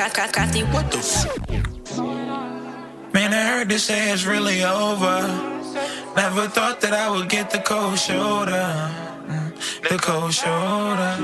What the f? Man, I heard they say it's really over. Never thought that I would get the cold shoulder. The cold shoulder.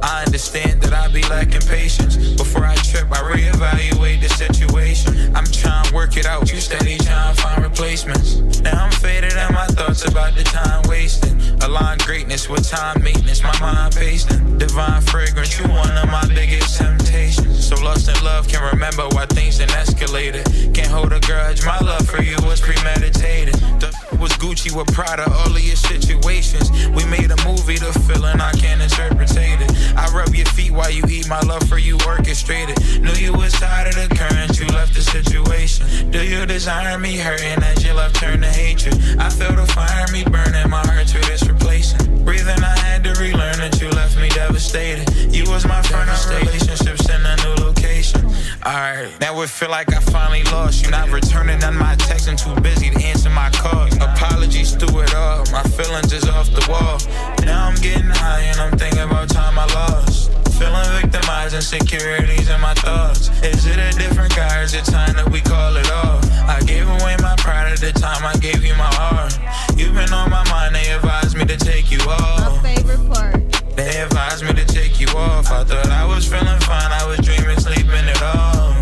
I understand that I be lacking patience. Before I trip, I reevaluate the situation. I'm trying to work it out, you steady trying to find replacements. Now I'm faded and my thoughts about the time wasted. Align greatness with time maintenance, my mind pasting. Divine fragrance, you one of my biggest temptations. So lost in love, can't remember why things done escalated. Can't hold a grudge, my love for you was premeditated. The was Gucci with Prada, all of your situations. We made a movie, the feeling I can't interpret it. I rub your feet while you eat, my love for you orchestrated. Knew you was tired of the current, you left the situation. Do you desire me hurting as your love turned to hatred? I feel the fire in me burning, my heart to this replacing. Breathing, I had to relearn that you left me devastated. You was my friend of relationships in a new location. Alright, now it feel like I finally lost you. Not returning on my texts and too busy to answer my calls. Apologies through it all, my feelings is off the wall. Now I'm getting high and I'm thinking about time I lost. Feeling victimized, insecurities in my thoughts. Is it a different guy or is it time that we call it off? I gave away my pride at the time I gave you my heart. You've been on my mind, they advised me to take you off. My favorite part. They advised me to take you off. I thought I was feeling fine, I was dreaming, sleeping it all.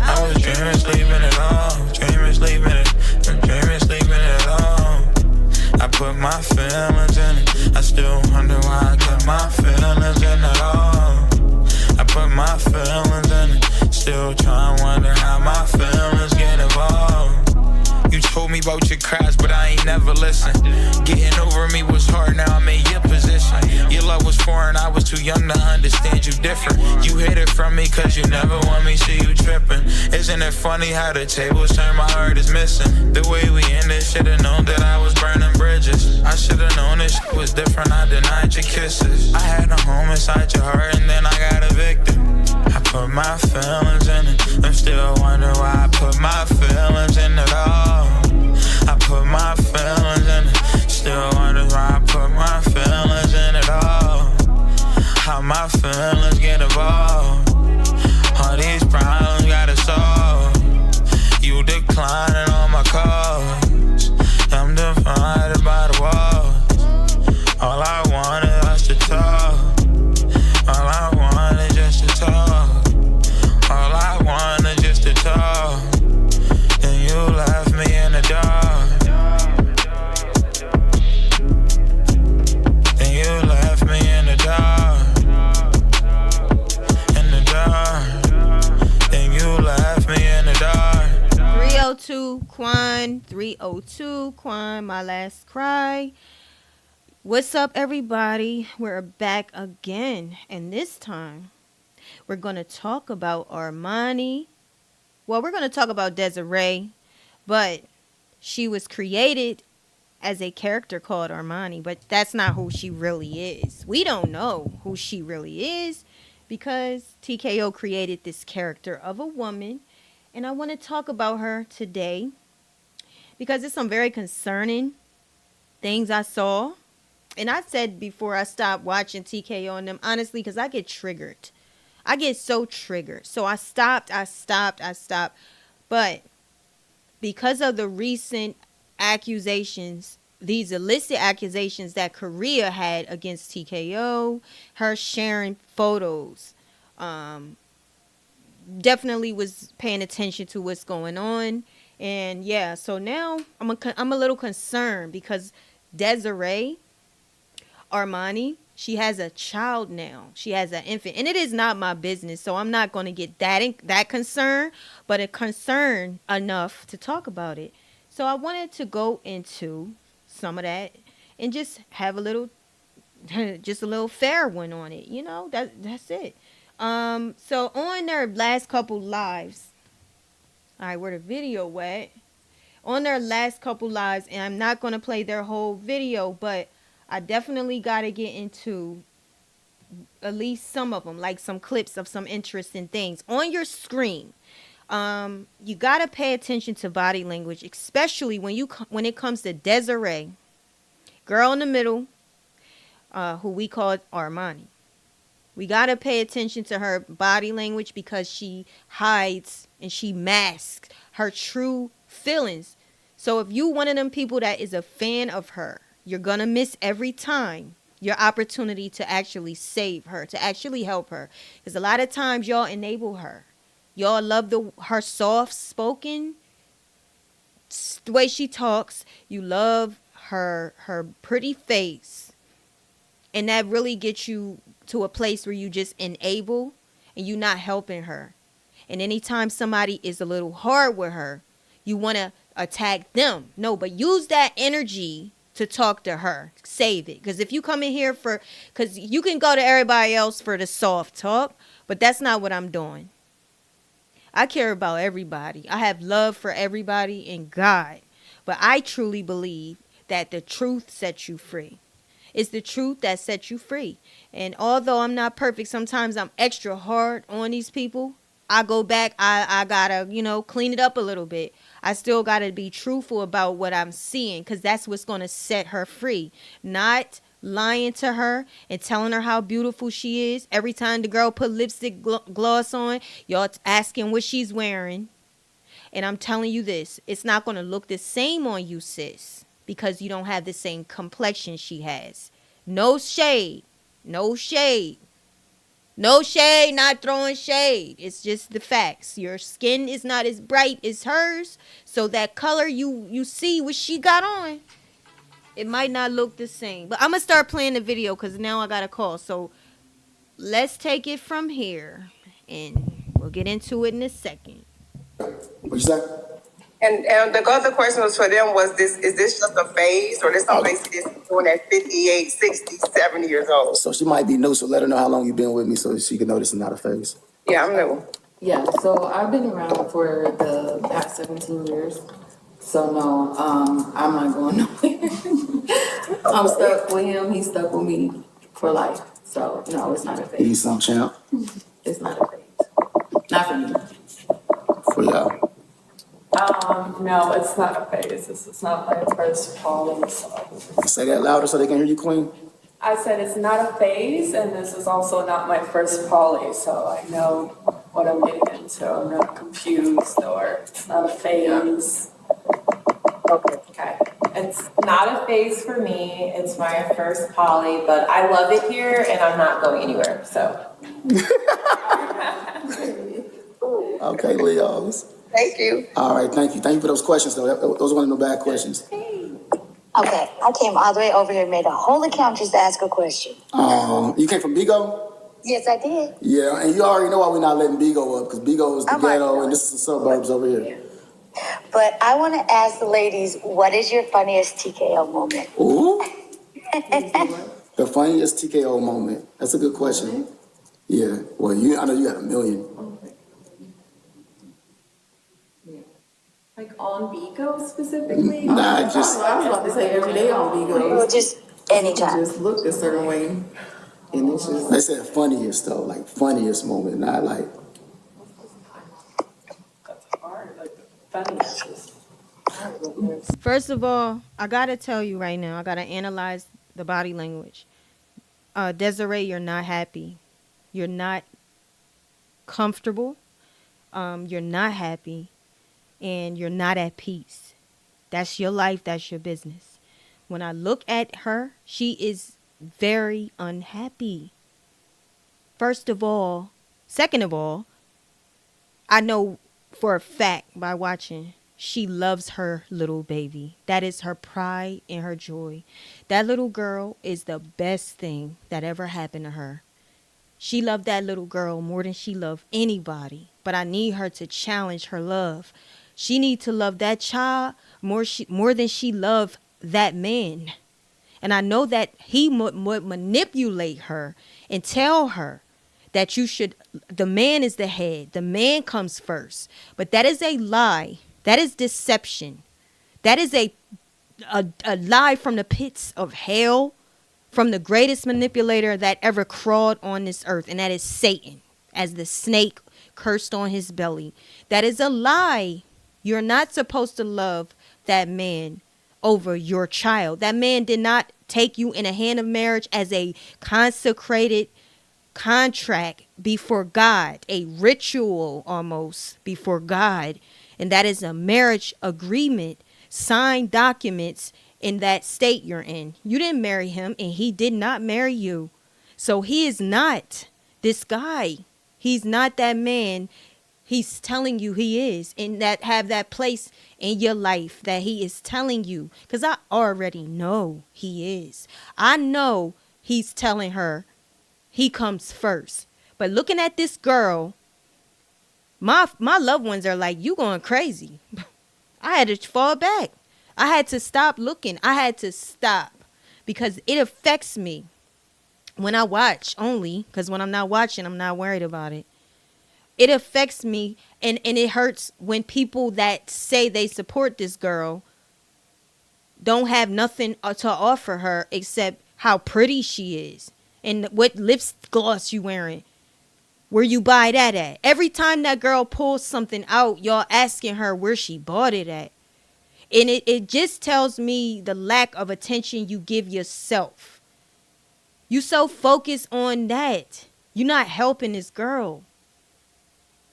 I was dreaming, sleeping it all. Dreaming, sleeping it, dreaming, sleeping it all. I put my feelings in it. I still wonder why I kept my feelings in it all. I put my feelings in it. Still trying to wonder how my feelings get involved. You told me about your cries, but I ain't never listened. Getting over me was hard, now I'm in your position. Your love was foreign, I was too young to understand you different. You hid it from me cause you never want me see you tripping. Isn't it funny how the tables turn, my heart is missing. The way we ended, should've known that I was burning bridges. I should've known this shit was different, I denied your kisses. I had a home inside your heart and then I got evicted. I put my feelings in it. I'm still wondering why I put my feelings in it all. I put my feelings in it. Still wondering why I put my feelings in it all. How my feelings get involved. All these problems gotta solve. You declining all my calls. I'm divided by the walls. All I want is us to talk. All I want is just to talk. All I want is just to talk. Then you left me in the dark. Then you left me in the dark. In the dark. Then you left me in the dark. 302 Quan, 302 Quan, my last cry. What's up, everybody? We're back again, and this time we're going to talk about Armani. Well, we're going to talk about Desiree, but she was created as a character called Armani, but that's not who she really is. We don't know who she really is because TKO created this character of a woman, and I want to talk about her today because it's some very concerning things I saw. And I said before I stopped watching TKO and them, honestly, because I get triggered. I get so triggered. So I stopped. But because of the recent accusations, these illicit accusations that Korea had against TKO, her sharing photos, definitely was paying attention to what's going on. And yeah, so now I'm a little concerned because Desiree Armani, she has a child now. She has an infant, and it is not my business, so I'm not going to get that concerned, but a concern enough to talk about it. So I wanted to go into some of that and just have a little fair one on it. You know, that's it. So on their last couple lives, all right, where the video at? On their last couple lives, and I'm not going to play their whole video, but I definitely got to get into at least some of them, like some clips of some interesting things on your screen. You got to pay attention to body language, especially when it comes to Desiree, girl in the middle, who we call Armani. We got to pay attention to her body language because she hides and she masks her true feelings. So if you one of them people that is a fan of her, you're going to miss every time your opportunity to actually save her, to actually help her. Because a lot of times y'all enable her. Y'all love her soft spoken, the way she talks. You love her pretty face. And that really gets you to a place where you just enable and you're not helping her. And anytime somebody is a little hard with her, you want to attack them. No, but use that energy to talk to her. Save it. Because if you come in here because you can go to everybody else for the soft talk, but that's not what I'm doing. I care about everybody. I have love for everybody in God. But I truly believe that the truth sets you free. It's the truth that sets you free. And although I'm not perfect, sometimes I'm extra hard on these people. I go back, I gotta, clean it up a little bit. I still gotta be truthful about what I'm seeing, because that's what's gonna set her free. Not lying to her and telling her how beautiful she is. Every time the girl put lipstick gloss on, y'all asking what she's wearing. And I'm telling you this, it's not gonna look the same on you, sis, because you don't have the same complexion she has. No shade. No shade. No shade, not throwing shade. It's just the facts. Your skin is not as bright as hers. So that color you see what she got on, it might not look the same. But I'm going to start playing the video because now I got a call. So let's take it from here. And we'll get into it in a second. What you say? And the other question was for them was this, is this just a phase or this something they doing at 58, 60, 70 years old? So she might be new, so let her know how long you've been with me so she can know this is not a phase. Yeah, I'm new. Yeah, so I've been around for the past 17 years. So no, I'm not going nowhere. I'm stuck with him, he's stuck with me for life. So no, it's not a phase. Need some champ? It's not a phase. Not for me. For y'all. No, it's not a phase. This is not my first poly. So. Say that louder so they can hear you, Queen. I said it's not a phase, and this is also not my first poly, so I know what I'm getting into. I'm not confused, or it's not a phase. Okay. It's not a phase for me. It's my first poly, but I love it here, and I'm not going anywhere. So. Okay, Leos. Thank you. All right, thank you. Thank you for those questions, though. Those weren't no bad questions. Okay, I came all the way over here, made a whole account just to ask a question. You came from Bigo? Yes, I did. Yeah, and you already know why we're not letting Bigo up, because Bigo is the I'm already ghetto, knowing. and this is the suburbs over here. But I want to ask the ladies, what is your funniest TKO moment? Ooh. The funniest TKO moment. That's a good question. Yeah. Well, I know you got a million. Like on Bigo specifically? Nah, just I was about to say every day on Bigo. Well, just anytime. Just look a certain way. And it's just. they said funniest though, like funniest moment, not like. That's hard. Like funniest is. First of all, I got to tell you right now, I got to analyze the body language. Desiree, you're not happy. You're not comfortable. You're not happy. And you're not at peace. That's your life. That's your business. When I look at her, she is very unhappy. First of all. Second of all, I know for a fact by watching, she loves her little baby. That is her pride and her joy. That little girl is the best thing that ever happened to her. She loved that little girl more than she loved anybody. But I need her to challenge her love. She needs to love that child more than she loved that man. And I know that he would manipulate her and tell her that the man is the head. The man comes first. But that is a lie. That is deception. That is a lie from the pits of hell, from the greatest manipulator that ever crawled on this earth. And that is Satan, as the snake cursed on his belly. That is a lie. You're not supposed to love that man over your child. That man did not take you in a hand of marriage as a consecrated contract before God, a ritual almost before God, and that is a marriage agreement, signed documents in that state you're in. You didn't marry him, and he did not marry you. So he is not this guy. He's not that man he's telling you he is, and that have that place in your life that he is telling you. Because I already know he is. I know he's telling her he comes first. But looking at this girl, my loved ones are like, you going crazy. I had to fall back. I had to stop looking. I had to stop because it affects me when I watch only, because when I'm not watching, I'm not worried about it. It affects me, and it hurts when people that say they support this girl don't have nothing to offer her except how pretty she is and what lip gloss you wearing. Where you buy that at? Every time that girl pulls something out, y'all asking her where she bought it at. And it just tells me the lack of attention you give yourself. You so focused on that. You're not helping this girl.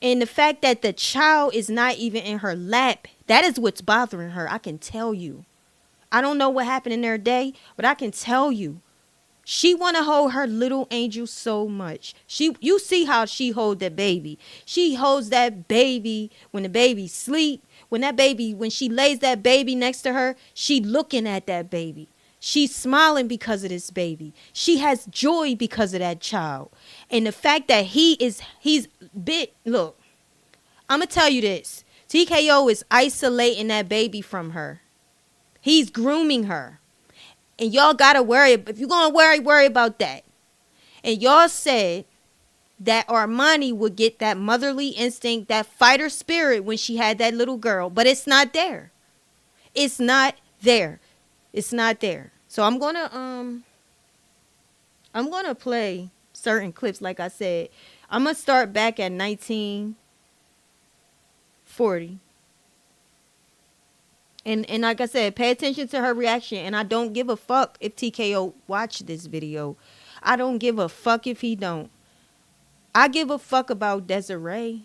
And the fact that the child is not even in her lap, that is what's bothering her. I can tell you. I don't know what happened in their day, but I can tell you. She want to hold her little angel so much. You see how she hold that baby. She holds that baby when the baby sleep. When she lays that baby next to her, she looking at that baby. She's smiling because of this baby. She has joy because of that child. And the fact that he's look, I'm going to tell you this. TKO is isolating that baby from her. He's grooming her. And y'all got to worry. If you're going to worry about that. And y'all said that Armani would get that motherly instinct, that fighter spirit when she had that little girl. But it's not there. It's not there. It's not there. So I'm gonna play certain clips. Like I said, I'm gonna start back at 1940. And like I said, pay attention to her reaction. And I don't give a fuck if TKO watch this video. I don't give a fuck if he don't. I give a fuck about Desiree.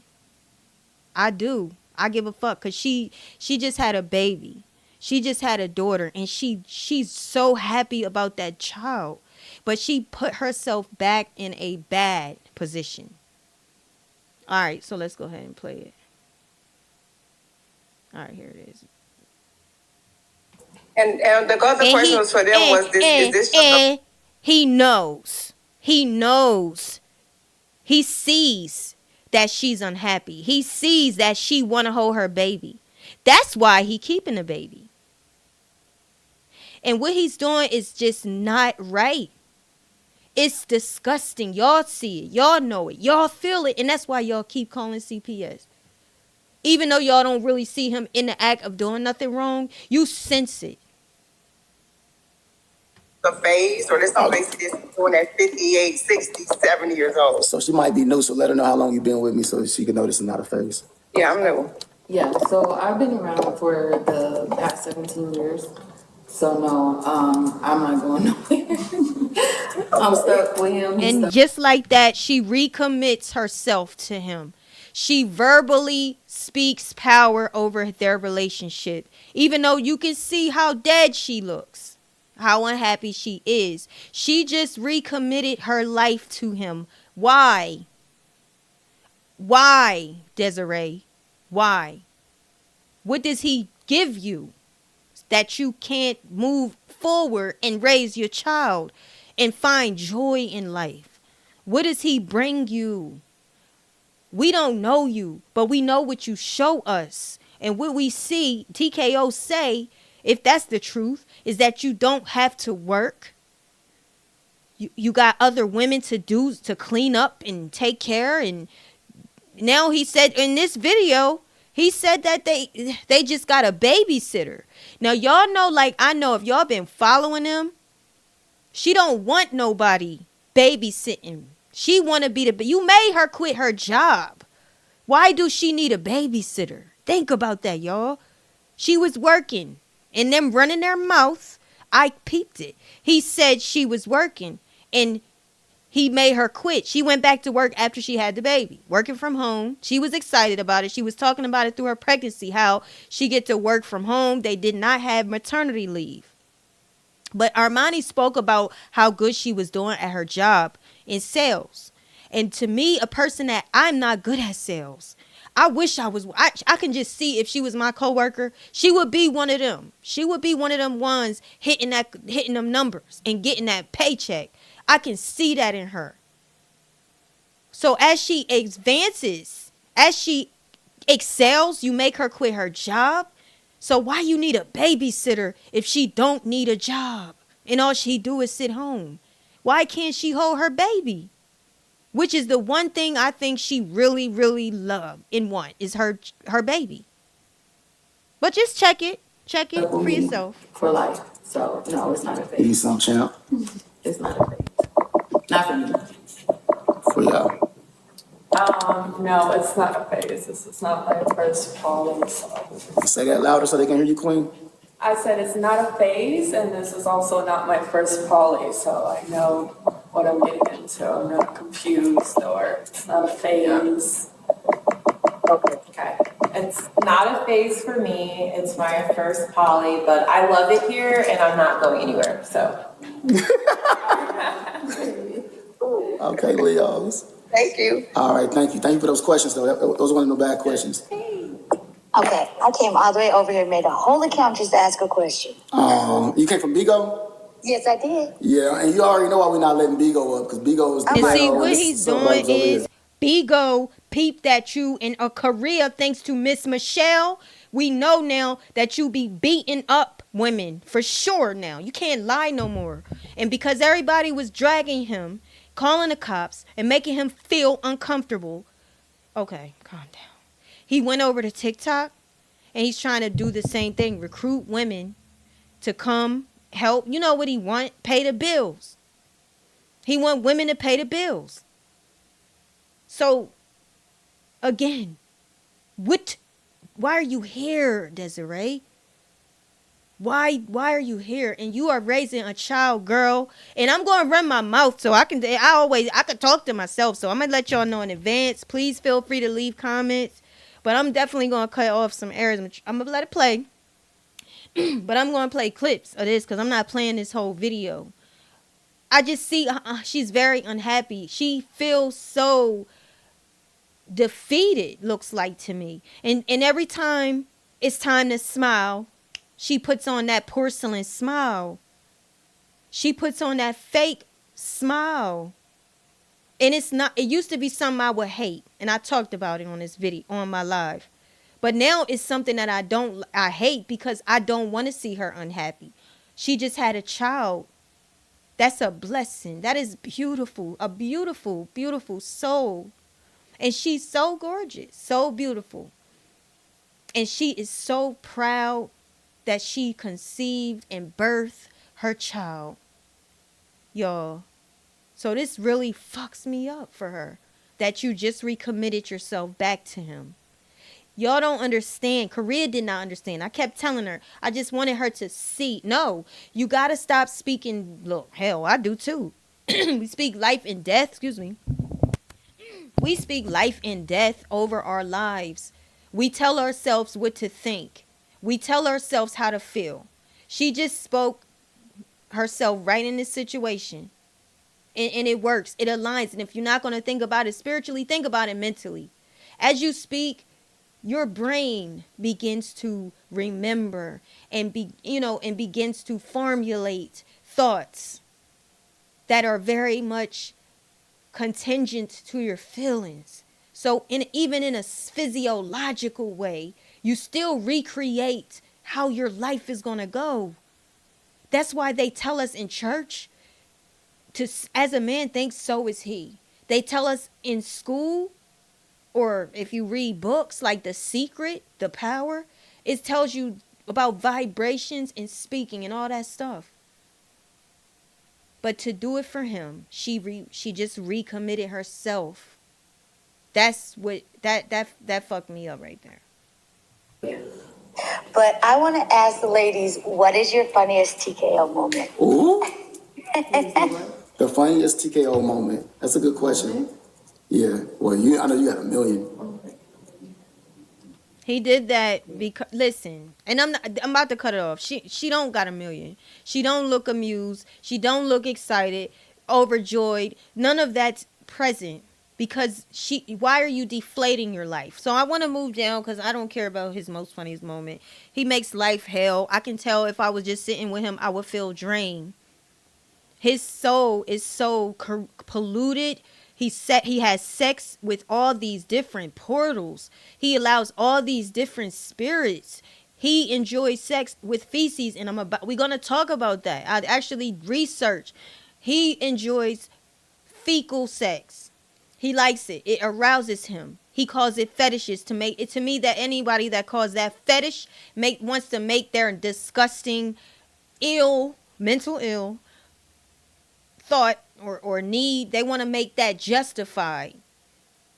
I do. I give a fuck because she just had a baby. She just had a daughter, and she's so happy about that child. But she put herself back in a bad position. All right, so let's go ahead and play it. All right, here it is. And the other question was for them was this: is this just a he knows. He knows. He sees that she's unhappy. He sees that she want to hold her baby. That's why he keeping the baby. And what he's doing is just not right. It's disgusting. Y'all see it. Y'all know it. Y'all feel it. And that's why y'all keep calling CPS. Even though y'all don't really see him in the act of doing nothing wrong, you sense it. a phase, or this something basically this doing at 58, 60, 70 years old? So she might be new, so let her know how long you've been with me so she can know this is not a phase. Yeah, I'm new. Yeah, so I've been around for the past 17 years. So no, I'm not going nowhere. I'm stuck with him. And just like that, she recommits herself to him. She verbally speaks power over their relationship. Even though you can see how dead she looks, how unhappy she is. She just recommitted her life to him. Why? Why, Desiree? Why? What does he give you that you can't move forward and raise your child and find joy in life? What does he bring you? We don't know you, but we know what you show us. And what we see TKO say, if that's the truth, is that you don't have to work. You got other women to clean up and take care. And now he said in this video, he said that they just got a babysitter. Now, y'all know, like I know, if y'all been following him, she don't want nobody babysitting. She want to be you made her quit her job. Why do she need a babysitter? Think about that, y'all. She was working and them running their mouth. I peeped it. He said she was working and He made her quit. She went back to work after she had the baby, working from home. She was excited about it. She was talking about it through her pregnancy, how she get to work from home. They did not have maternity leave. But Armani spoke about how good she was doing at her job in sales. And to me, a person that I'm not good at sales, I wish I was. I can just see if she was my coworker, she would be one of them. She would be one of them ones hitting them numbers and getting that paycheck. I can see that in her. So as she advances, as she excels, you make her quit her job. So why you need a babysitter if she don't need a job and all she do is sit home? Why can't she hold her baby? Which is the one thing I think she really, really love and want is her baby. But just check it for yourself. For life. So no, it's not a Give you phase. some, champ. It's not a phase. Not for me. For y'all. No, it's not a phase. This is not my first poly, so. Say that louder so they can hear you, Queen. I said it's not a phase, and this is also not my first poly, so I know what I'm getting into. I'm not confused, or it's not a phase. Okay. It's not a phase for me. It's my first poly, but I love it here and I'm not going anywhere. So. Okay, Leos. Thank you. All right, thank you. Thank you for those questions, though. Those weren't no bad questions. Okay, I came all the way over here and made a whole account just to ask a question. You came from Bigo? Yes, I did. Yeah, and you already know why we're not letting Bigo up, because Bigo is the And see, what it's he's suburbs doing over here. is Bigo peeped at you in a career thanks to Miss Michelle. We know now that you be beating up women for sure now. You can't lie no more. And because everybody was dragging him, calling the cops, and making him feel uncomfortable. Okay, calm down. He went over to TikTok and he's trying to do the same thing. Recruit women to come help. You know what he want? Pay the bills. He want women to pay the bills. So, again, why are you here, Desiree? Why are you here? And you are raising a child, girl. And I'm going to run my mouth so I can talk to myself. So I'm going to let y'all know in advance. Please feel free to leave comments. But I'm definitely going to cut off some areas. I'm going to let it play. But I'm going to play clips of this because I'm not playing this whole video. I just see she's very unhappy. She feels so defeated, looks like to me. And every time it's time to smile, she puts on that porcelain smile. She puts on that fake smile. And it's not, it used to be something I would hate. And I talked about it on this video, on my live. But now it's something that I hate because I don't want to see her unhappy. She just had a child. That's a blessing. That is beautiful. A beautiful, beautiful soul. And she's so gorgeous, so beautiful. And she is so proud that she conceived and birthed her child. Y'all. So this really fucks me up for her. That you just recommitted yourself back to him. Y'all don't understand. Korea did not understand. I kept telling her. I just wanted her to see. No, you got to stop speaking. Look, hell, I do too. We speak life and death. Excuse me. We speak life and death over our lives. We tell ourselves what to think. We tell ourselves how to feel. She just spoke herself right in this situation. And it works. It aligns. And if you're not going to think about it spiritually, think about it mentally. As you speak, your brain begins to remember and begins to formulate thoughts that are very much contingent to your feelings. So even in a physiological way, you still recreate how your life is going to go. That's why they tell us in church as a man thinks, so is he. They tell us in school, or if you read books like The Secret, The Power, it tells you about vibrations and speaking and all that stuff. But to do it for him, she just recommitted herself. That's what that fucked me up right there. But I want to ask the ladies, what is your funniest TKO moment? Ooh. The funniest TKO moment. That's a good question. Yeah. Well, I know you got a million. He did that because listen, and I'm about to cut it off. She don't got a million. She don't look amused. She don't look excited, overjoyed. None of that's present because why are you deflating your life? So I want to move down cuz I don't care about his most funniest moment. He makes life hell. I can tell if I was just sitting with him, I would feel drained. His soul is so polluted. He has sex with all these different portals. He allows all these different spirits. He enjoys sex with feces, and we're gonna talk about that. I actually researched. He enjoys fecal sex. He likes it. It arouses him. He calls it fetishes to make it to me that anybody that calls that fetish wants to make their disgusting, mental ill thought or need, they want to make that justified.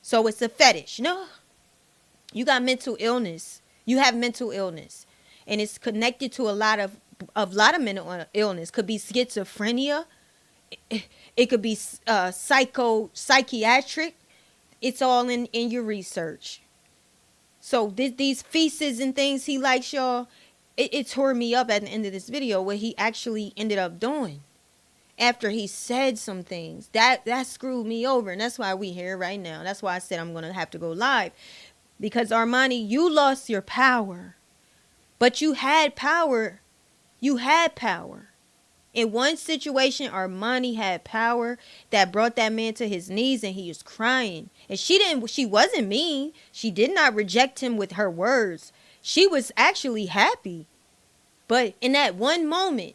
So it's a fetish. No, you got mental illness. You have mental illness, and it's connected to a lot of mental illness. Could be schizophrenia. It could be psychiatric. It's all in your research. So these feces and things he likes, y'all. It tore me up at the end of this video what he actually ended up doing. After he said some things that screwed me over, and that's why we here right now. That's why I said I'm gonna have to go live, because Armani, you lost your power, but you had power. In one situation, Armani had power that brought that man to his knees, and he was crying. And she wasn't mean. She did not reject him with her words. She was actually happy. But in that one moment,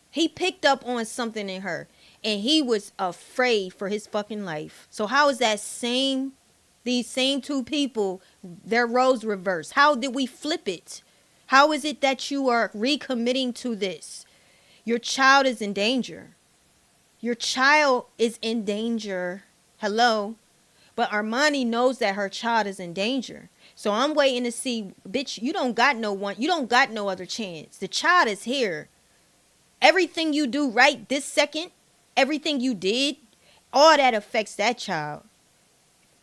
he picked up on something in her, and he was afraid for his fucking life. So how is these same two people, their roles reversed? How did we flip it? How is it that you are recommitting to this? Your child is in danger. Your child is in danger. Hello? But Armani knows that her child is in danger. So I'm waiting to see, bitch, you don't got no other chance. The child is here. Everything you do right this second, everything you did, all that affects that child.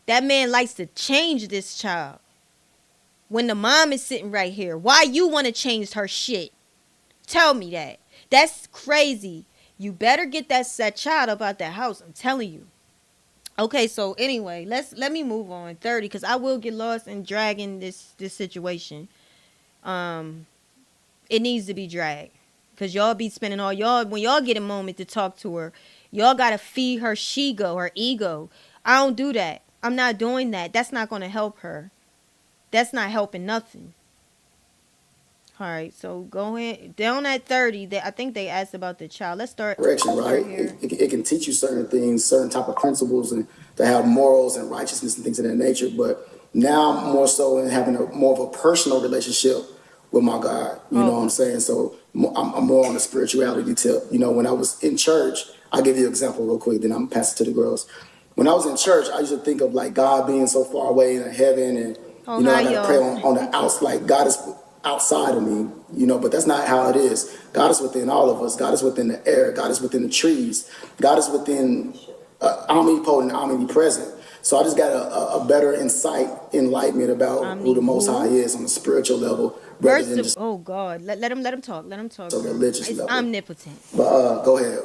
That man likes to change this child. When the mom is sitting right here, why you want to change her shit? Tell me that. That's crazy. You better get that child up out that house. I'm telling you. Okay, so anyway, let me move on. 30, because I will get lost in dragging this situation. It needs to be dragged. Because y'all be spending when y'all get a moment to talk to her, y'all got to feed her her ego. I don't do that. I'm not doing that. That's not going to help her. That's not helping nothing. All right, so go ahead. Down at 30, I think they asked about the child. Let's start. Correction, right? It can teach you certain things, certain type of principles, and to have morals and righteousness and things of that nature. But now I'm more so in having more of a personal relationship with my God. You know what I'm saying? So I'm more on the spirituality tip. You know, when I was in church, I'll give you an example real quick, then I'm passing to the girls. When I was in church, I used to think of like God being so far away in heaven, and I gotta pray on the outs, like God is outside of me, but that's not how it is. God is within all of us. God is within the air. God is within the trees. God is within omnipotent, omnipresent. So I just got a better enlightenment about who the Most High is on a spiritual level, rather than just oh God, let him talk. Let him talk. a religious level. Omnipotent. But go ahead.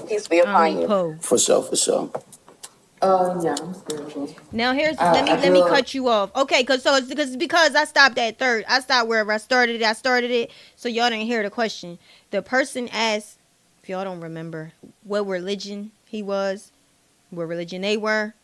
Peace be upon you. For sure. Yeah, I'm spiritual. Now let me cut you off. Okay, because I stopped at 3rd. I stopped wherever I started it. So y'all didn't hear the question. The person asked, if y'all don't remember, what religion he was, what religion they were.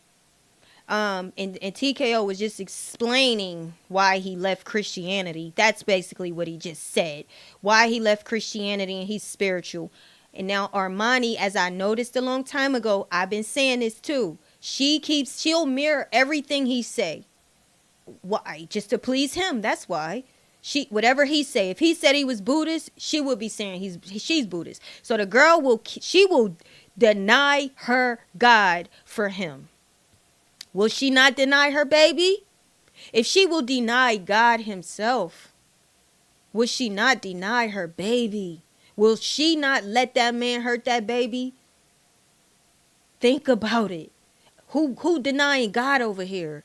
And TKO was just explaining why he left Christianity. That's basically what he just said. Why he left Christianity, and he's spiritual. And now Armani, as I noticed a long time ago, I've been saying this too. She'll mirror everything he say. Why? Just to please him. That's why. Whatever he say. If he said he was Buddhist, she would be saying she's Buddhist. So the girl will deny her God for him. Will she not deny her baby? If she will deny God himself, will she not deny her baby? Will she not let that man hurt that baby? Think about it. Who denying God over here?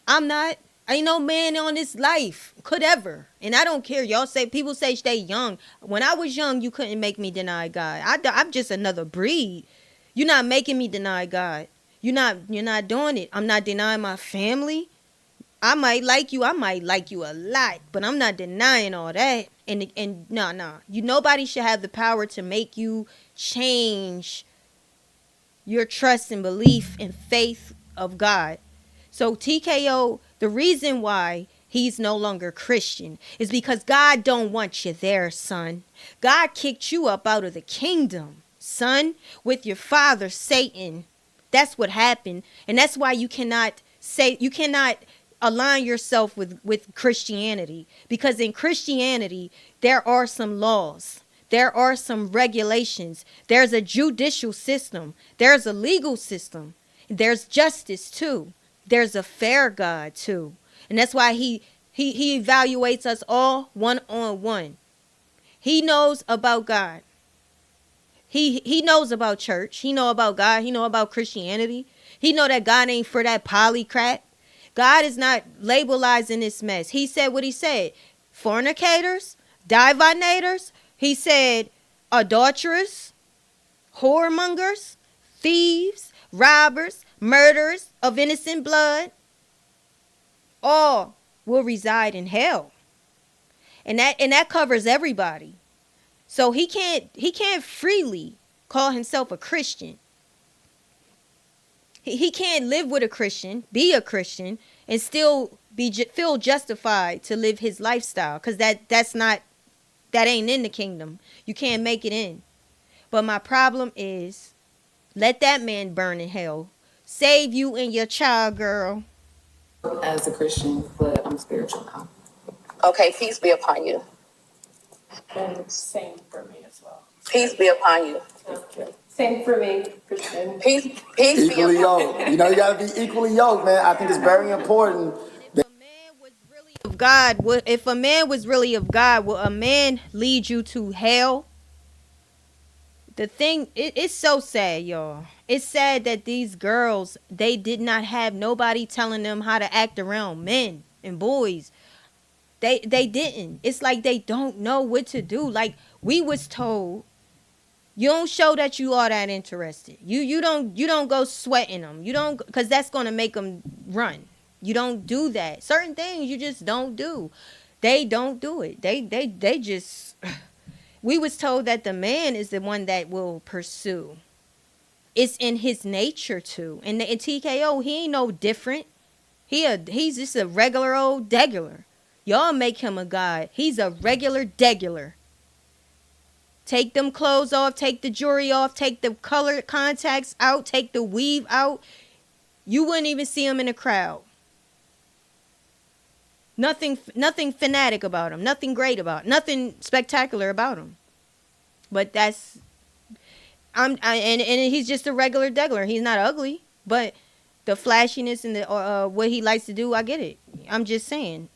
I'm not. Ain't no man on this life could ever. And I don't care. Y'all say, people say stay young. When I was young, you couldn't make me deny God. I'm just another breed. You're not making me deny God. You're not doing it. I'm not denying my family. I might like you a lot, but I'm not denying all that. And no. Nobody should have the power to make you change your trust and belief and faith of God. So TKO, the reason why he's no longer Christian is because God don't want you there, son. God kicked you up out of the kingdom, son, with your father Satan. That's what happened. And that's why you cannot align yourself with Christianity, because in Christianity there are some laws. There are some regulations. There's a judicial system. There's a legal system. There's justice too. There's a fair God too. And that's why he evaluates us all one on one. He knows about God. He knows about church. He know about God. He know about Christianity. He know that God ain't for that poly crap. God is not labelizing this mess. He said what he said. Fornicators, divinators. He said adulterers, whoremongers, thieves, robbers, murderers of innocent blood, all will reside in hell. And that covers everybody. So he can't freely call himself a Christian. He can't live with a Christian, be a Christian, and still feel justified to live his lifestyle, because that ain't in the kingdom. You can't make it in. But my problem is, let that man burn in hell. Save you and your child, girl. As a Christian, but I'm spiritual now. Okay, peace be upon you. And same for me as well. Peace be upon you. Okay. Same for me, Christian. Peace be Equally upon yoked. You know, you got to be equally yoked, man. I think it's very important. If a man was really of God, if a man was really of God, will a man lead you to hell? The thing, it's so sad, y'all. It's sad that these girls, they did not have nobody telling them how to act around men and boys. They didn't. It's like they don't know what to do. Like, we was told, you don't show that you are that interested. You don't go sweating them. You don't, because that's gonna make them run. You don't do that. Certain things you just don't do. They don't do it. They just. We was told that the man is the one that will pursue. It's in his nature to. And in TKO, he ain't no different. He's just a regular old degular. Y'all make him a god. He's a regular degular. Take them clothes off, take the jewelry off, take the colored contacts out, take the weave out. You wouldn't even see him in a crowd. Nothing fanatic about him. Nothing great about him. Nothing spectacular about him. But that's, and he's just a regular degular. He's not ugly, but the flashiness and the what he likes to do, I get it. I'm just saying,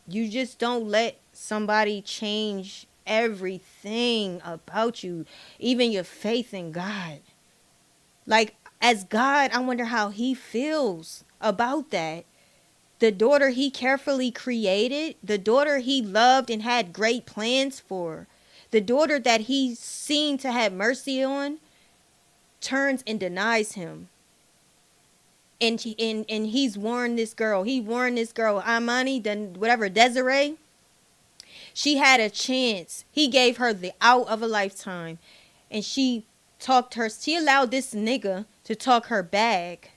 you just don't let somebody change everything about you, even your faith in God. Like, as God, I wonder how he feels about that. The daughter he carefully created, the daughter he loved and had great plans for, the daughter that he seemed to have mercy on, turns and denies him. And he's warned this girl. He warned this girl, Armani, Desiree. She had a chance. He gave her the out of a lifetime. And she allowed this nigga to talk her bag.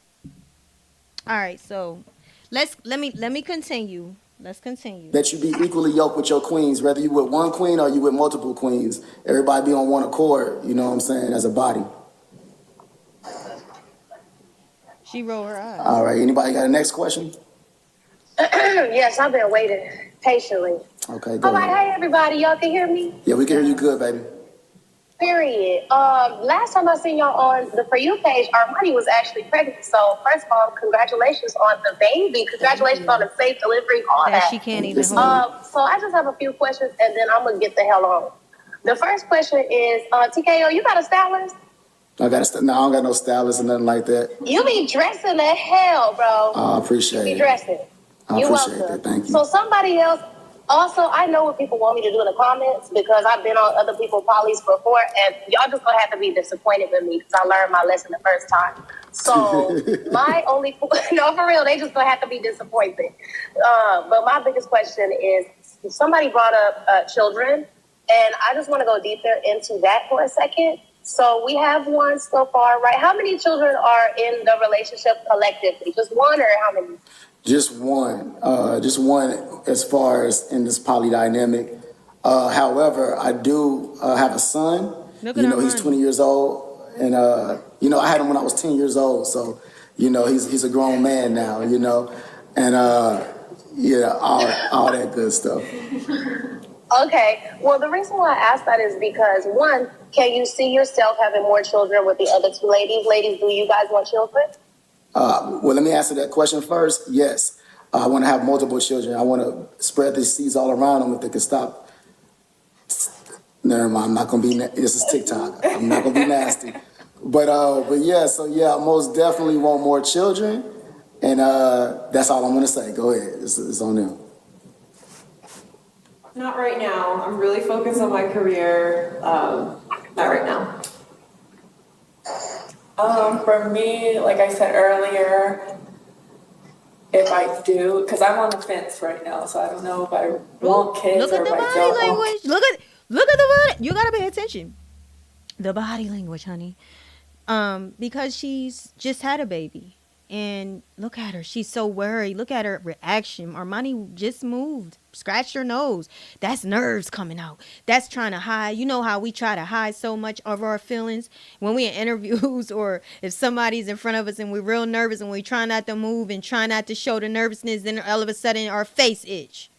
All right, so let me continue. Let's continue. That you be equally yoked with your queens, whether you with one queen or you with multiple queens. Everybody be on one accord, you know what I'm saying, as a body. She rolled her eyes. All right, anybody got a next question? Yes, I've been waiting patiently. Okay, go All right, ahead. hey everybody, y'all can hear me? Yeah, we can hear you good, baby. Period. Last time I seen y'all on the For You page, Armani was actually pregnant. So first of all, congratulations on the baby. Congratulations on the safe delivery, all That that. she can't even hold. So I just have a few questions and then I'm gonna get the hell on. The first question is, TKO, you got a stylist? I don't got no stylist or nothing like that. You be dressing the hell, bro. I appreciate You it. be dressing. I You're appreciate welcome. that. Thank you. So somebody else, also, I know what people want me to do in the comments because I've been on other people's polys before, and y'all just gonna have to be disappointed with me because I learned my lesson the first time. So my only, no, for real, they just gonna have to be disappointed. But my biggest question is, somebody brought up children, and I just want to go deeper into that for a second. So we have one so far, right? How many children are in the relationship collectively? Just one, or how many? Just one. Just one as far as in this poly dynamic. However, I do have a son. Look at He's Armani. 20 years old. And, I had him when I was 10 years old. So, he's a grown man now, And, all that good stuff. Okay. Well, the reason why I asked that is because, one, can you see yourself having more children with the other two ladies? Ladies, do you guys want children? Well, let me answer that question first. Yes, I want to have multiple children. I want to spread these seeds all around them if they can stop. Never mind. I'm not gonna be. This is TikTok. I'm not gonna be nasty. But yeah. So yeah, I most definitely want more children, and that's all I'm gonna say. Go ahead. It's on them. Not right now. I'm really focused on my career. Not right now. For me, like I said earlier, if I do, because I'm on the fence right now, so I don't know if I want kids Look or at if the I body don't want. language. Look at the body. You gotta pay attention. The body language, honey. Because she's just had a baby. And look at her. She's so worried. Look at her reaction. Armani just moved. Scratched her nose. That's nerves coming out. That's trying to hide. You know how we try to hide so much of our feelings when we in interviews, or if somebody's in front of us and we're real nervous and we try not to move and try not to show the nervousness, then all of a sudden our face itch.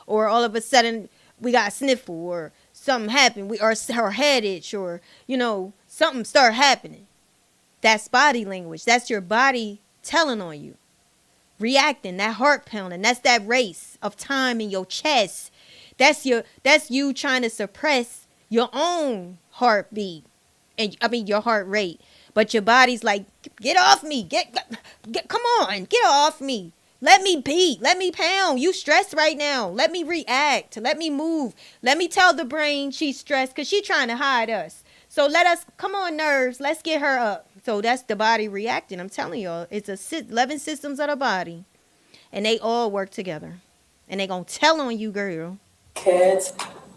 Or all of a sudden we got a sniffle, or something happened. Our head itch, or, something start happening. That's body language. That's your body telling on you, reacting, that heart pounding. That's that race of time in your chest. That's you trying to suppress your own heartbeat, and your heart rate. But your body's like, get off me, get come on, get off me. Let me beat, let me pound. You stressed right now. Let me react. Let me move. Let me tell the brain she's stressed because she's trying to hide us. So come on, nerves. Let's get her up. So that's the body reacting. I'm telling y'all, it's 11 systems of the body, and they all work together, and they gonna tell on you, girl. Kids,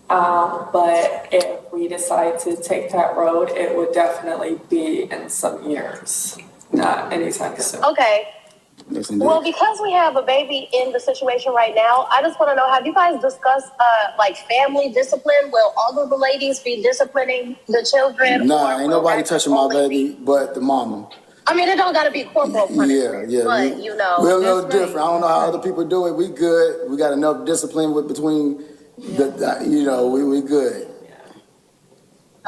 but if we decide to take that road, it would definitely be in some years, not anytime soon. Okay. Yes, indeed. Well, because we have a baby in the situation right now, I just want to know, have you guys discussed like family discipline? Will all of the ladies be disciplining the children? Nah, ain't nobody touching my baby but the mama. I mean, it don't got to be corporal punishment. Yeah. But, We're a little That's right. different. I don't know how other people do it. We good. We got enough discipline between we good.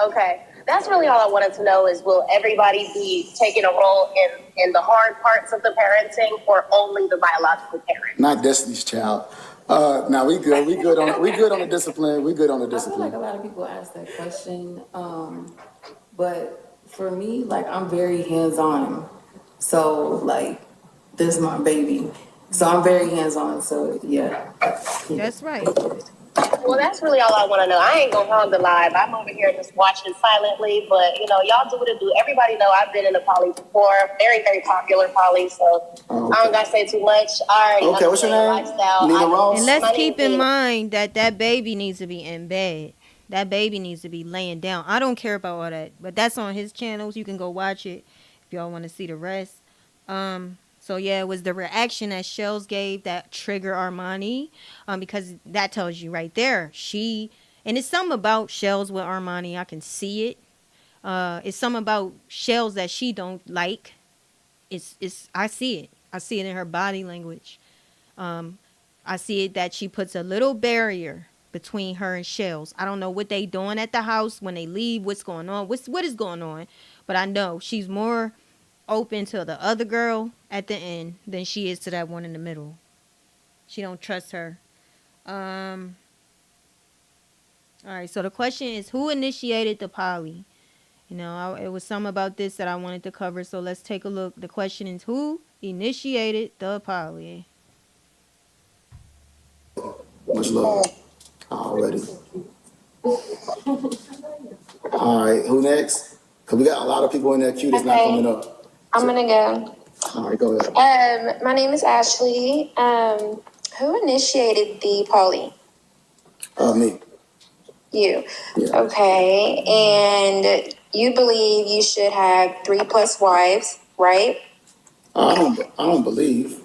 Okay. That's really all I wanted to know is, will everybody be taking a role in the hard parts of the parenting, or only the biological parent? Not Destiny's Child. Now we good. We good on the discipline. We good on the I feel discipline. like a lot of people ask that question, but for me, like, I'm very hands-on. So, like, this is my baby. So I'm very hands-on, so yeah. That's right. Well, that's really all I want to know. I ain't gonna hog the live. I'm over here just watching silently, but y'all do what it do. Everybody know I've been in a poly before, very, very popular poly. So I don't gotta say too much. I already Okay, what's your name? lifestyle. Nina Ross? And let's My keep name in is- mind that baby needs to be in bed. That baby needs to be laying down. I don't care about all that, but that's on his channels. You can go watch it if y'all want to see the rest. So yeah, it was the reaction that Shells gave that triggered Armani, because that tells you right there. And it's something about Shells with Armani. I can see it. It's something about Shells that she don't like. I see it. I see it in her body language. I see it that she puts a little barrier between her and Shells. I don't know what they doing at the house when they leave. What's going on? What is going on? But I know she's more open to the other girl at the end than she is to that one in the middle. She don't trust her. All right, so the question is, who initiated the poly? You know, it was some about this that I wanted to cover. So let's take a look. The question is, who initiated the poly? Much love. Already. All right, who next? Because we got a lot of people in that queue that's not coming up. I'm gonna go. All right, go ahead. My name is Ashley. Who initiated the poly? Me. You. Yeah. Okay, and you believe you should have 3+ wives, right? I don't believe.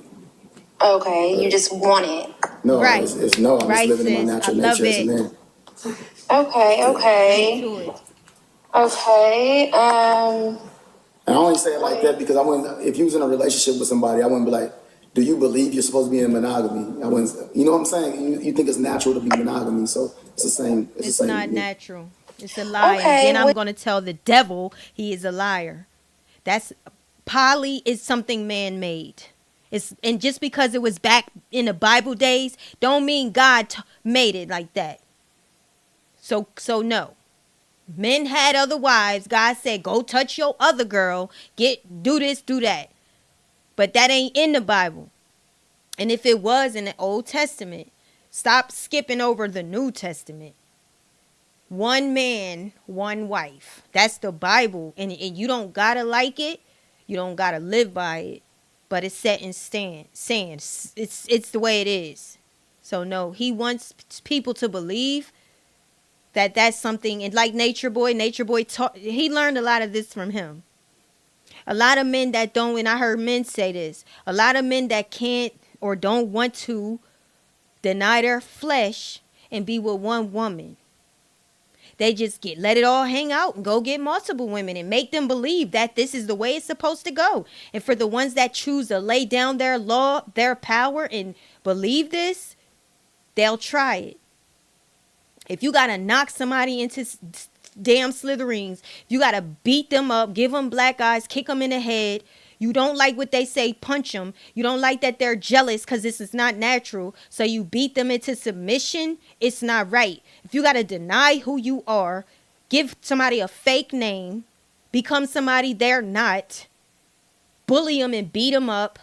Okay, you just want it. No, Right. it's no. I'm just Right, living in my sis. I natural love nature as a it. man. Okay, Get okay, to it. okay. And I only say it like that because I wouldn't. If you was in a relationship with somebody, I wouldn't be like, "Do you believe you're supposed to be in monogamy?" I wouldn't. You know what I'm saying? You think it's natural to be monogamy, so it's the same. It's the It's same. not to me. natural. It's a lie. And Okay, then I'm going to tell the devil he is a liar. That's poly is something man made. It's, and just because it was back in the Bible days, don't mean God made it like that. So no. Men had other wives. God said, go touch your other girl. Do this, do that. But that ain't in the Bible. And if it was in the Old Testament, stop skipping over the New Testament. One man, one wife. That's the Bible. And you don't gotta like it. You don't gotta live by it. But it's set in sand. It's the way it is. So no, he wants people to believe that that's something. And like Nature Boy taught, he learned a lot of this from him. A lot of men that don't, and I heard men say this, a lot of men that can't or don't want to deny their flesh and be with one woman. They just let it all hang out and go get multiple women and make them believe that this is the way it's supposed to go. And for the ones that choose to lay down their law, their power, and believe this, they'll try it. If you got to knock somebody into damn slithereens, you got to beat them up, give them black eyes, kick them in the head. You don't like what they say, punch them. You don't like that they're jealous because this is not natural. So you beat them into submission. It's not right. If you got to deny who you are, give somebody a fake name, become somebody they're not, bully them and beat them up,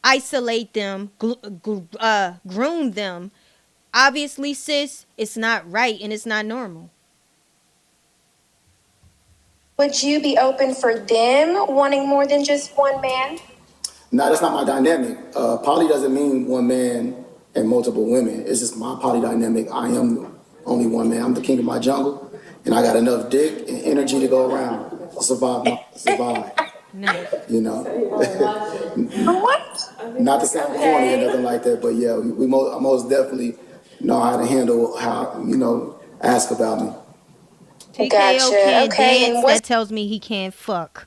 isolate them, groom them, obviously, sis, it's not right and it's not normal. Would you be open for them wanting more than just one man? No, that's not my dynamic. Poly doesn't mean one man and multiple women. It's just my poly dynamic. I am only one man. I'm the king of my jungle, and I got enough dick and energy to go around to survive. Nice. You know, What? not to sound corny or nothing like that, but yeah, I most definitely know how to handle ask about me. TKO Gotcha. can't Okay, and dance. what's- That tells me he can't fuck.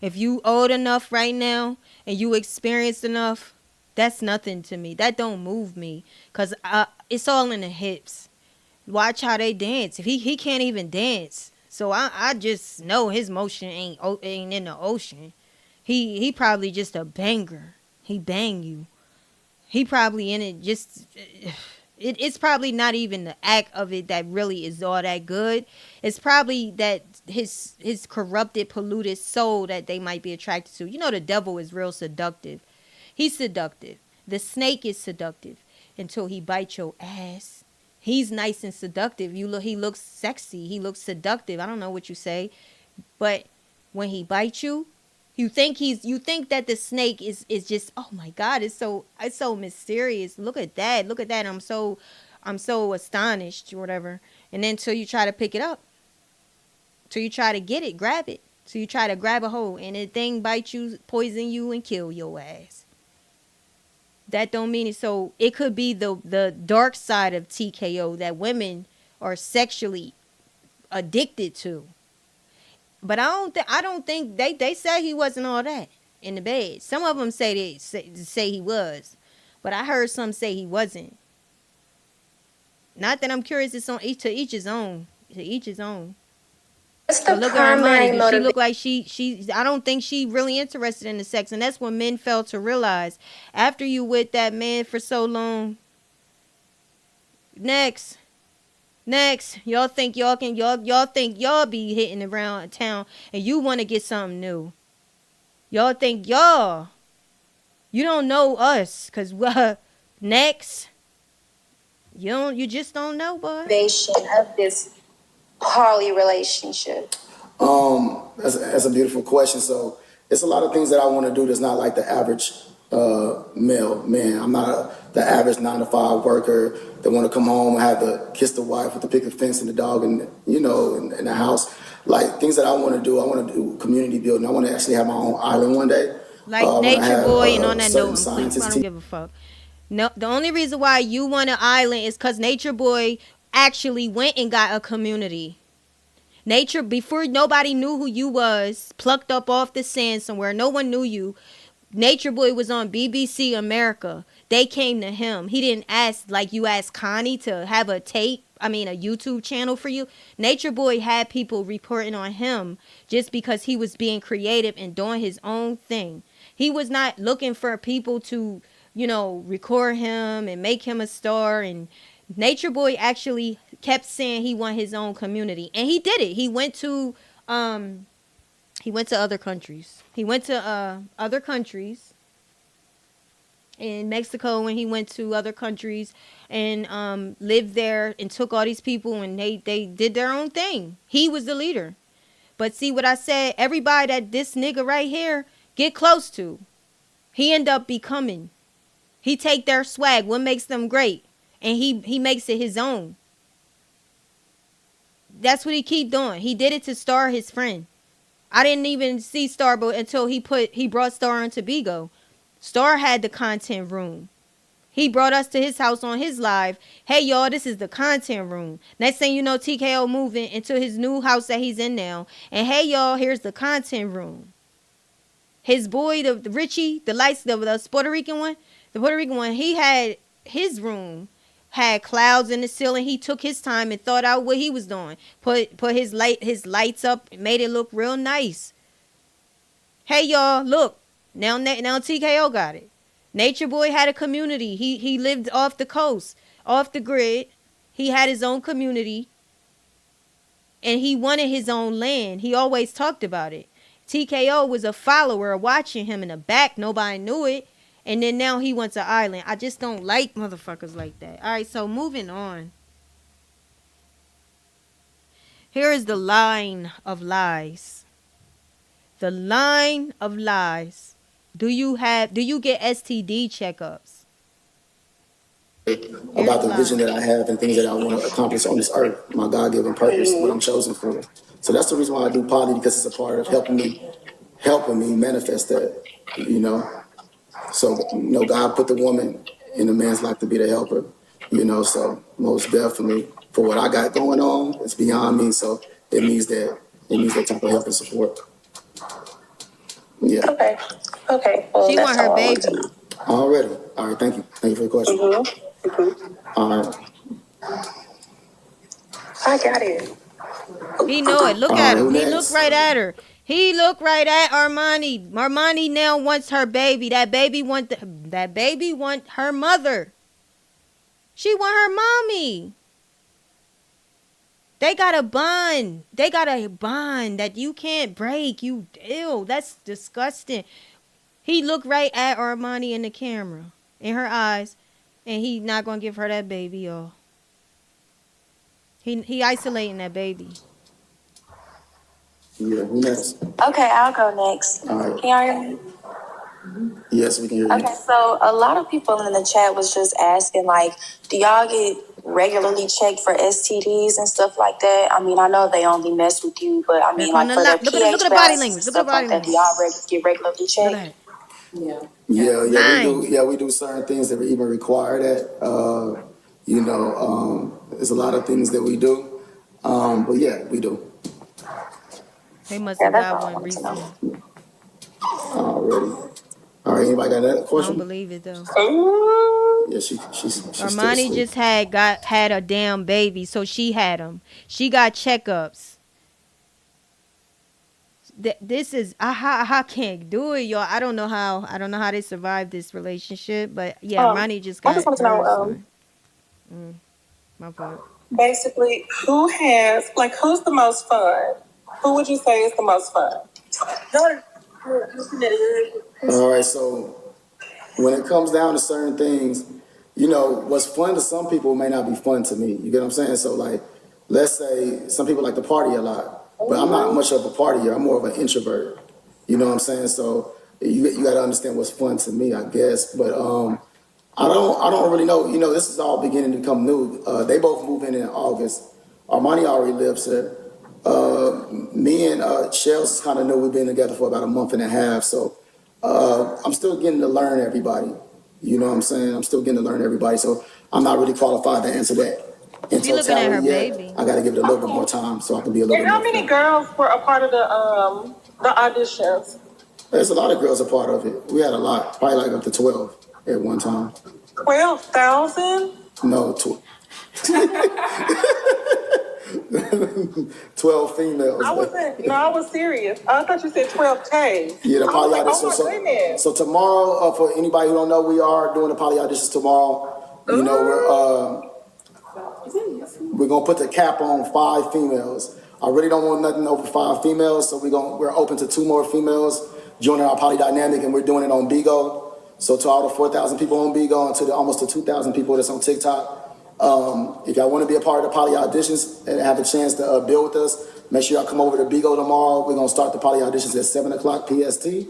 If you old enough right now and you experienced enough, that's nothing to me. That don't move me because it's all in the hips. Watch how they dance. If he can't even dance, so I just know his motion ain't in the ocean. He probably just a banger. He bang you. He probably in it just. It's probably not even the act of it that really is all that good. It's probably that his corrupted, polluted soul that they might be attracted to. You know, the devil is real seductive. He's seductive. The snake is seductive until he bites your ass. He's nice and seductive. He looks sexy. He looks seductive. I don't know what you say, but when he bites you, you think that the snake is just, oh my God, it's so mysterious. Look at that. I'm so astonished or whatever. And then till you try to pick it up, till you try to get it, grab it. So you try to grab a hold and the thing bites you, poison you, and kill your ass. That don't mean it. So it could be the dark side of TKO that women are sexually addicted to. But I don't think they say he wasn't all that in the bed. Some of them say he was, but I heard some say he wasn't. Not that I'm curious. It's on to each his own. To each his own. What's the But look at primary Armani. Does she motivation? look like she? I don't think she really interested in the sex, and that's what men fail to realize. After you with that man for so long. Next, Next, y'all think y'all can y'all think y'all be hitting around town and you want to get something new. Y'all think you don't know us cuz next you just don't know, boy. Motivation of this poly relationship. That's a beautiful question. So it's a lot of things that I want to do that's not like the average male man. I'm not the average 9 to 5 worker that want to come home and have to kiss the wife with the picket fence and the dog and in the house. Like things that I want to do. I want to do community building. I want to actually have my own island one day. Like I want to Nature have Boy, and on that certain note, scientists. I don't give a fuck. No, the only reason why you want an island is because Nature Boy actually went and got a community. Nature, before nobody knew who you was, plucked up off the sand somewhere, no one knew you. Nature Boy was on BBC America. They came to him. He didn't ask like you asked Connie to have a YouTube channel for you. Nature Boy had people reporting on him just because he was being creative and doing his own thing. He was not looking for people to, record him and make him a star. And Nature Boy actually kept saying he want his own community, and he did it. He went to other countries. He went to other countries in Mexico, and he went to other countries and lived there and took all these people, and they did their own thing. He was the leader. But see what I said? Everybody that this nigga right here get close to, he end up becoming. He take their swag, what makes them great, and he makes it his own. That's what he keep doing. He did it to Star, his friend. I didn't even see Star until he brought Star into Bigo. Star had the content room. He brought us to his house on his live. Hey y'all, this is the content room. Next thing you know, TKO moving into his new house that he's in now. And hey y'all, here's the content room. His boy, the Richie, the Puerto Rican one, he had his room. Had clouds in the ceiling. He took his time and thought out what he was doing. Put his lights up, made it look real nice. Hey y'all, look. Now TKO got it. Nature Boy had a community. He lived off the coast, off the grid. He had his own community. And he wanted his own land. He always talked about it. TKO was a follower watching him in the back. Nobody knew it. And then now he wants an island. I just don't like motherfuckers like that. All right, so moving on. Here is the line of lies. The line of lies. Do you get STD checkups? About the vision that I have and things that I want to accomplish on this earth, my God-given purpose, what I'm chosen for. So that's the reason why I do poly, because it's a part of helping me manifest that, So, God put the woman in a man's life to be the helper, so most definitely for what I got going on, it's beyond me. So it needs that type of help and support. Yeah. Okay. Well, She want her baby. Already. All right. Thank you. Thank you for the question. All right. I got it. He know it. Look at him. He looked right at her. He looked right at Armani. Armani now wants her baby. That baby want her mother. She want her mommy. They got a bond. That you can't break. Ew, that's disgusting. He looked right at Armani in the camera, in her eyes, and he not gonna give her that baby, y'all. He isolating that baby. Yeah, who next? Okay, I'll go next. All right. Can y'all hear me? Yes, we can hear you. Okay, so a lot of people in the chat was just asking, like, do y'all get regularly checked for STDs and stuff like that? I mean, I know they only mess with you, but I mean, like, for their pH look at the body language. Look at the body like that, do y'all get regularly checked? Look at it. Yeah, we do certain things that even require that. There's a lot of things that we do. But yeah, we do. They must have got one recently. Already. All right, anybody got another I question? don't believe it though. Yeah, she's Armani just had a damn baby, so she had him. She got checkups. This is I can't do it, y'all. I don't know how they survived this relationship, but yeah, Armani just got. I just want to know. My fault. basically, who's the most fun? Who would you say is the most fun? All right, so when it comes down to certain things, what's fun to some people may not be fun to me. You get what I'm saying? So, like, let's say some people like to party a lot, but I'm not much of a partier. I'm more of an introvert. You know what I'm saying? So you got to understand what's fun to me, I guess. But I don't really know. This is all beginning to become new. They both move in August. Armani already lives here. Me and Shells is kind of new. We've been together for about a month and a half. So I'm still getting to learn everybody. You know what I'm saying? I'm still getting to learn everybody. So I'm not really qualified to answer that in She looking at her totality yet. baby. I got to give it a little bit more time so I can be a little And bit how more many fair. girls were a part of the auditions? There's a lot of girls a part of it. We had a lot, probably like up to 12 at one time. 12,000? No, 12 females. I was serious. I thought you said 12K. Yeah, the poly auditions. Oh my goodness. So tomorrow, for anybody who don't know, we are doing the poly auditions tomorrow. We're gonna put the cap on 5 females. I really don't want nothing over 5 females, so we're open to 2 more females joining our poly dynamic, and we're doing it on Bigo. So to all the 4,000 people on Bigo and to almost the 2,000 people that's on TikTok, if y'all want to be a part of the poly auditions and have a chance to build with us, make sure y'all come over to Bigo tomorrow. We're gonna start the poly auditions at 7:00 PST.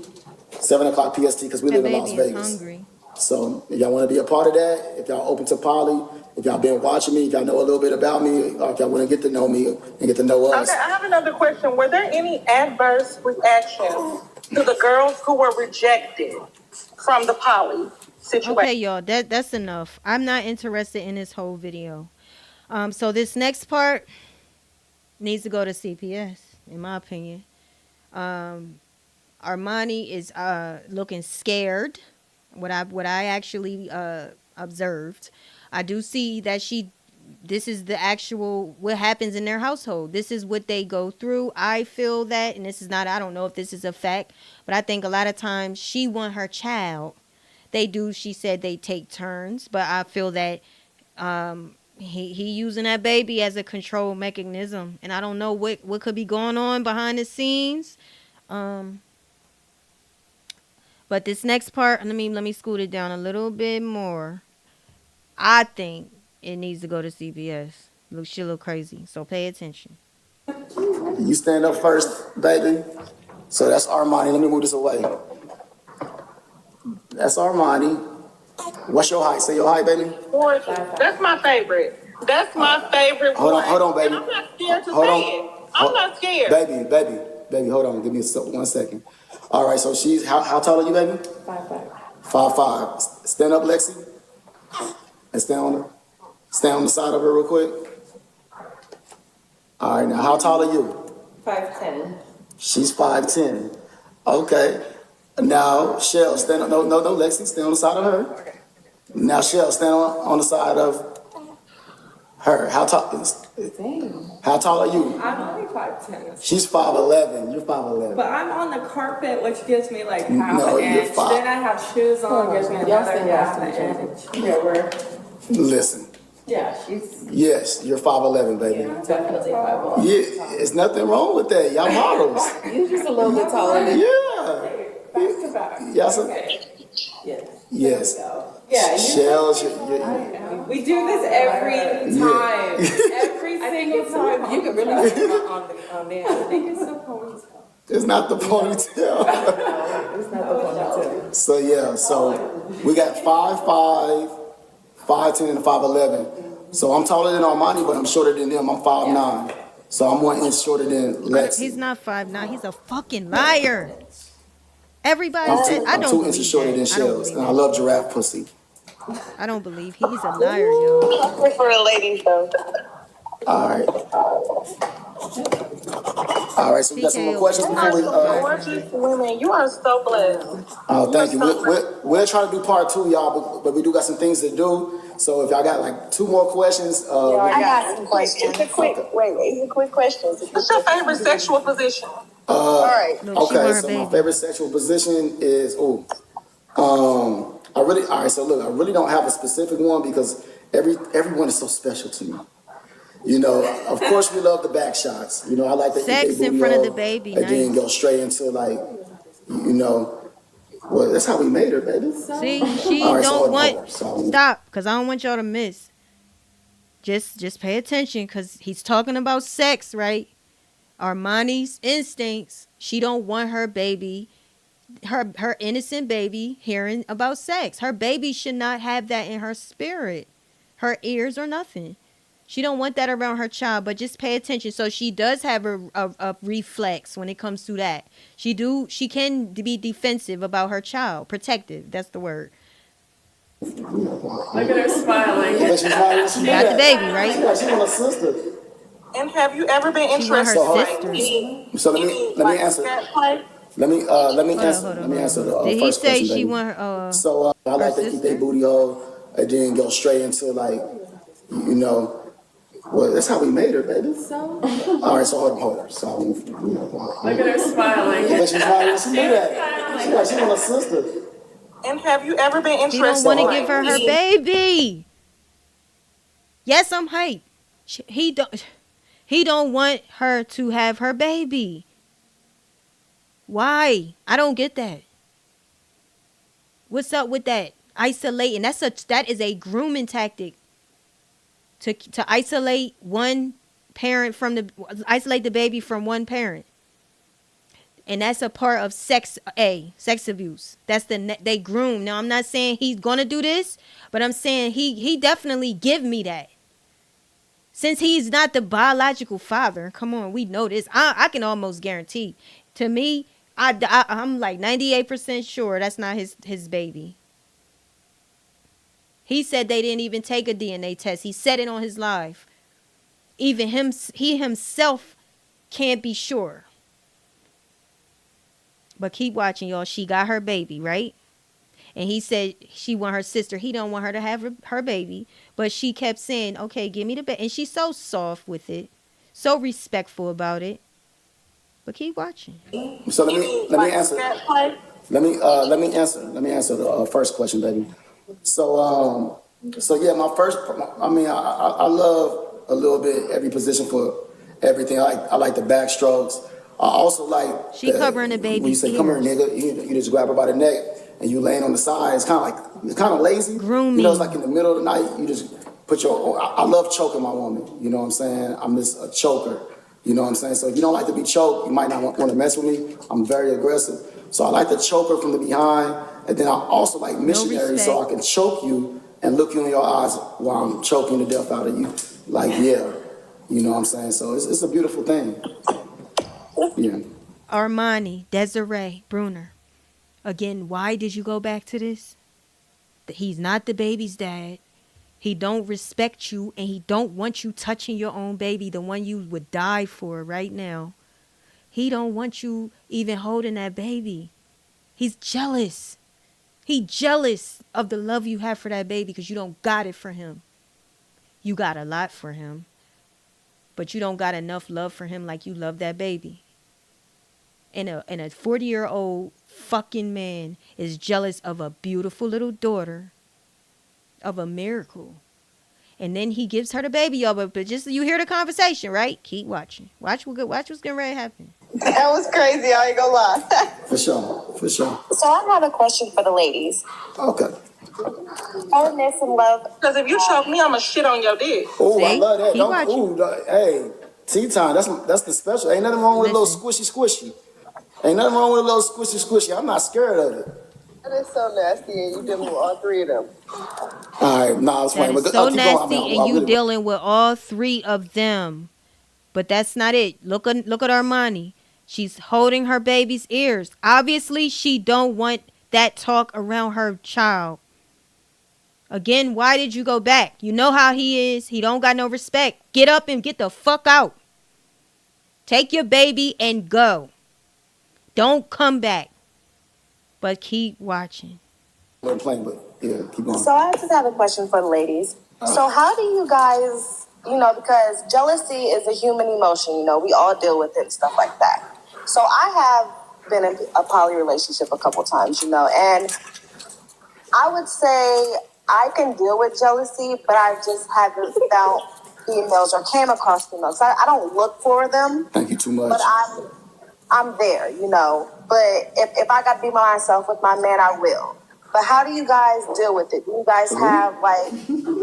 7:00 PST because we live in Las Vegas. Hungry. So if y'all want to be a part of that, if y'all open to poly, if y'all been watching me, if y'all know a little bit about me, or if y'all want to get to know me and get to know us. Okay, I have another question. Were there any adverse reactions to the girls who were rejected from the poly situation? Okay, y'all, that's enough. I'm not interested in this whole video. So this next part needs to go to CPS, in my opinion. Armani is looking scared. What I actually observed, I do see that this is the actual what happens in their household. This is what they go through. I feel that, and this is not, I don't know if this is a fact, but I think a lot of times she want her child. She said they take turns, but I feel that he using that baby as a control mechanism, and I don't know what could be going on behind the scenes. But this next part, let me scoot it down a little bit more. I think it needs to go to CPS. She look crazy, so pay attention. You stand up first, baby. So that's Armani. Let me move this away. That's Armani. What's your height? Say your height, baby. That's my favorite. That's my favorite Hold one. on, baby. And I'm not scared to say it. I'm not scared. Baby, hold on. Give me 1 second. All right, so she's, how tall are you, baby? 5'5". 5'5". Stand up, Lexi. And stand on the side of her real quick. All right, now how tall are you? 5'10". She's 5'10". Okay. Now, Shell, stand on, no, Lexi, stand on the side of her. Okay. Now, Shell, stand on the side of her. How tall are you? I'm only 5'10". She's 5'11". You're 5'11". But I'm on the carpet, which gives me like half No, an you're inch. fine. Then I have shoes on, gives me another half an inch. Yeah, Listen. Yeah, she's Yes, you're 5'11", baby. definitely 5'11". Yeah, there's nothing wrong with that. Y'all models. You're just a little bit taller than Yeah. back to back. Yes. Yes. Yes. Yeah, Shells, we do this every time. Every single time. You can really see it on there. I think it's the ponytail. it's not the ponytail. It's not the ponytail. So yeah, so we got 5'5", 5'10", and 5'11". So I'm taller than Armani, but I'm shorter than them. I'm 5'9". So I'm 1 inch shorter than Lexi. He's not 5'9". He's a fucking liar. Everybody I'm said, I don't 2 believe inches shorter that. than I don't Shells, believe and I that. love giraffe pussy. I don't believe he's a liar, yo. I prefer ladies though. All right. All right, so we got some more questions before we. Gorgeous women, you are so blessed. Oh, thank you. We'll try to do part 2, y'all, but we do got some things to do. So if y'all got like 2 more questions, I got some questions. It's a quick question. What's your favorite sexual position? All right. Look, she want okay, her so my baby. favorite sexual position is I really don't have a specific one because everyone is so special to me. Of course we love the back shots. I like to eat their Sex in booty front of the hole baby, and then nice. go straight into like, well, that's how we made her, baby. See, All she right, so don't hold on, want. hold on. So Stop, cause I don't want y'all to miss. Just pay attention, cause he's talking about sex, right? Armani's instincts. She don't want her baby, her innocent baby, hearing about sex. Her baby should not have that in her spirit, her ears or nothing. She don't want that around her child, but just pay attention. So she does have a reflex when it comes to that. She can be defensive about her child, protective. That's the word. Look at her smiling. She got the baby, right? she want a sister. And have you ever been She want her interested? sister. So let me answer. Let me Hold on. answer the Did he first say question, she baby. want her? So I her like to eat their sister? booty hole and then go straight into like, you know, well, that's how we made her, baby. All right, so hold on. So Look at her smiling. she's smiling. She knew that. She want a sister. And have you ever been He don't interested? want to give her her baby. Yes, I'm hype. He don't want her to have her baby. Why? I don't get that. What's up with that? Isolating. That is a grooming tactic. To isolate one parent isolate the baby from one parent. And that's a part of sex abuse. That's they groom. Now I'm not saying he's gonna do this, but I'm saying he definitely give me that. Since he's not the biological father, come on, we know this. I can almost guarantee. To me, I'm like 98% sure that's not his baby. He said they didn't even take a DNA test. He said it on his live. Even he himself can't be sure. But keep watching, y'all. She got her baby, right? And he said she want her sister. He don't want her to have her baby. But she kept saying, okay, give me the baby. And she's so soft with it. So respectful about it. But keep watching. So let me answer. Let me answer the first question, baby. So yeah, my first. I love a little bit every position for everything. I like the backstrokes. I also like she covering the baby's when you say, "Come here, nigga," you just grab her by the neck and you laying on the side. It's kind of lazy. Grooming. It's like in the middle of the night. You just put your. I love choking my woman. You know what I'm saying? I'm just a choker. You know what I'm saying? So if you don't like to be choked, you might not want to mess with me. I'm very aggressive. So I like to choke her from the behind. And then I also like missionary, so I can choke you and look you in your eyes while I'm choking the death out of you. Like, yeah. You know what I'm saying? So it's a beautiful thing. Yeah. Armani, Desiree, Bruner. Again, why did you go back to this? He's not the baby's dad. He don't respect you, and he don't want you touching your own baby, the one you would die for right now. He don't want you even holding that baby. He's jealous. He jealous of the love you have for that baby because you don't got it for him. You got a lot for him, but you don't got enough love for him like you love that baby. And a 40-year-old fucking man is jealous of a beautiful little daughter of a miracle. And then he gives her the baby, y'all. But just you hear the conversation, right? Keep watching. Watch what's getting ready to happen. That was crazy. I ain't gonna lie. For sure. So I have a question for the ladies. Okay. Hardness and love. Because if you choke me, I'ma shit on your dick. Oh, I See? love that. Keep watching. Hey, tea time. That's the special. Ain't nothing wrong with a little squishy. Ain't nothing wrong with a little squishy. I'm not scared of it. That is so nasty, and you dealing with all three of them. All right, nah, it's That fine. is But so keep nasty, going. and you dealing with all three of them. But that's not it. Look at Armani. She's holding her baby's ears. Obviously, she don't want that talk around her child. Again, why did you go back? You know how he is. He don't got no respect. Get up and get the fuck out. Take your baby and go. Don't come back. But keep watching. We're playing, but yeah, keep going. So I just have a question for the ladies. So how do you guys, because jealousy is a human emotion, we all deal with it and stuff like that. So I have been in a poly relationship a couple times, and I would say I can deal with jealousy, but I just haven't felt females or came across females. I don't look for them. Thank you too much. But I'm there, you know. But if I got to be by myself with my man, I will. But how do you guys deal with it? Do you guys have like?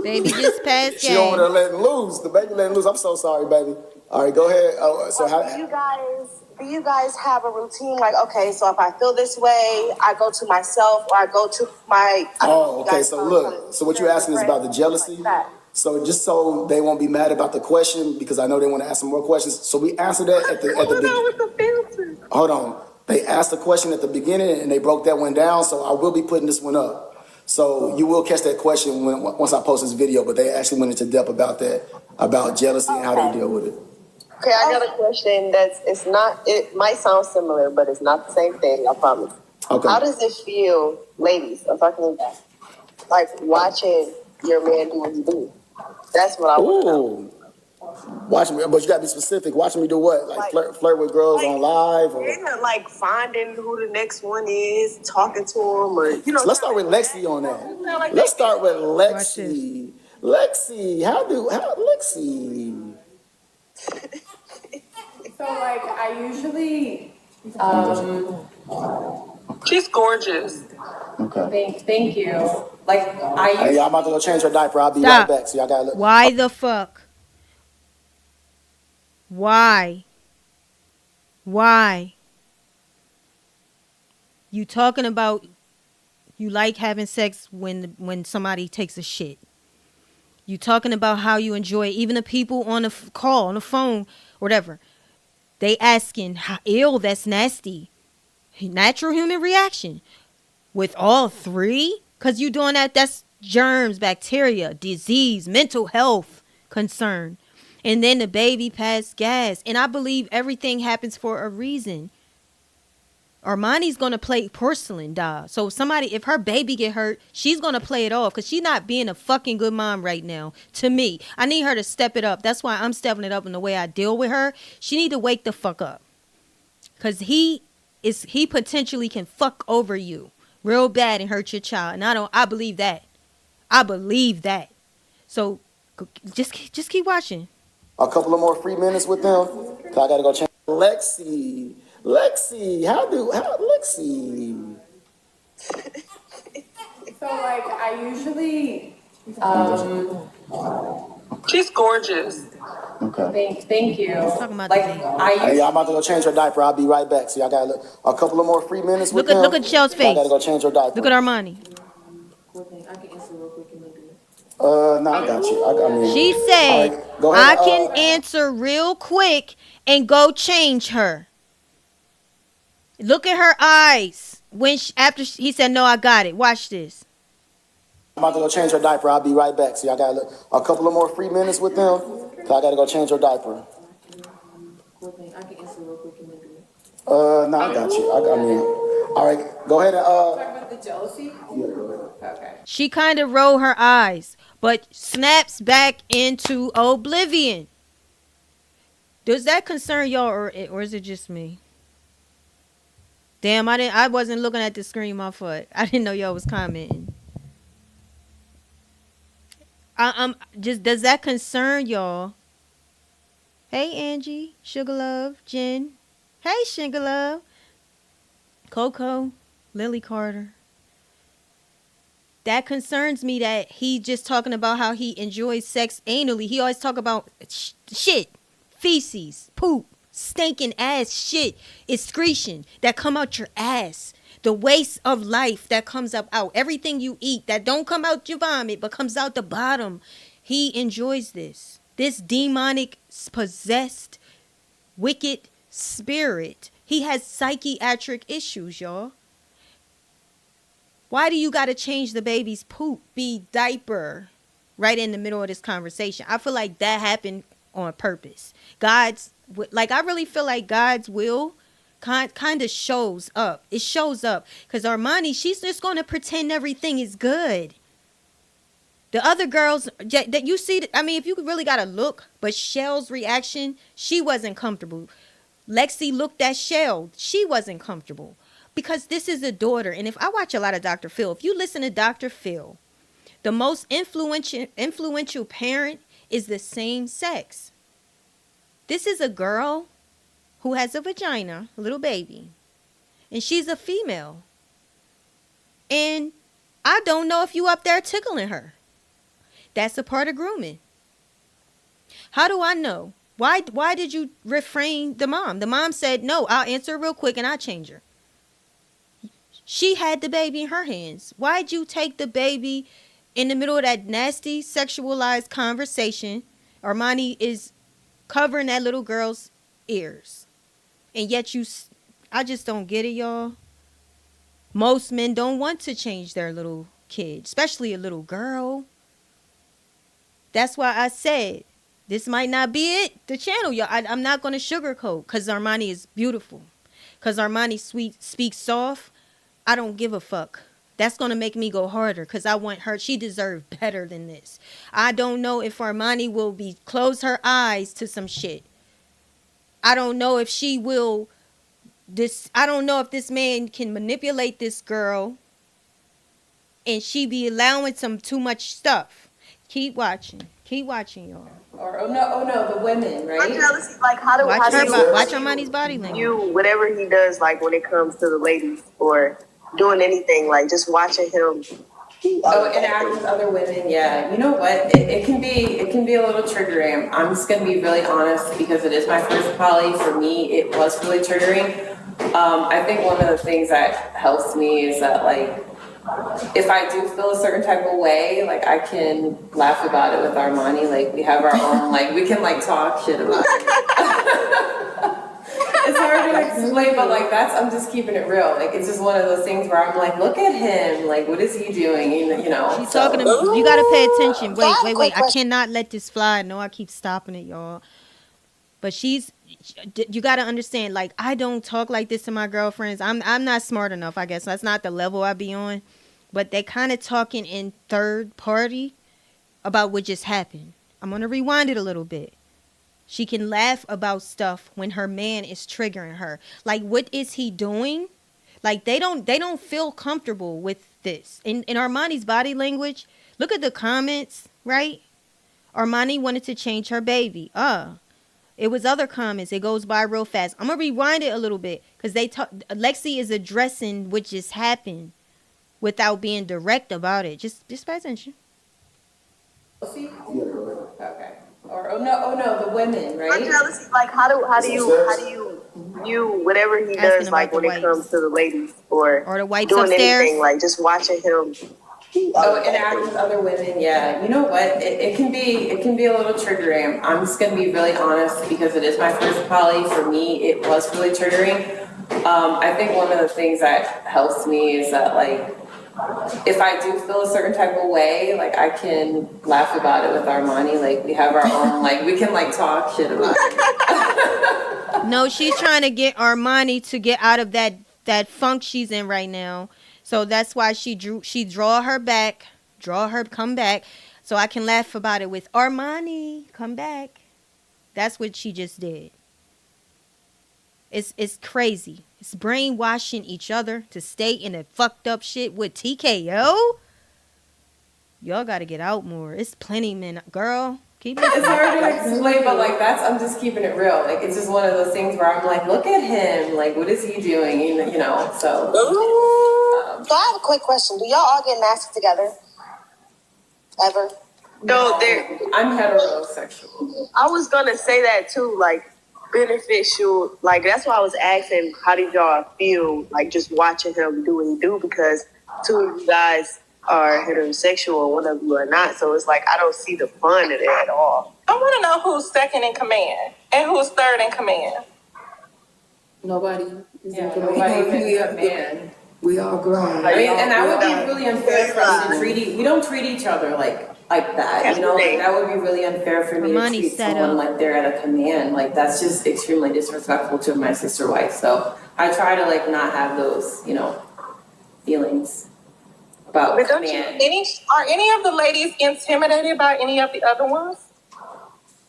Baby just passed She over there game. letting loose. The baby letting loose. I'm so sorry, baby. All right, go ahead. So how? Do you guys have a routine? Like, okay, so if I feel this way, I go to myself or I go to my. Oh, okay. So look. So what you're asking is about the jealousy. So just so they won't be mad about the question, because I know they want to ask some more questions. So we answered that at the beginning. Hold on. They asked the question at the beginning and they broke that one down. So I will be putting this one up. So you will catch that question once I post this video. But they actually went into depth about that, about jealousy and how they deal with it. Okay, I got a question it might sound similar, but it's not the same thing, I promise. Okay. How does it feel, ladies, I'm talking about, like watching your man do what he do? That's what I want to know. Ooh. Watch me, but you gotta be specific. Watching me do what? Like flirt with girls on live? Or? Yeah, like finding who the next one is, talking to them, or, you know. So let's start with Lexi on that. Let's start with Lexi. Lexi, Lexi. So like I usually She's gorgeous. Okay. thank you. Like I Hey, usually y'all about to go change her diaper. I'll be Stop. right back. So y'all gotta look. Why the fuck? Why? You talking about you like having sex when somebody takes a shit. You talking about how you enjoy it. Even the people on the call, on the phone, whatever. They asking, how ill, that's nasty. Natural human reaction. With all three? Because you doing that's germs, bacteria, disease, mental health concern. And then the baby passed gas. And I believe everything happens for a reason. Armani's gonna play porcelain, dog. So if her baby get hurt, she's gonna play it off because she's not being a fucking good mom right now. To me, I need her to step it up. That's why I'm stepping it up in the way I deal with her. She need to wake the fuck up, cause he potentially can fuck over you real bad and hurt your child. And I believe that. I believe that. So just keep watching. A couple of more free minutes with them. So I gotta go change. Lexi, Lexi. so like I usually She's gorgeous. Okay. thank you. Talking about Like the baby. Hey, y'all about to go change her diaper. I'll be right back. So y'all gotta look. A couple of more free minutes with them. Look at Shell's So I face. gotta go change her diaper. Look at Armani. I can answer real quick and maybe. No, I got you. I mean, She said, all right, go ahead, I can answer real quick and go change her. Look at her eyes. He said, no, I got it. Watch this. I'm about to go change her diaper. I'll be right back. So y'all gotta look. A couple of more free minutes with them. So I gotta go change her diaper. I can answer real quick and maybe. No, I got you. I mean, all right, go ahead and talk about the jealousy. Yeah, go ahead. Okay. She kind of rolled her eyes, but snaps back into oblivion. Does that concern y'all, or is it just me? Damn, I wasn't looking at the screen, my foot. I didn't know y'all was commenting. Does that concern y'all? Hey, Angie, Sugar Love, Jen. Hey, Sugar Love. Coco, Lily Carter. That concerns me that he just talking about how he enjoys sex anally. He always talk about shit, feces, poop, stinking ass shit, excretion that come out your ass. The waste of life that comes up out. Everything you eat that don't come out your vomit but comes out the bottom. He enjoys this. This demonic, possessed, wicked spirit. He has psychiatric issues, y'all. Why do you got to change the baby's poop, be diaper, right in the middle of this conversation? I feel like that happened on purpose. I really feel like God's will kind of shows up. It shows up because Armani, she's just going to pretend everything is good. The other girls that you see, I mean, if you really got to look, but Shell's reaction, she wasn't comfortable. Lexi looked at Shell. She wasn't comfortable because this is a daughter. And if I watch a lot of Dr. Phil, if you listen to Dr. Phil, the most influential parent is the same sex. This is a girl who has a vagina, a little baby, and she's a female. And I don't know if you up there tickling her. That's a part of grooming. How do I know? Why did you refrain the mom? The mom said, no, I'll answer real quick and I'll change her. She had the baby in her hands. Why'd you take the baby in the middle of that nasty sexualized conversation? Armani is covering that little girl's ears. And yet I just don't get it, y'all. Most men don't want to change their little kid, especially a little girl. That's why I said, this might not be it, the channel, y'all. I'm not going to sugarcoat because Armani is beautiful. Because Armani speaks soft. I don't give a fuck. That's going to make me go harder because I want her. She deserves better than this. I don't know if Armani will close her eyes to some shit. I don't know if she will. I don't know if this man can manipulate this girl and she be allowing some too much stuff. Keep watching, y'all. Or oh no, the women, right? I'm jealous. Like, how do Watch you Armani's body language. you whatever he does, like when it comes to the ladies or doing anything, like just watching him. Oh, interact with other women, yeah. You know what? It can be a little triggering. I'm just gonna be really honest because it is my first poly. For me, it was really triggering. I think one of the things that helps me is that, like, if I do feel a certain type of way, like, I can laugh about it with Armani. Like, we have our own, like, we can, like, talk shit about it. It's hard to explain, but, like, I'm just keeping it real. Like, it's just one of those things where I'm like, look at him. Like, what is he doing? You know. She's talking to me. You got to pay attention. Wait. I cannot let this fly. No, I keep stopping it, y'all. But you got to understand, like, I don't talk like this to my girlfriends. I'm not smart enough, I guess. That's not the level I be on. But they kind of talking in third party about what just happened. I'm going to rewind it a little bit. She can laugh about stuff when her man is triggering her. Like, what is he doing? Like, they don't feel comfortable with this. In Armani's body language, look at the comments, right? Armani wanted to change her baby. It was other comments. It goes by real fast. I'm going to rewind it a little bit because Lexi is addressing what just happened without being direct about it. Just pay attention. Okay. Or oh no, the women, right? I'm jealous. Like, how do you whatever he does, like when it comes to the ladies or the wipes doing upstairs? anything, like just watching him. Oh, interact with other women, yeah. You know what? It can be a little triggering. I'm just gonna be really honest because it is my first poly. For me, it was really triggering. I think one of the things that helps me is that, like, if I do feel a certain type of way, like, I can laugh about it with Armani. Like, we have our own, like, we can, like, talk shit about it. No, she's trying to get Armani to get out of that funk she's in right now. So that's why she draw her come back. So I can laugh about it with Armani, come back. That's what she just did. It's crazy. It's brainwashing each other to stay in a fucked up shit with TKO. Y'all got to get out more. It's plenty men. Girl, keep it. It's hard to explain, but, like, I'm just keeping it real. Like, it's just one of those things where I'm like, look at him. Like, what is he doing? You know, so. So I have a quick question. Do y'all all get nasty together? Ever? No, I'm heterosexual. I was gonna say that too, like beneficial. Like, that's why I was asking, how did y'all feel like just watching him do what he do? Because two of you guys are heterosexual, one of you are not. So it's like I don't see the fun in it at all. I want to know who's second in command and who's third in command. Nobody is Yeah, in nobody's command. in command. We all grown. I mean, and that would be really unfair for us to we don't treat each other like that, you know? Like, that would be really unfair for me to Armani treat set someone up. like they're at a command. Like, that's just extremely disrespectful to my sister wife. So I try to, like, not have those, you know, feelings about But don't command. are any of the ladies intimidated by any of the other ones?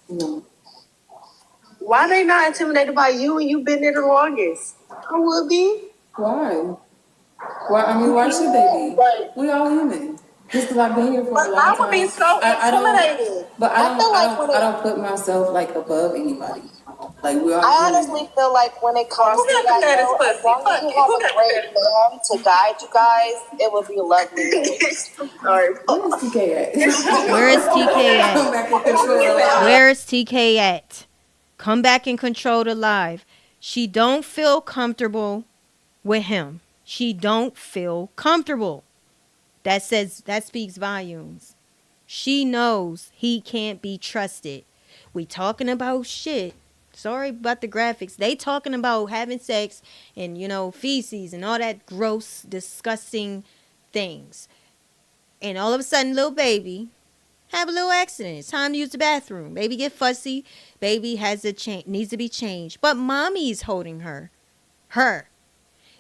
No. Why they not intimidated by you and you been there the longest? I would be. Why? Why? I mean, why should they be? We all human. Just because I've been here for But a long I time. would be so I don't. intimidated. But I I don't put myself like above anybody. Like we are. I human. honestly feel like when it comes Who to got that, the though, fattest as long as pussy? you Fuck it. have Who a got the great fattest man to guide you guys, it would be lovely. Sorry. Where's TK at? Where is TK at? Come back and control the line. Where's TK at? Come back and control the live. She don't feel comfortable with him. She don't feel comfortable. That speaks volumes. She knows he can't be trusted. We talking about shit. Sorry about the graphics. They talking about having sex and, feces and all that gross, disgusting things. And all of a sudden, little baby have a little accident. It's time to use the bathroom. Baby get fussy. Baby needs to be changed. But mommy's holding her.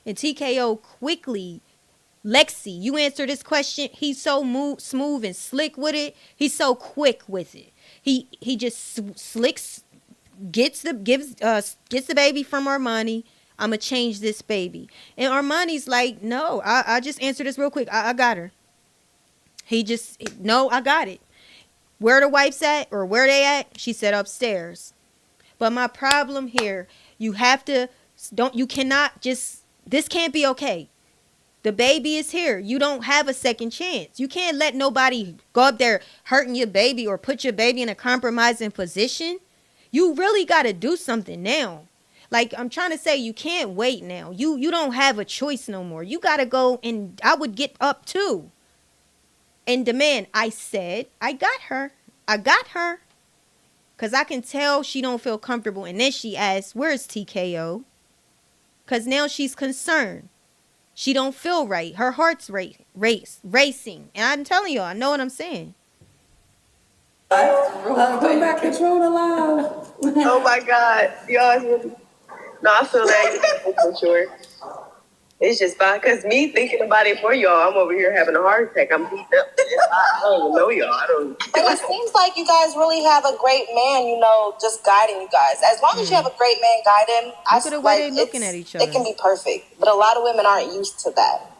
And TKO quickly, Lexi, you answer this question. He's so smooth and slick with it. He's so quick with it. He just slicks, gets the baby from Armani. I'ma change this baby. And Armani's like, no, I just answer this real quick. I got her. No, I got it. Where the wife's at or where they at? She said upstairs. But my problem here, this can't be okay. The baby is here. You don't have a second chance. You can't let nobody go up there hurting your baby or put your baby in a compromising position. You really got to do something now. Like I'm trying to say, you can't wait now. You don't have a choice no more. You got to go, and I would get up too and demand. I said, I got her. Because I can tell she don't feel comfortable. And then she asks, where's TKO? Because now she's concerned. She don't feel right. Her heart's racing. And I'm telling y'all, I know what I'm saying. Come back, control the line. Oh my God. Y'all is really. No, I feel that for sure. It's just fine. Because me thinking about it for y'all, I'm over here having a heart attack. I'm beat up. I don't even know y'all. But it seems like you guys really have a great man, just guiding you guys. As long as you have a great man guiding, Look at the way they're looking at each other. It can be perfect. But a lot of women aren't used to that.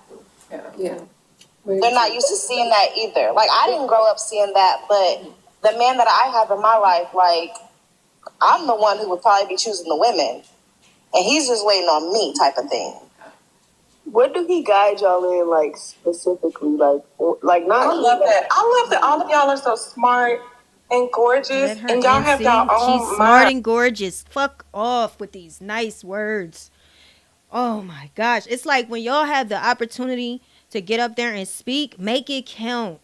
Yeah. They're not used to seeing that either. Like, I didn't grow up seeing that, but the man that I have in my life, like, I'm the one who would probably be choosing the women. And he's just waiting on me type of thing. What do he guide y'all in, like, specifically? Like not. I love that. I love that all of y'all are so smart and gorgeous, and y'all have y'all own She's smart and gorgeous. Fuck off with these nice words. Oh my gosh. It's like when y'all have the opportunity to get up there and speak, make it count.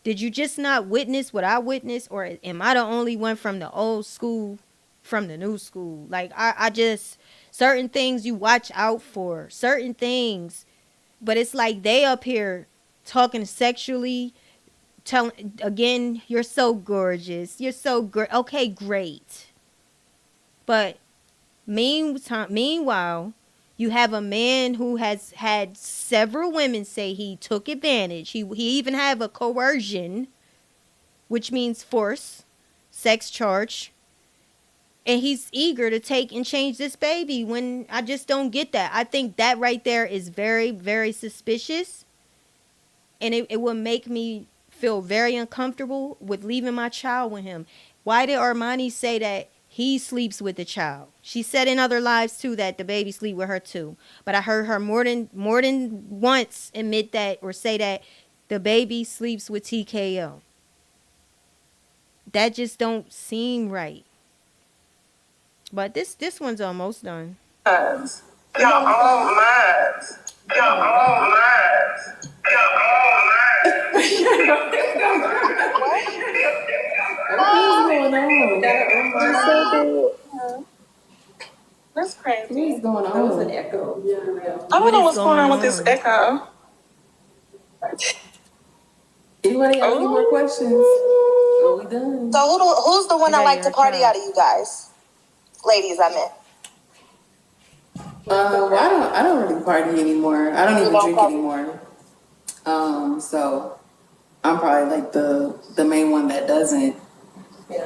Did you just not witness what I witnessed? Or am I the only one from the old school, from the new school? Like, I just, certain things you watch out for, certain things. But it's like they up here talking sexually, telling, again, you're so gorgeous. You're so great. Okay, great. But meanwhile, you have a man who has had several women say he took advantage. He even have a coercion, which means force, sex charge. And he's eager to take and change this baby when I just don't get that. I think that right there is very, very suspicious. And it will make me feel very uncomfortable with leaving my child with him. Why did Armani say that he sleeps with the child? She said in other lives too that the baby sleep with her too. But I heard her more than once admit that or say that the baby sleeps with TKO. That just don't seem right. But this one's almost done. Your own minds. Your own minds. Your own That's crazy. What is going on? That was an echo. I don't know what's going on with this echo. Anybody have any more questions? Are we done? So who's the one that Yeah, like to you're party trying. out of you guys? Ladies, I meant. Well, I don't really party anymore. I don't even don't drink party? anymore. So I'm probably like the main one that doesn't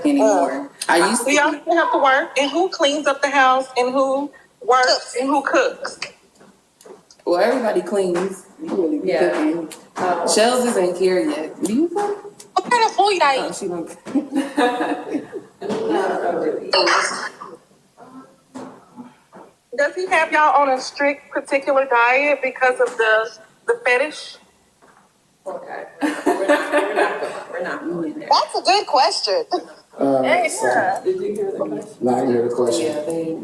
anymore. I used Do y'all to. still have to work? And who cleans up the house? And who works? And who cooks? Well, everybody cleans. You really be Yeah. cooking. Shells isn't here yet. Do you cook? What kind of food you Oh, she don't Does he have y'all on a strict particular diet because of the fetish? Okay. We're not going there. That's a good question. Did you hear the question? No, I didn't hear the question. Yeah, they.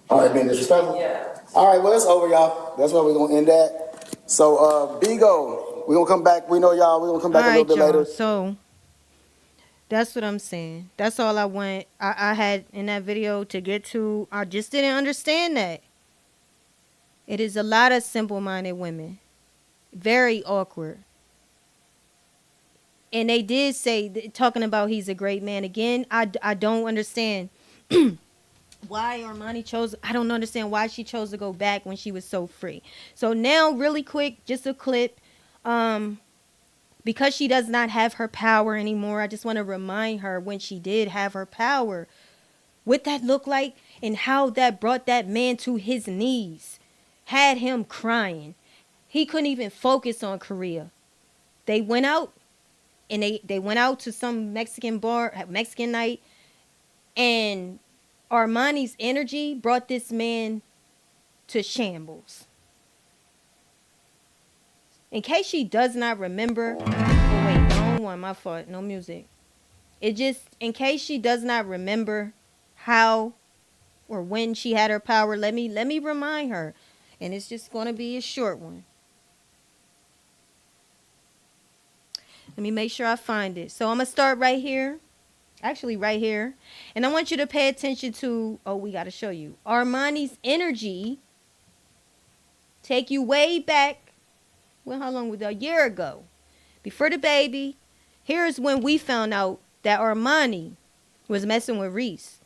All right, being disrespectful? Yeah. All right, well, it's over, y'all. That's where we're going to end that. So, Bigo, we're going to come back. We know y'all. We're going to come back a little bit later. So that's what I'm saying. That's all I want. I had in that video to get to. I just didn't understand that. It is a lot of simple-minded women. Very awkward. And they did say, talking about he's a great man. Again, I don't understand why Armani chose. I don't understand why she chose to go back when she was so free. So now, really quick, just a clip. Because she does not have her power anymore, I just want to remind her when she did have her power, what that looked like and how that brought that man to his knees. Had him crying. He couldn't even focus on Korea. They went out and they went out to some Mexican bar, Mexican night, and Armani's energy brought this man to shambles. In case she does not remember, oh wait, wrong one, my fault, no music. It just, in case she does not remember how or when she had her power, let me remind her. And it's just going to be a short one. Let me make sure I find it. So I'm going to start right here. Actually, right here. And I want you to pay attention to, oh, we got to show you. Armani's energy take you way back. Well, how long was that? A year ago. Before the baby. Here's when we found out that Armani was messing with Reese.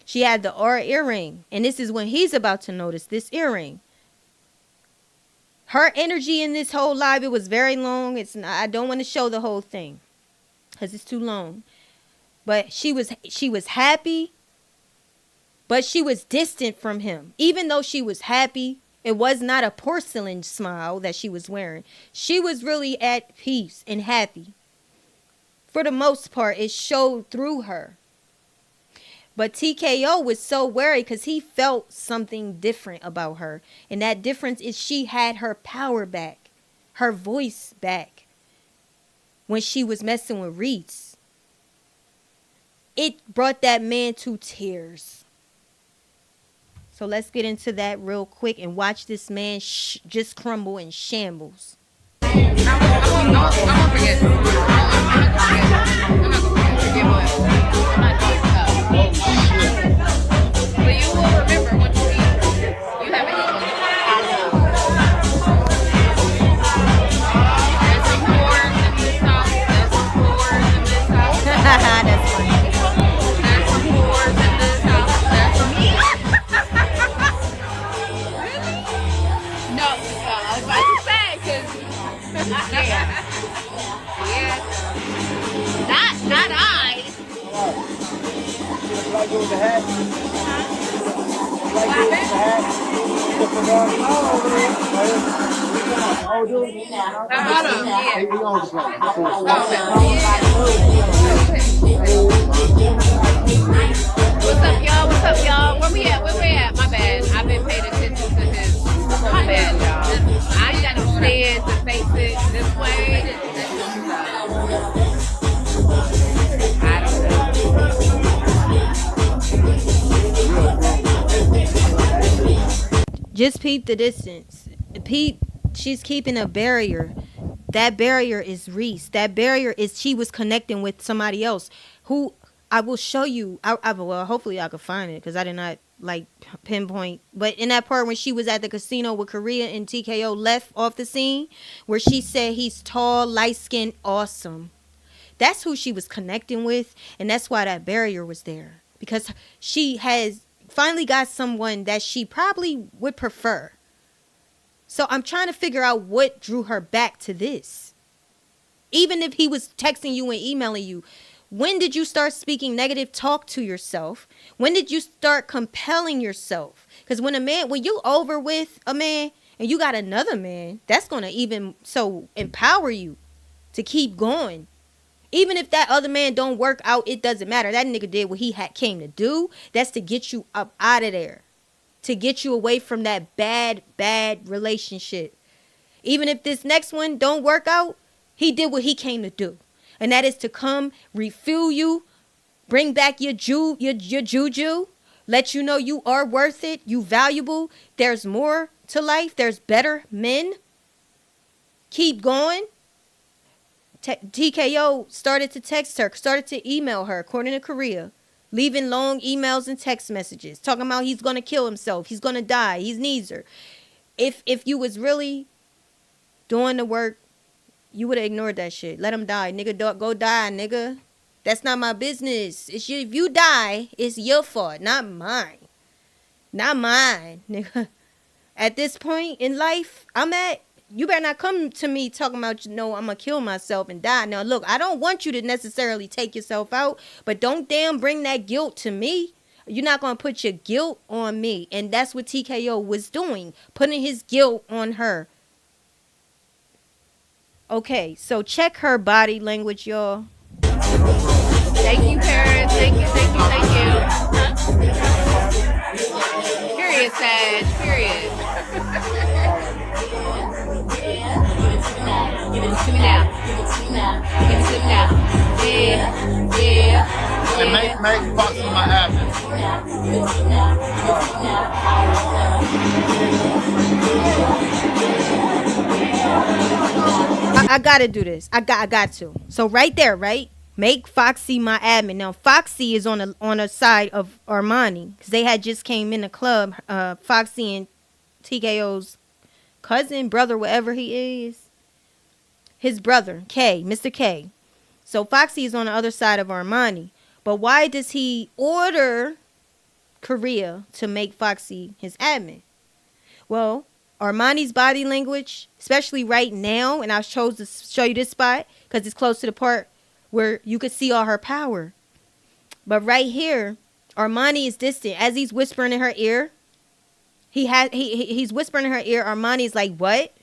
She had the aura earring. And this is when he's about to notice this earring. Her energy in this whole live, it was very long. It's not, I don't want to show the whole thing because it's too long. But she was happy, but she was distant from him. Even though she was happy, it was not a porcelain smile that she was wearing. She was really at peace and happy. For the most part, it showed through her. But TKO was so worried because he felt something different about her. And that difference is she had her power back, her voice back when she was messing with Reese. It brought that man to tears. So let's get into that real quick and watch this man just crumble in shambles. I won't forget. I'm not gonna forget what. I'm not doing stuff. But you will remember what you eat. You haven't eaten. There's some chores in this house. There's some chores in this house. That's funny. There's some chores in this house. There's some. Really? No, I was about to say, because. Yeah. Yeah. Not I. Black girl with the hat. Black girl with the hat. Oh, dude. Hold on. Yeah. Hey, we on the plane. What's up, y'all? What's up, y'all? Where we at? Where we at? My bad. I've been paying attention to his. My bad, y'all. I ain't got no stand to face it this way. I don't know. Just peep the distance. Peep, she's keeping a barrier. That barrier is Reese. That barrier is she was connecting with somebody else who I will show you. Well, hopefully I could find it because I did not like pinpoint. But in that part when she was at the casino with Korea and TKO left off the scene where she said he's tall, light-skinned, awesome. That's who she was connecting with. And that's why that barrier was there. Because she has finally got someone that she probably would prefer. So I'm trying to figure out what drew her back to this. Even if he was texting you and emailing you, when did you start speaking negative talk to yourself? When did you start compelling yourself? Because when you over with a man and you got another man, that's gonna even so empower you to keep going. Even if that other man don't work out, it doesn't matter. That nigga did what he came to do. That's to get you up out of there, to get you away from that bad relationship. Even if this next one don't work out, he did what he came to do, and that is to come refuel you, bring back your juju, let you know you are worth it, you valuable. There's more to life. There's better men. Keep going. TKO started to text her, started to email her, according to Korea, leaving long emails and text messages, talking about he's gonna kill himself, he's gonna die, he needs her. If you was really doing the work, you would have ignored that shit. Let him die, nigga. Go die, nigga. That's not my business. If you die, it's your fault, not mine. Not mine, nigga. At this point in life I'm at, you better not come to me talking about, I'm gonna kill myself and die. Now look, I don't want you to necessarily take yourself out, but don't damn bring that guilt to me. You're not gonna put your guilt on me. And that's what TKO was doing, putting his guilt on her. Okay, so check her body language, y'all. Thank you, Paris. Thank you. Huh? Period, Sag. Period. Give it to me now. Give it to me now. Yeah. And make Foxy my admin. I gotta do this. I got to. So right there, right? Make Foxy my admin. Now Foxy is on a side of Armani, because they had just came in the club. Foxy and TKO's cousin, brother, whatever he is, his brother, K, Mr. K. So Foxy is on the other side of Armani. But why does he order Korea to make Foxy his admin? Well, Armani's body language, especially right now, and I chose to show you this spot because it's close to the part where you could see all her power. But right here, Armani is distant. As he's whispering in her ear, he's whispering in her ear. Armani's like, what?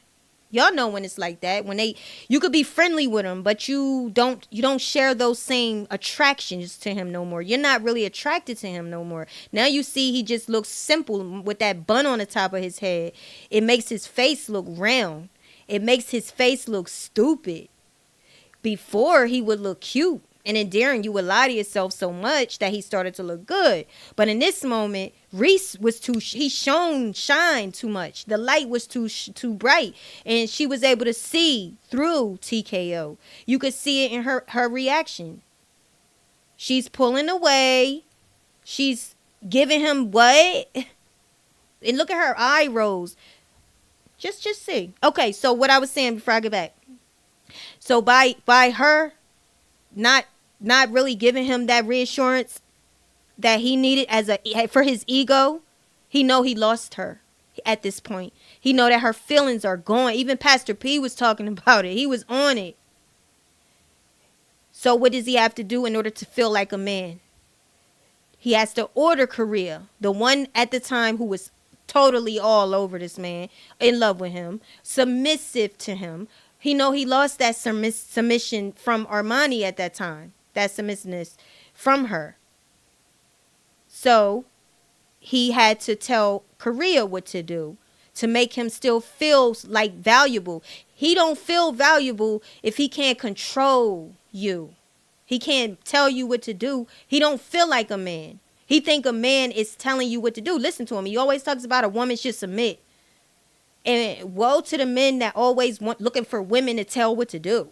Y'all know when it's like that. When you could be friendly with him, but you don't share those same attractions to him no more. You're not really attracted to him no more. Now you see he just looks simple with that bun on the top of his head. It makes his face look round. It makes his face look stupid. Before, he would look cute and endearing. You would lie to yourself so much that he started to look good. But in this moment, Reese was he shine too much. The light was too bright, and she was able to see through TKO. You could see it in her reaction. She's pulling away. She's giving him what? And look at her eye rolls. Just see. Okay, so what I was saying before I get back. So by her not really giving him that reassurance that he needed for his ego, he know he lost her at this point. He know that her feelings are gone. Even Pastor P was talking about it. He was on it. So what does he have to do in order to feel like a man? He has to order Korea, the one at the time who was totally all over this man, in love with him, submissive to him. He know he lost that submission from Armani at that time, that submissiveness from her. So he had to tell Korea what to do to make him still feel like valuable. He don't feel valuable if he can't control you. He can't tell you what to do. He don't feel like a man. He think a man is telling you what to do. Listen to him. He always talks about a woman should submit. And woe to the men that always looking for women to tell what to do.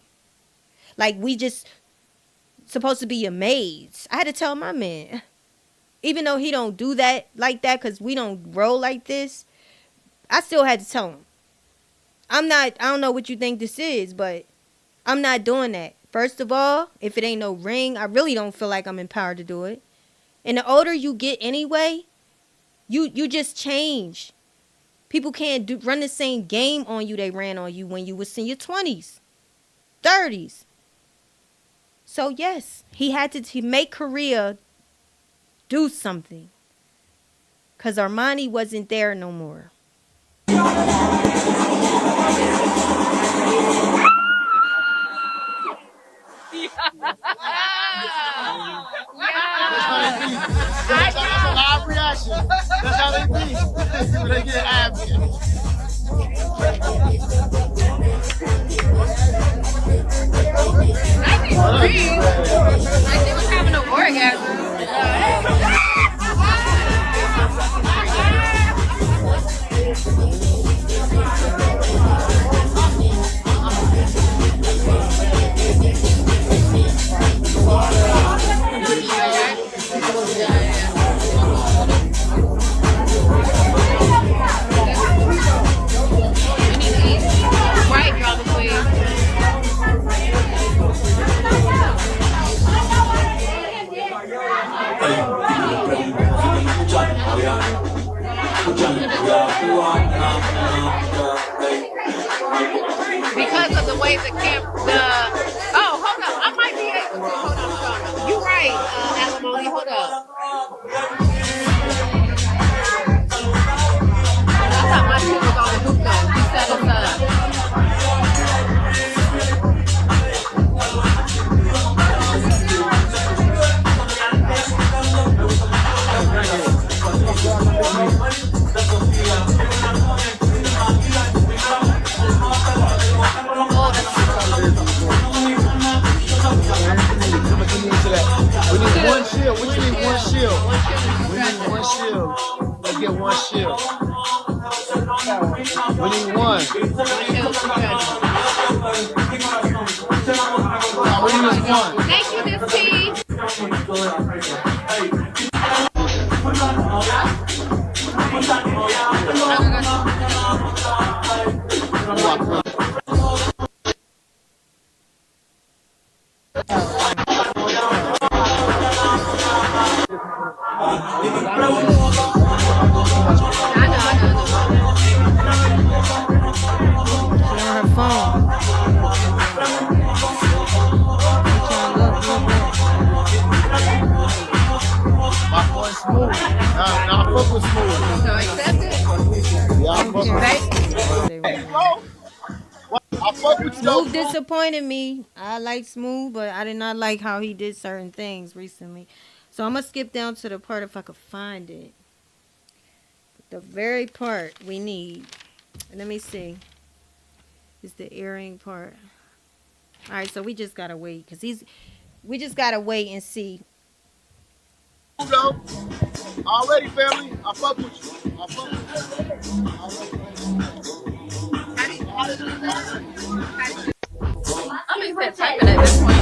Like we just supposed to be your maids. I had to tell my man. Even though he don't do that like that, because we don't roll like this, I still had to tell him. I don't know what you think this is, but I'm not doing that. First of all, if it ain't no ring, I really don't feel like I'm empowered to do it. And the older you get anyway, you just change. People can't run the same game on you they ran on you when you was in your 20s, 30s. So yes, he had to make Korea do something. Because Armani wasn't there no more. That's a live reaction. That's how they be when they get happy. Like they was having an orgasm. Right, drama queen. Because of the way the oh, hold up, I might be able to. Hold on. You right, Alimony, hold up. I thought my shit was on the hoop though. You set us up. We need one shield. We need one shield. We need one shield. Let's get one shield. We need one. We need one. Thank you, Miss T. She on her phone. My boy Smooth. Nah, I fuck with Smooth. So accept it. Yeah, I fuck with I fuck with Smooth disappointed me. I like Smooth, but I did not like how he did certain things recently. So I'm gonna skip down to the part if I could find it. The very part we need. Let me see. Is the earring part. All right, so we just gotta wait because we just gotta wait and see. Already, family. I fuck with you. I fuck with you. I'm even typing at this point.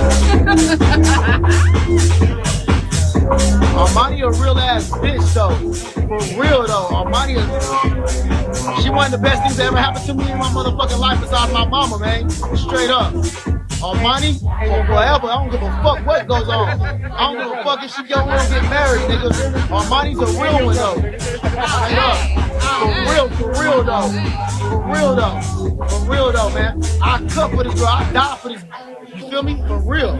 Armani a real ass bitch though. For real though. Armani she one of the best things that ever happened to me in my motherfucking life besides my mama, man. Straight up. Armani, for forever. I don't give a fuck what goes on. I don't give a fuck if she go on and get married, nigga. Armani's a real one though. Straight up. For real though. For real though, man. I cut for this girl. I die for this. You feel me? For real.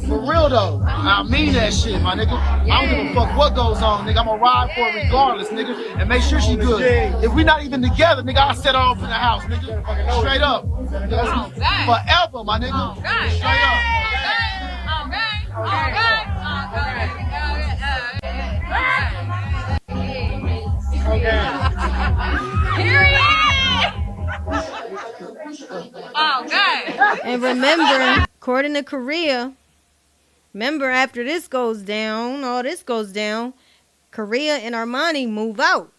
For real though. I mean that shit, my nigga. I don't give a fuck what goes on, nigga. I'ma ride for her regardless, nigga, and make sure she good. If we not even together, nigga, I'll set her off in the house, nigga. Straight up. Forever, my nigga. Straight And remember, according to Korea, remember after this goes down, all this goes down, Korea and Armani move out.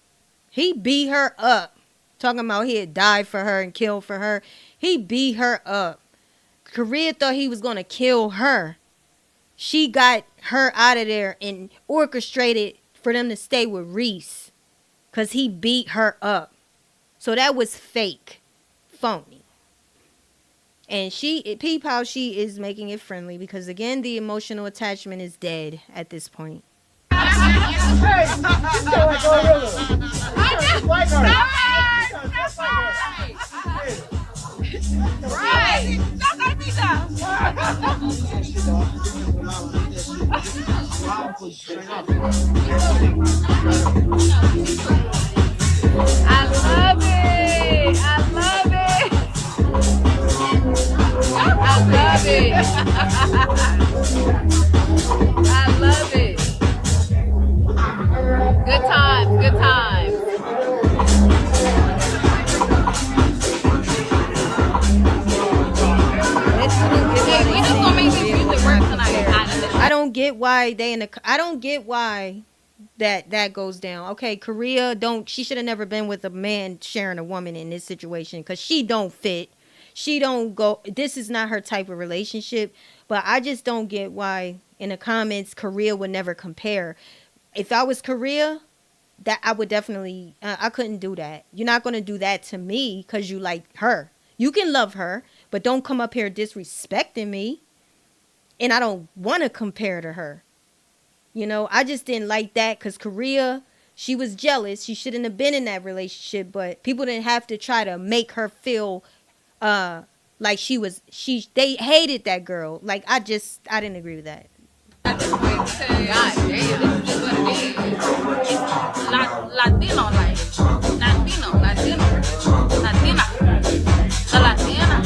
He beat her up. Talking about he had died for her and killed for her. He beat her up. Korea thought he was going to kill her. She got her out of there and orchestrated for them to stay with Reese. Because he beat her up. So that was fake. Phony. And peep how she is making it friendly. Because again, the emotional attachment is dead at this point. I love it. get why they in the. I don't get why that goes down. Okay, Korea she should have never been with a man sharing a woman in this situation because she don't fit. She don't go. This is not her type of relationship. But I just don't get why in the comments Korea would never compare. If I was Korea, that I would definitely. I couldn't do that. You're not gonna do that to me because you like her. You can love her, but don't come up here disrespecting me. And I don't want to compare to her. You know, I just didn't like that because Korea, she was jealous. She shouldn't have been in that relationship, but people didn't have to try to make her feel like they hated that girl. Like, I didn't agree with that. God damn, this is what it is. It's Latino, like Latino, Latina, the Latina.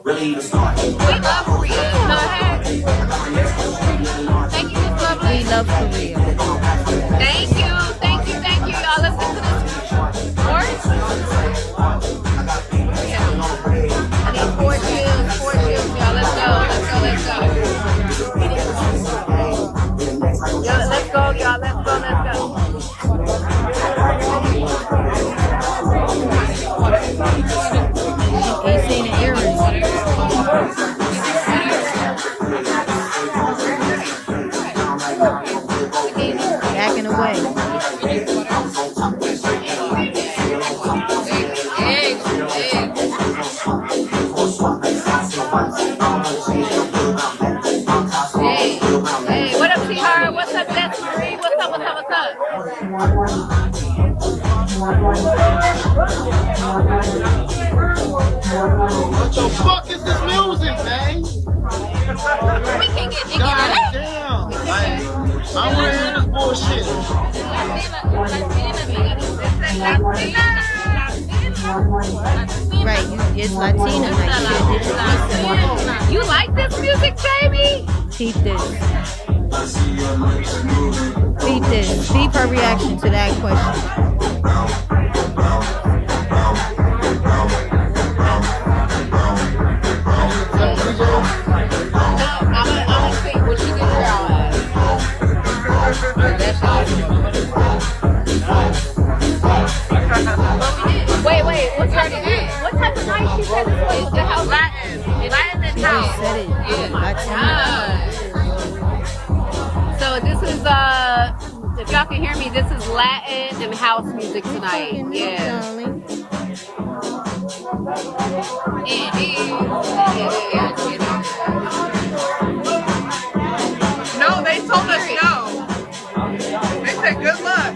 Really start. We love Korea. Go ahead. Thank you, Miss Lovely. We love Korea. Thank you. Y'all. Let's get to this horse. I need 4 chills, y'all. Let's go. Yo, let's go, y'all. Let's go. Ain't seen the earrings. Backing away. Hey, what up, T-Hard? What's up, Desiree? What's up? What the fuck is this music, man? We can get jiggy God today. damn. Like, I want to hear this bullshit. Right, it's Latina night. You like this music, Jamie? Keep this. Keep her reaction to that question. I'm gonna see what you get your ass. Wait, what's her name? What type of night she said this was? The house? Latin and house. Said it. Yeah. Latina. So this is if y'all can hear me, this is Latin and house music tonight. Yeah. Darling. It is. No, they told us no. They said good luck.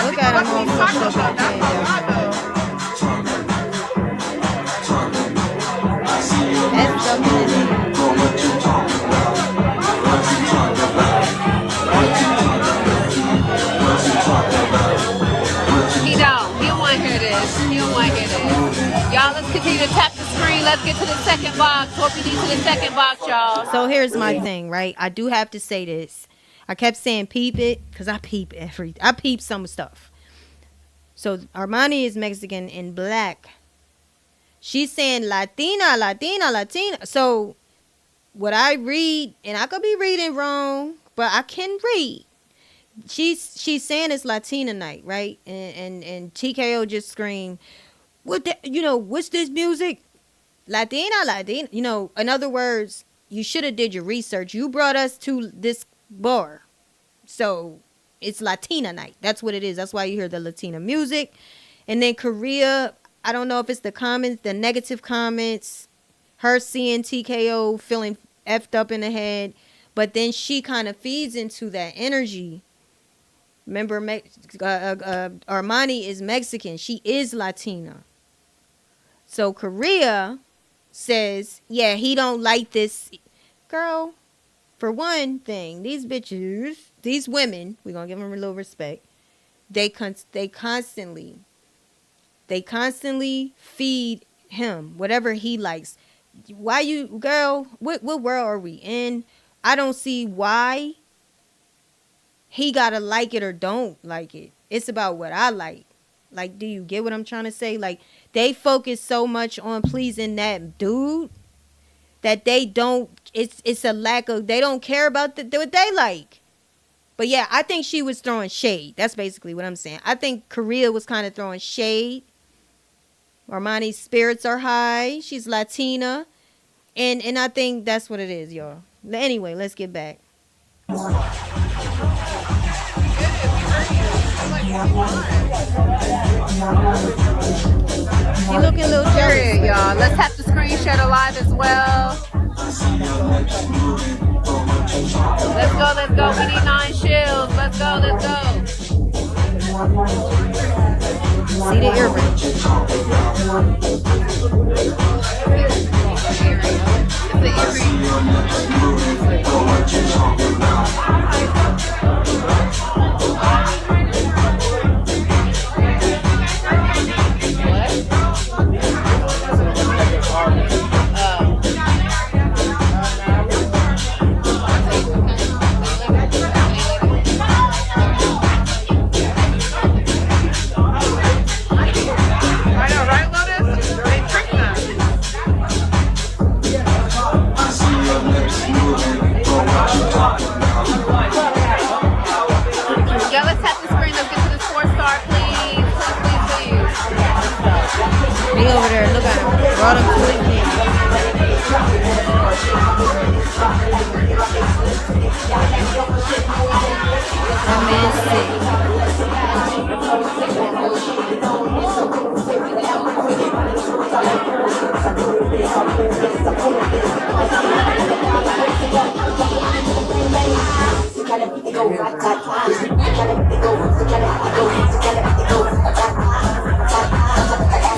Look at him all fucked up. That's something in his He don't want to hear this. Y'all, let's continue to tap the screen. Let's get to the second box. Hope you need to the second box, y'all. So here's my thing, right? I do have to say this. I kept saying peep it because I peep some stuff. So Armani is Mexican and black. She's saying Latina. So what I read, and I could be reading wrong, but I can read. She's saying it's Latina night, right? And TKO just screamed, what's this music? Latina. In other words, you should have did your research. You brought us to this bar. So it's Latina night. That's what it is. That's why you hear the Latina music. And then Korea, I don't know if it's the comments, the negative comments, her seeing TKO feeling effed up in the head, but then she kind of feeds into that energy. Remember, Armani is Mexican. She is Latina. So Korea says, yeah, he don't like this. Girl, for one thing, these bitches, these women, we're going to give them a little respect. They constantly feed him whatever he likes. Why you, girl, what world are we in? I don't see why he gotta like it or don't like it. It's about what I like. Like, do you get what I'm trying to say? Like, they focus so much on pleasing that dude that they don't. It's a lack of. They don't care about what they like. But yeah, I think she was throwing shade. That's basically what I'm saying. I think Korea was kind of throwing shade. Armani's spirits are high. She's Latina. And I think that's what it is, y'all. Anyway, let's get back. You looking a little jealous, Period, y'all. Let's have the screenshot alive as well. Let's go, let's go. We need 9 shields. Let's go, let's go. See the earring. It's the earring. Yeah, let's tap the screen. Let's get to this 4-star, please. Please. Be over there. Look at him. Brought him to his knees. That man's sick.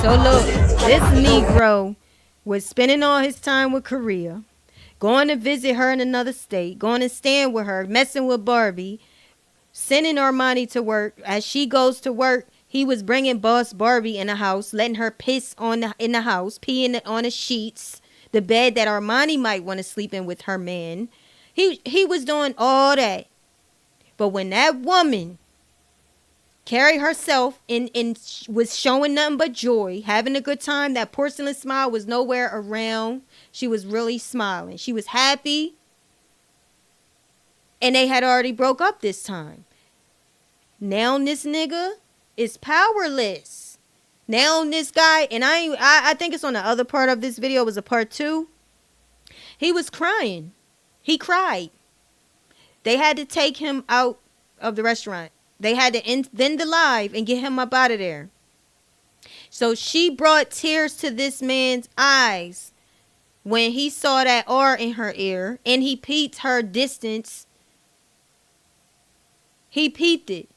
So look, this Negro was spending all his time with Korea, going to visit her in another state, going to stand with her, messing with Barbie, sending Armani to work. As she goes to work, he was bringing boss Barbie in the house, letting her piss in the house, peeing on the sheets, the bed that Armani might want to sleep in with her man. He was doing all that. But when that woman carried herself and was showing nothing but joy, having a good time, that porcelain smile was nowhere around. She was really smiling. She was happy. And they had already broke up this time. Now this nigga is powerless. Now this guy, and I think it's on the other part of this video, it was a part 2. He was crying. He cried. They had to take him out of the restaurant. They had to end the live and get him up out of there. So she brought tears to this man's eyes when he saw that R in her ear, and he peeped her distance. He peeped it.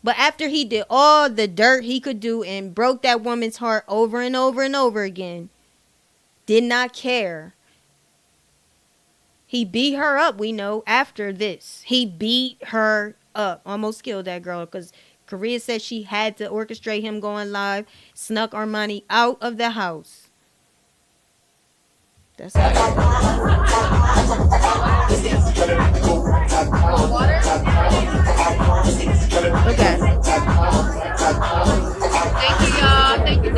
But after he did all the dirt he could do and broke that woman's heart over and over and over again, did not care. He beat her up, we know, after this. He beat her up. Almost killed that girl because Korea said she had to orchestrate him going live. Snuck Armani out of the house. That's how look at it. Thank you, y'all. Thank you.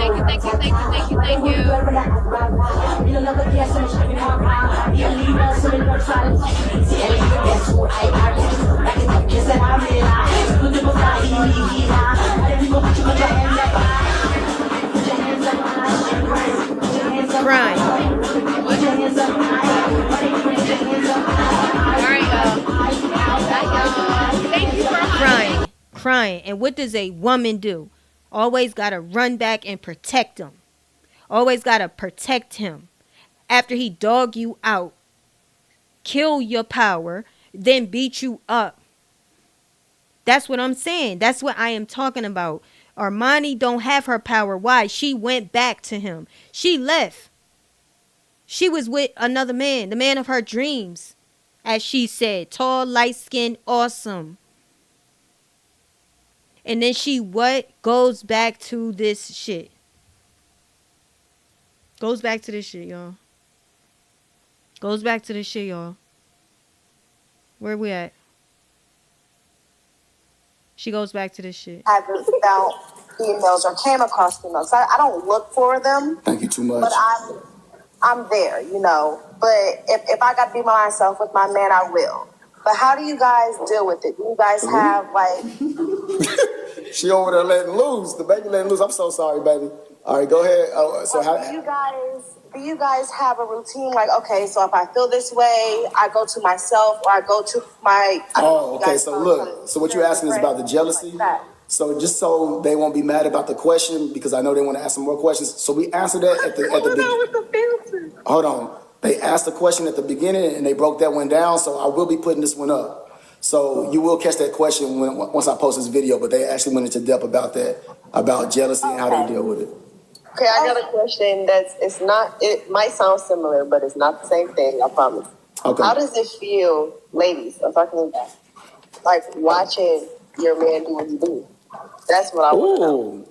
Crying. Thank you for Crying. And what does a woman do? Always got to run back and protect him. Always got to protect him. After he dog you out, kill your power, then beat you up. That's what I'm saying. That's what I am talking about. Armani don't have her power. Why? She went back to him. She left. She was with another man, the man of her dreams. As she said, tall, light-skinned, awesome. And then she goes back to this shit. Goes back to this shit, y'all. Where we at? She goes back to this shit. Haven't found females or came across females. I don't look for them. Thank you too much. But I'm there, you know. But if I gotta be by myself with my man, I will. But how do you guys deal with it? Do you guys have like She over there letting loose. The baby letting loose. I'm so sorry, baby. All right, go ahead. So how? do you guys have a routine? Like, okay, so if I feel this way, I go to myself or I go to my. Oh, okay. So look. So what you're asking is about the jealousy. Like so just so they won't be mad about the question, because I know they want to ask some more questions. So we answered that at the beginning. Hold on. They asked the question at the beginning and they broke that one down. So I will be putting this one up. So you will catch that question once I post this video. But they actually went into depth about that, about jealousy and how they deal with it. Okay, I got a question it might sound similar, but it's not the same thing, I promise. Okay. How does it feel, ladies, I'm talking like watching your man do what he do? That's what I want to know.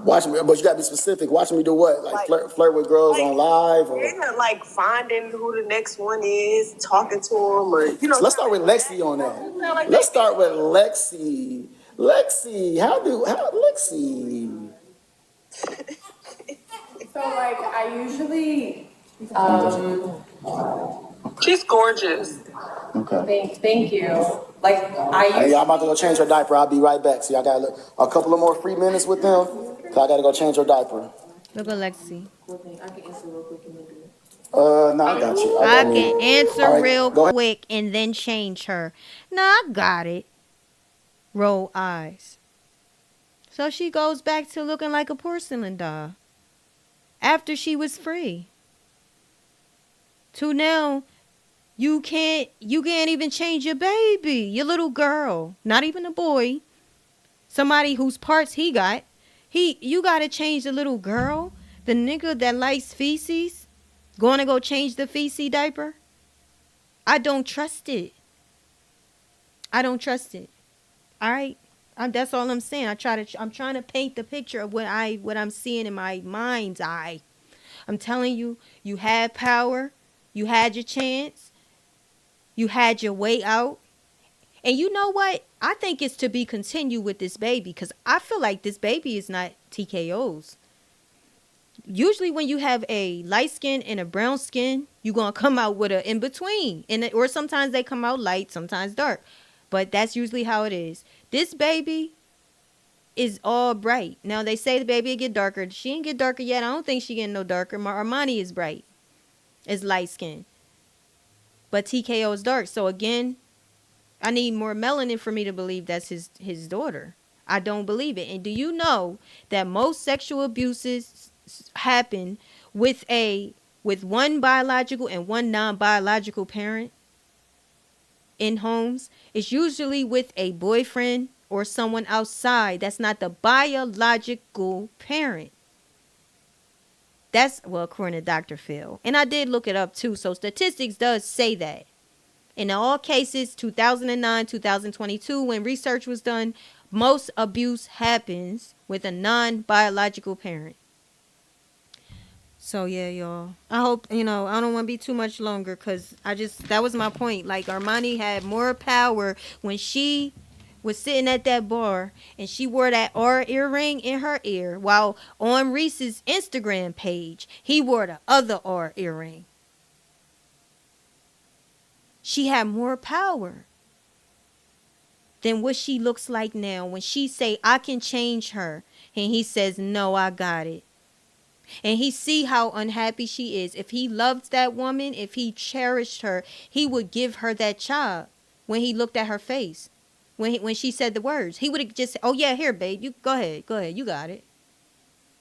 Watch me, but you gotta be specific. Watching me do what? Like flirt with girls on live? Or? Yeah, like finding who the next one is, talking to them, or, you know. So let's start with Lexi on that. Let's start with Lexi. Lexi, Lexi? So like I usually She's gorgeous. Okay. Thank you. Like I Hey, y'all about to go change her diaper. I'll be right back. So y'all got a couple of more free minutes with them. Cause I gotta go change her diaper. Look at Lexi. I can answer real quick and then do it. No, I got you. I can answer All right, real go ahead. quick and then change her. No, I got it. Roll eyes. So she goes back to looking like a porcelain doll after she was free. To now, you can't even change your baby, your little girl, not even a boy. Somebody whose parts he got. You gotta change the little girl, the nigga that likes feces, gonna go change the feces diaper. I don't trust it. I don't trust it. All right. That's all I'm saying. I'm trying to paint the picture of what I'm seeing in my mind's eye. I'm telling you, you had power, you had your chance, you had your way out, and you know what? I think it's to be continued with this baby, because I feel like this baby is not TKO's. Usually, when you have a light skin and a brown skin, you're gonna come out with a in between, or sometimes they come out light, sometimes dark, but that's usually how it is. This baby is all bright. Now they say the baby will get darker. She ain't get darker yet. I don't think she getting no darker. My Armani is bright. It's light skin. But TKO is dark. So again, I need more melanin for me to believe that's his daughter. I don't believe it. And do you know that most sexual abuses happen with one biological and one non-biological parent in homes? It's usually with a boyfriend or someone outside that's not the biological parent. That's, well, according to Dr. Phil. And I did look it up too. So statistics does say that. In all cases, 2009, 2022, when research was done, most abuse happens with a non-biological parent. So yeah, y'all. I hope, I don't want to be too much longer, because that was my point. Like, Armani had more power when she was sitting at that bar and she wore that R earring in her ear, while on Reese's Instagram page, he wore the other R earring. She had more power than what she looks like now when she say, I can change her, and he says, no, I got it. And he see how unhappy she is. If he loved that woman, if he cherished her, he would give her that child when he looked at her face. When she said the words, he would have just said, oh yeah, here, babe, you go ahead, you got it.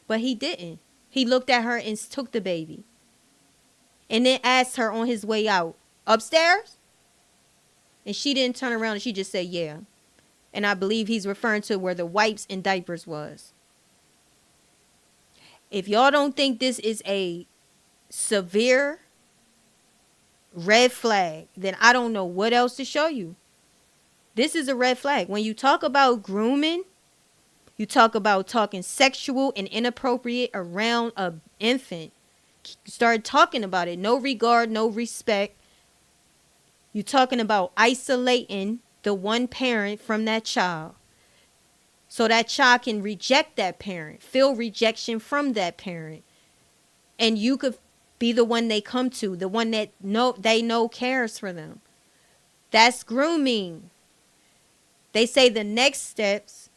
But he didn't. He looked at her and took the baby. And then asked her on his way out, upstairs? And she didn't turn around, and she just said, yeah. And I believe he's referring to where the wipes and diapers was. If y'all don't think this is a severe red flag, then I don't know what else to show you. This is a red flag. When you talk about grooming, you talk about talking sexual and inappropriate around an infant. Start talking about it. No regard, no respect. You're talking about isolating the one parent from that child. So that child can reject that parent, feel rejection from that parent. And you could be the one they come to, the one that they know cares for them. That's grooming. They say the next steps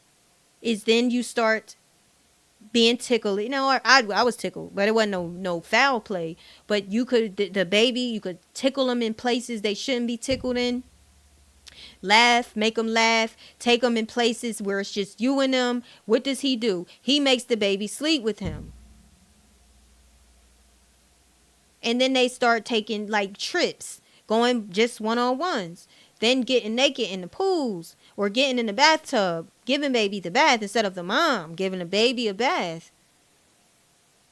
is then you start being tickled. You know, I was tickled, but it wasn't no foul play. But you could, the baby, you could tickle them in places they shouldn't be tickled in. Laugh, make them laugh, take them in places where it's just you and them. What does he do? He makes the baby sleep with him. And then they start taking like trips, going just one-on-ones, then getting naked in the pools or getting in the bathtub, giving baby the bath instead of the mom giving the baby a bath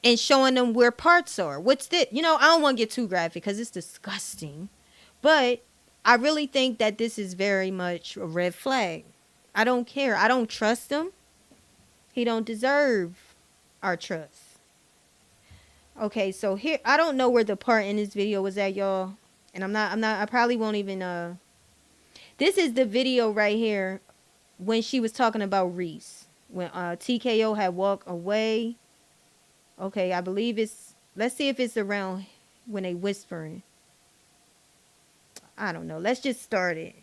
and showing them where parts are. What's this? You know, I don't want to get too graphic because it's disgusting, but I really think that this is very much a red flag. I don't care. I don't trust him. He don't deserve our trust. Okay, so here, I don't know where the part in this video was at, y'all. And I probably won't even, this is the video right here when she was talking about Reese. When TKO had walked away. Okay, I believe it's, let's see if it's around when they whispering. I don't know. Let's just start it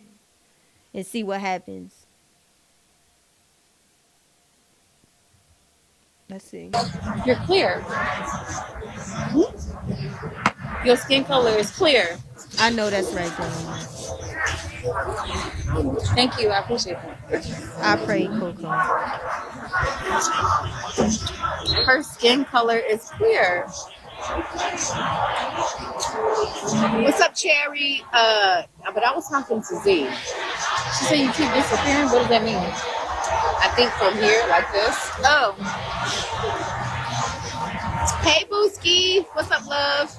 and see what happens. Let's see. You're clear. Your skin color is clear. I know that's right, Grandma. Thank you. I appreciate that. I pray, Coco. Her skin color is clear. What's up, Cherry? But I was talking to Z. She said you keep disappearing. What does that mean? I think from here, like this. Oh. Hey, Booski. What's up, love?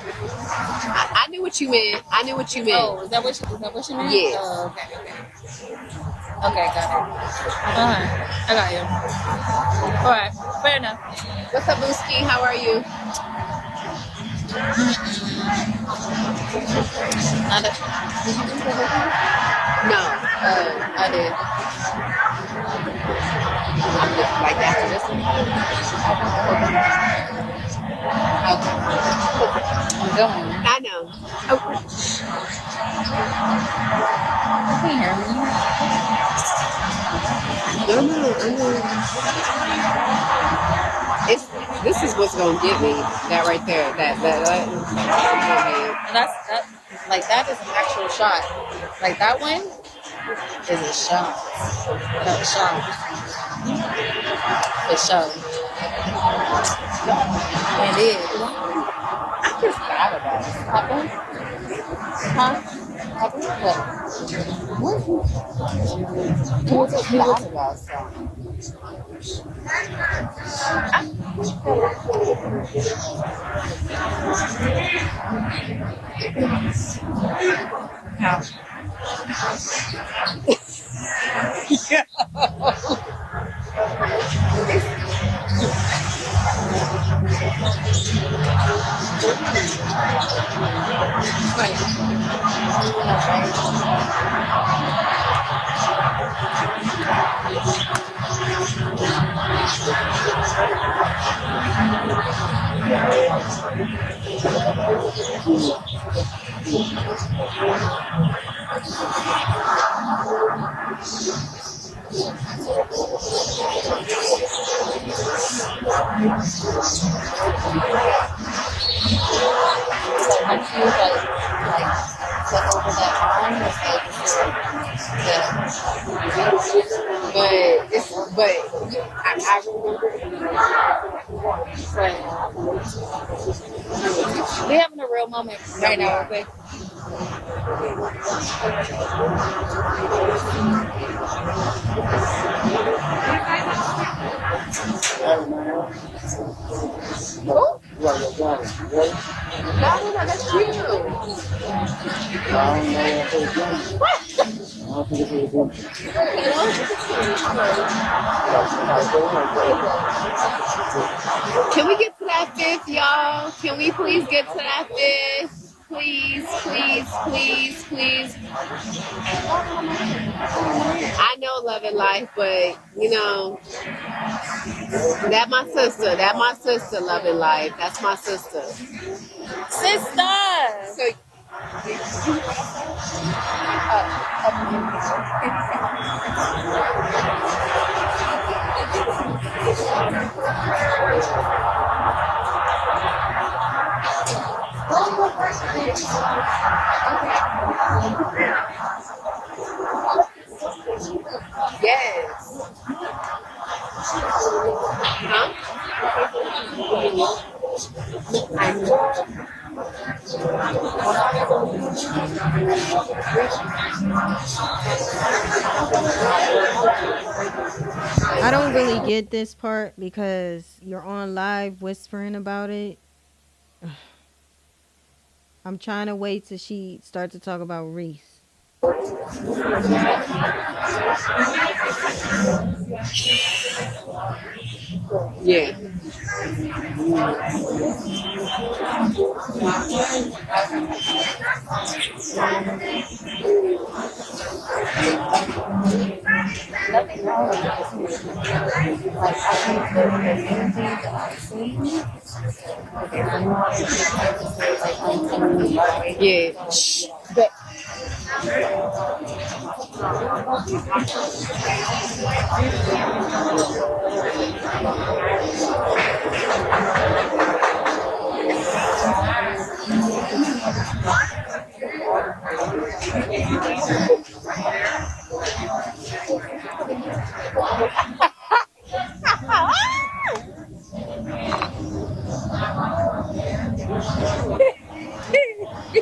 I knew what you meant. I knew what you meant. Oh, is that what you meant? Yes. Oh, okay. Okay, got it. I got you. All right, fair enough. What's up, Booski? How are you? Did you do that? No, I did. I'm just like after this one. Okay. I'm going. I know. Oh. Can you hear me? No. This is what's gonna get me. That right there. That. That's that is an actual shot. Like that one is a shot. That's a shot. For sure. It is. I just thought about it. Papa? Huh? Papa? What? What just thought about something? How? But I remember. We're having a real moment right now, okay? Who? No, that's you. Can we get to that fifth, y'all? Can we please get to that fifth? please, please, please, please. I know love and life, but you know, that my sister. That my sister, love and life. That's my sister. Sister! So yes. Huh? I know. I don't really get this part because you're on live whispering about it. I'm trying to wait till she starts to talk about Reese. Yeah. Nothing wrong with it. Like, I think the energy that I see, okay, so you want to say, like, untimely, right? Yeah. But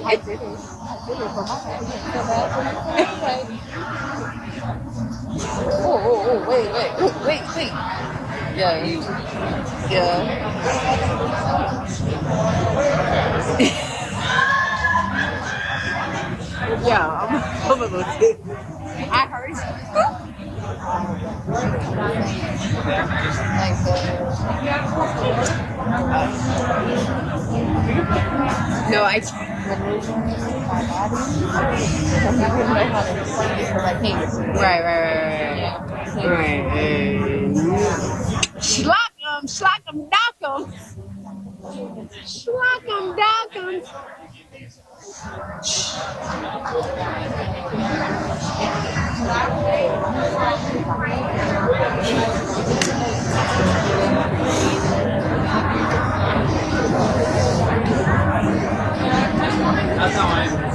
I did it. But my bad, yeah, so bad. Like, wait. Yeah, yeah. yeah, I'm a little kid. I heard you. Like, No, I. maneuvering my body. Because I wouldn't know how to explain it. So, like, hey, Right. Schlock 'em, dock 'em. Schlock 'em, dock 'em.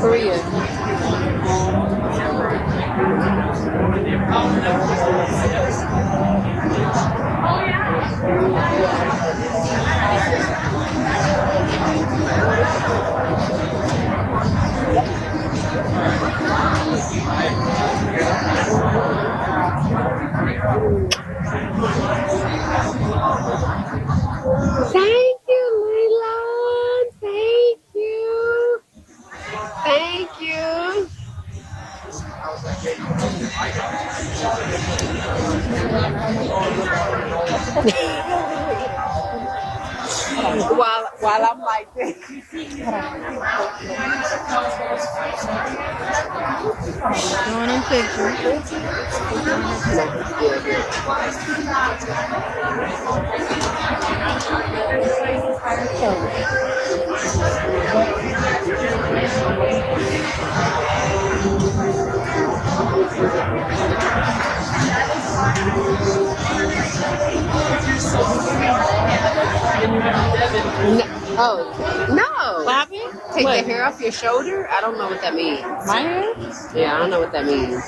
Korea. Thank you, Leland. Thank you. Thank you. While I'm like this. Showing them pictures. Showing her pictures. No. Bobby? Take What? the hair off your shoulder? I don't know what that means. My hair? Yeah, I don't know what that means.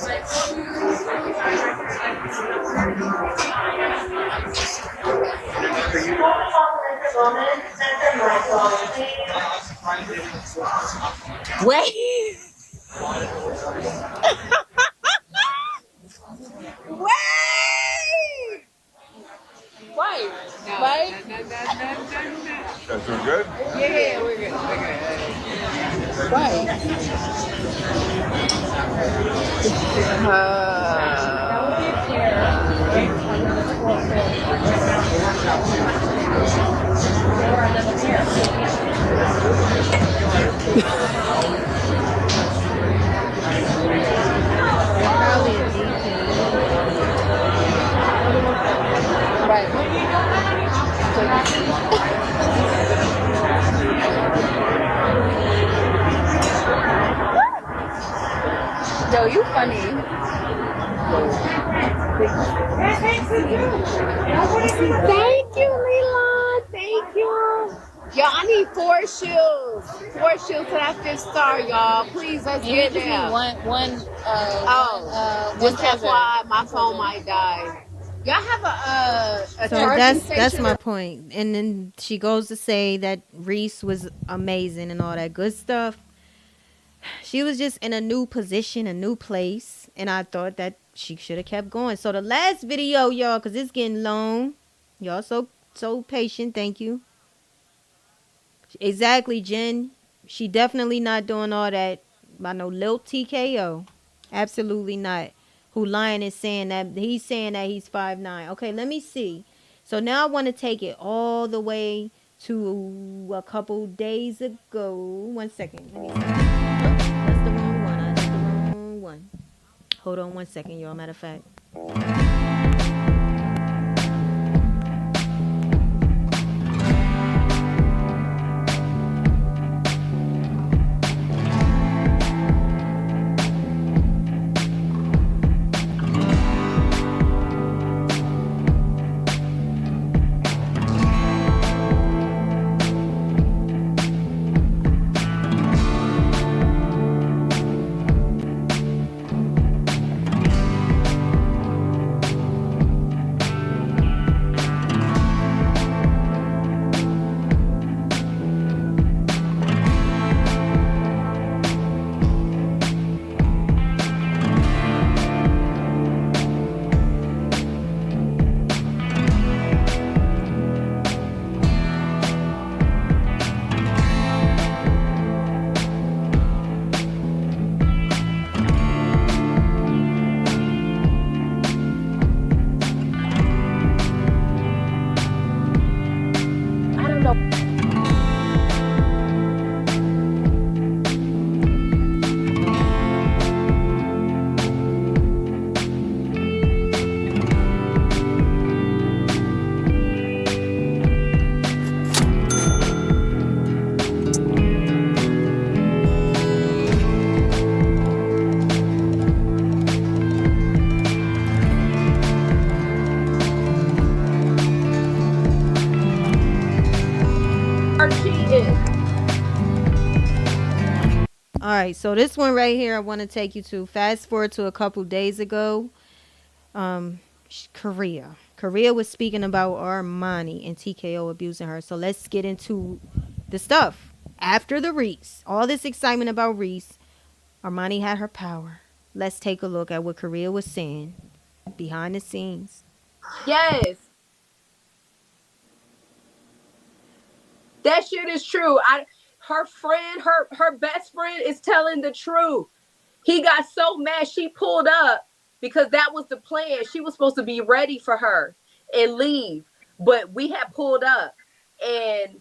Wait. Wait. Right. No, Right? no. That's doing good? Yeah, we're good. Right. Yo, you funny. Thank you, Leland. Thank you. Yo, I need 4 shoes. 4 shoes to that 5th star, y'all. Please, let's You get just there. need one Just charger. FYI, my phone might die. Y'all have a So charging that's station? my point. And then she goes to say that Reese was amazing and all that good stuff. She was just in a new position, a new place, and I thought that she should have kept going. So the last video, y'all, because it's getting long. Y'all so patient. Thank you. Exactly, Jen. She definitely not doing all that by no little TKO. Absolutely not. Who lying is saying that he's 5'9". Okay, let me see. So now I want to take it all the way to a couple days ago. 1 second. Let me see. That's the wrong one. I did the wrong one. Hold on 1 second, y'all. Matter of fact. All right, so this one right here, I want to take you to fast forward to a couple days ago. Korea. Korea was speaking about Armani and TKO abusing her. So let's get into the stuff. After the Reese, all this excitement about Reese, Armani had her power. Let's take a look at what Korea was saying behind the scenes. Yes. That shit is true. Her best friend is telling the truth. He got so mad she pulled up because that was the plan. She was supposed to be ready for her and leave, but we had pulled up and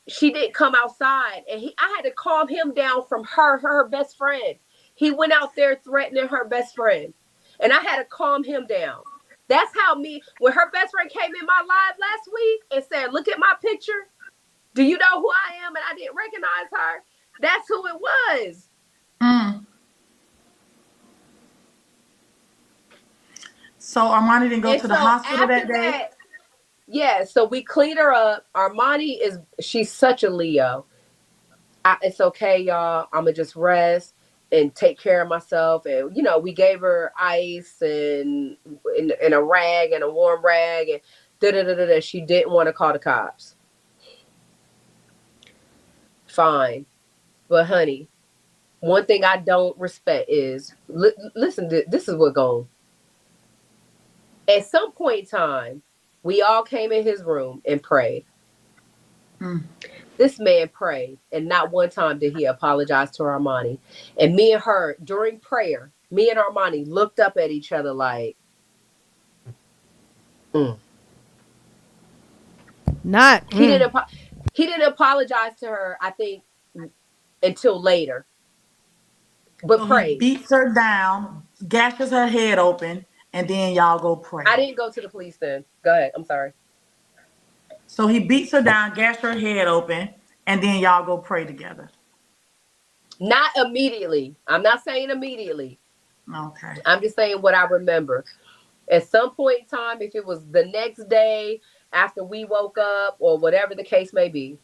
she didn't come outside, and I had to calm him down from her best friend. He went out there threatening her best friend, and I had to calm him down. That's how when her best friend came in my live last week and said, "Look at my picture. Do you know who I am?" And I didn't recognize her. That's who it was. So Armani didn't go to the hospital that day? Yeah, so we cleaned her up. Armani she's such a Leo. It's okay, y'all. I'm going to just rest and take care of myself. And, we gave her ice and a rag and a warm rag and da-da-da-da-da. She didn't want to call the cops. Fine. But, honey, one thing I don't respect is, listen, this is what goes. At some point in time, we all came in his room and prayed. This man prayed, and not one time did he apologize to Armani. And me and her, during prayer, me and Armani looked up at each other like, He didn't apologize to her, I think, until later. But prayed. He beats her down, gashes her head open, and then y'all go pray. I didn't go to the police then. Go ahead. I'm sorry. So he beats her down, gashes her head open, and then y'all go pray together. Not immediately. I'm not saying immediately. Okay. I'm just saying what I remember. At some point in time, if it was the next day after we woke up or whatever the case may be,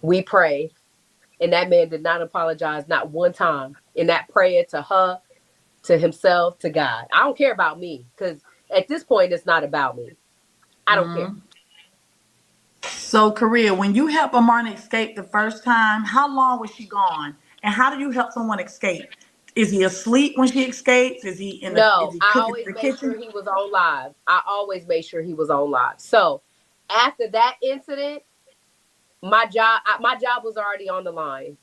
we prayed. And that man did not apologize, not one time, in that prayer to her, to himself, to God. I don't care about me, because at this point, it's not about me. I don't care. So, Korea, when you help Armani escape the first time, how long was she gone? And how do you help someone escape? Is he asleep when she escapes? Is he in the? Is No, he I cooking in always the made sure kitchen? he was on live. I always made sure he was on live. So after that incident, my job was already on the line.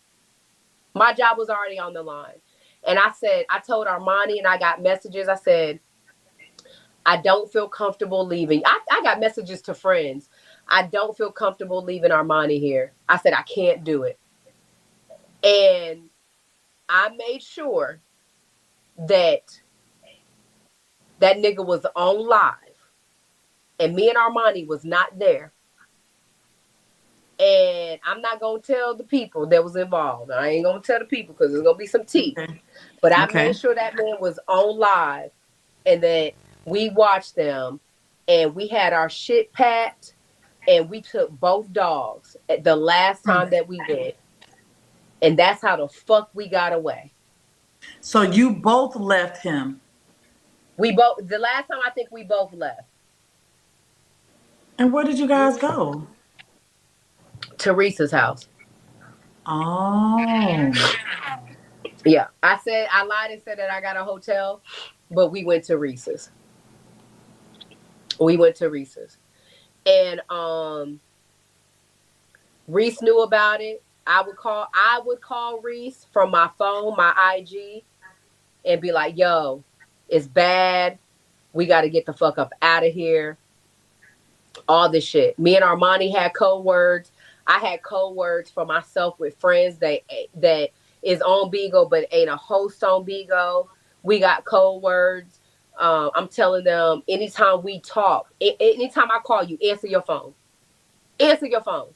My job was already on the line. And I told Armani, and I got messages. I said, I don't feel comfortable leaving. I got messages to friends. I don't feel comfortable leaving Armani here. I said, I can't do it. And I made sure that that nigga was on live. And me and Armani was not there. And I'm not going to tell the people that was involved. I ain't going to tell the people because there's going to be some tea. Okay. But I Okay. made sure that man was on live and that we watched them and we had our shit packed and we took both dogs at the last time that we went. And that's how the fuck we got away. So you both left him. The last time I think we both left. And where did you guys go? Teresa's house. Oh. Yeah. I lied and said that I got a hotel, but we went to Reese's. We went to Reese's. And Reese knew about it. I would call Reese from my phone, my IG, and be like, yo, it's bad. We got to get the fuck up out of here. All this shit. Me and Armani had code words. I had code words for myself with friends that is on Bigo but ain't a host on Bigo. We got code words. I'm telling them anytime we talk, anytime I call you, answer your phone. Answer your phone.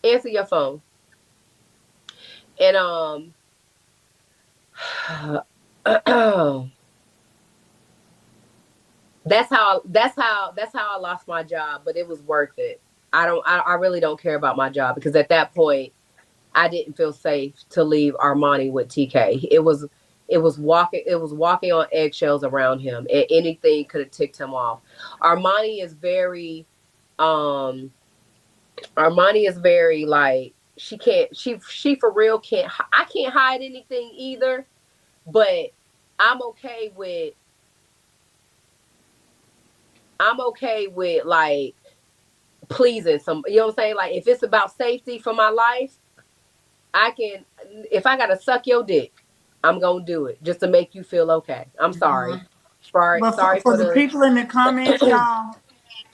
Answer your phone. And that's how I lost my job, but it was worth it. I really don't care about my job because at that point I didn't feel safe to leave Armani with TK. It was walking on eggshells around him and anything could have ticked him off. Armani is very um Armani is very like she for real I can't hide anything either, but I'm okay with like pleasing some, you know what I'm saying? Like if it's about safety for my life, if I gotta suck your dick, I'm gonna do it just to make you feel okay. I'm sorry. But Sorry for for the the people in the comments, y'all,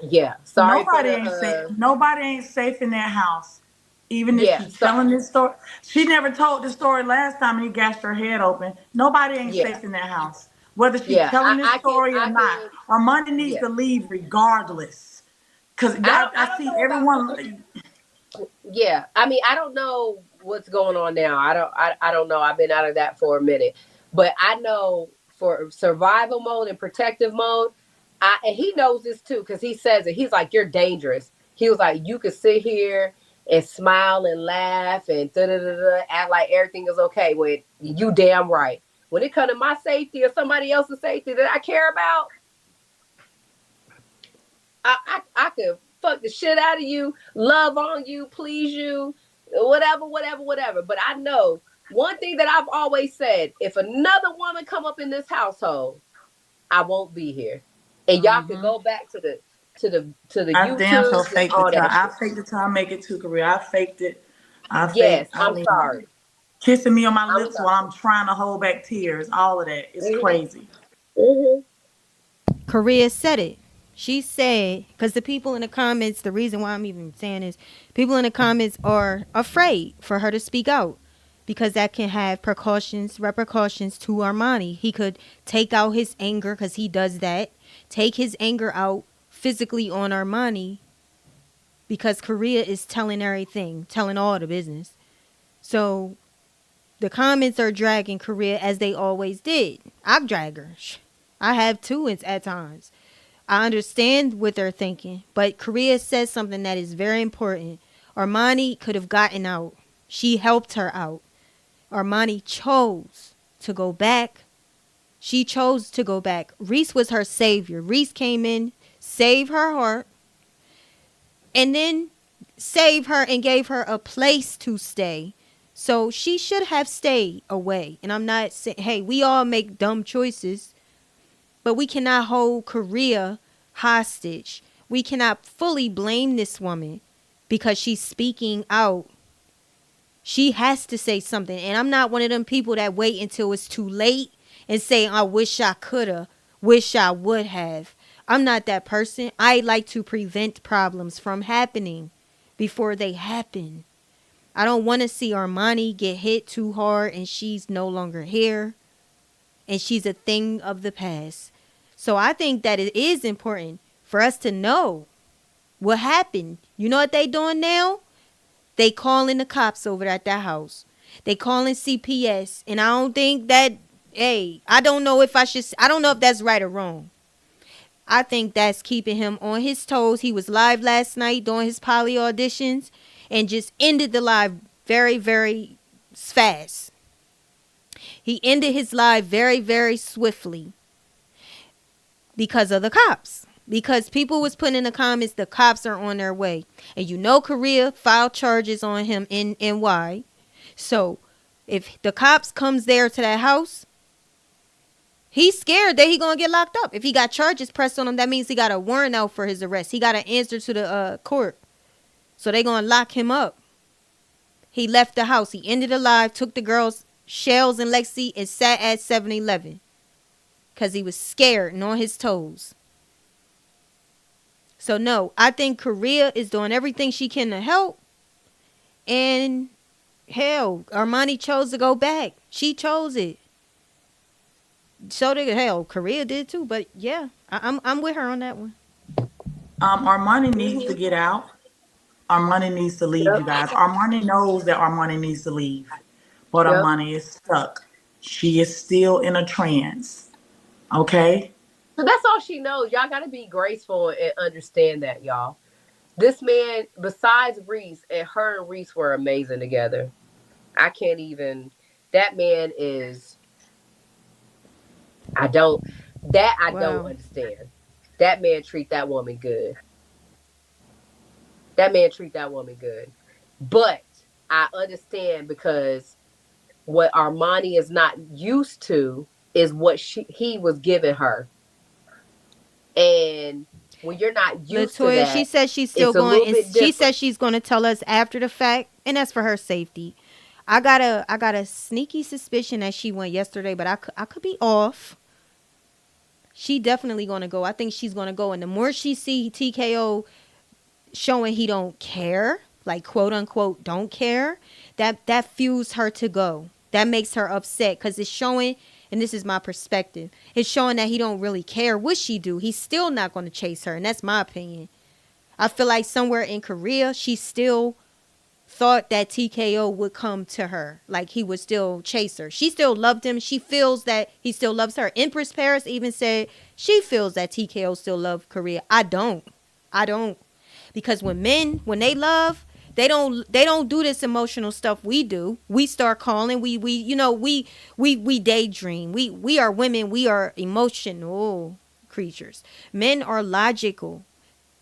yeah. Sorry for nobody the ain't safe. Nobody ain't safe in that house. Even if yeah. she's So telling this story, she never told the story last time and he gashed her head open. Nobody ain't yeah. safe in that house. Whether she's Yeah. telling this story or I not, can our money needs yeah. to leave regardless. Cause I I don't see know about everyone. yeah. I mean, I don't know what's going on now. I don't know. I've been out of that for a minute. But I know for survival mode and protective mode, and he knows this too, because he says it. He's like, you're dangerous. He was like, you could sit here and smile and laugh and da da da da, act like everything is okay. When you damn right. When it comes to my safety or somebody else's safety that I care about, I could fuck the shit out of you, love on you, please you, whatever. But I know one thing that I've always said: if another woman come up in this household, I won't be here. And y'all could go back to the I damn sure YouTubes and faked it all till that I shit. faked it till I make it to career. I faked it. I Yes, faked. I I'm mean, sorry. kissing me on my I'm lips while sorry. I'm trying to hold back tears. All of that. It's hmm crazy. hmm Korea said it. She said, because the people in the comments, the reason why I'm even saying is, people in the comments are afraid for her to speak out because that can have repercussions to Armani. He could take out his anger because he does that, take his anger out physically on Armani because Korea is telling everything, telling all the business. So the comments are dragging Korea as they always did. I've dragged her. I have too at times. I understand what they're thinking, but Korea says something that is very important. Armani could have gotten out. She helped her out. Armani chose to go back. She chose to go back. Reese was her savior. Reese came in, saved her heart, and then saved her and gave her a place to stay. So she should have stayed away. And I'm not saying, hey, we all make dumb choices, but we cannot hold Korea hostage. We cannot fully blame this woman because she's speaking out. She has to say something. And I'm not one of them people that wait until it's too late and say, I wish I coulda, wish I would have. I'm not that person. I like to prevent problems from happening before they happen. I don't want to see Armani get hit too hard and she's no longer here and she's a thing of the past. So I think that it is important for us to know what happened. You know what they doing now? They calling the cops over at that house. They calling CPS. And I don't think that, hey, I don't know if that's right or wrong. I think that's keeping him on his toes. He was live last night doing his poly auditions and just ended the live very, very fast. He ended his live very, very swiftly because of the cops. Because people was putting in the comments, the cops are on their way. And you know Korea filed charges on him in NY. So if the cops comes there to that house, he's scared that he gonna get locked up. If he got charges pressed on him, that means he got a warrant out for his arrest. He got an answer to the court. So they gonna lock him up. He left the house. He ended the live, took the girls, Shells and Lexi, and sat at 7-Eleven. Because he was scared and on his toes. So no, I think Korea is doing everything she can to help. And hell, Armani chose to go back. She chose it. So did hell, Korea did too. But yeah, I'm with her on that one. Armani needs to get out. Armani needs to leave, you guys. Armani knows that Armani needs to leave, but Yep. Armani is stuck. She is still in a trance. Okay? So that's all she knows. Y'all got to be graceful and understand that, y'all. This man, besides Reese, and her and Reese were amazing together. I can't even. That man is. I don't understand. That man treat that woman good. That man treat that woman good. But I understand because what Armani is not used to is what he was giving her. And when you're not used to Latoya, that, she said she's still it's a going, little and bit she different. said she's going to tell us after the fact, and that's for her safety. I got a sneaky suspicion that she went yesterday, but I could be off. She definitely going to go. I think she's going to go, and the more she see TKO showing he don't care, like quote unquote don't care, that fuels her to go. That makes her upset because it's showing, and this is my perspective, it's showing that he don't really care what she do. He's still not going to chase her, and that's my opinion. I feel like somewhere in Korea, she still thought that TKO would come to her, like he would still chase her. She still loved him. She feels that he still loves her. Empress Paris even said she feels that TKO still loves Korea. I don't. Because when they love, they don't do this emotional stuff we do. We start calling, we daydream. We are women, we are emotional creatures. Men are logical.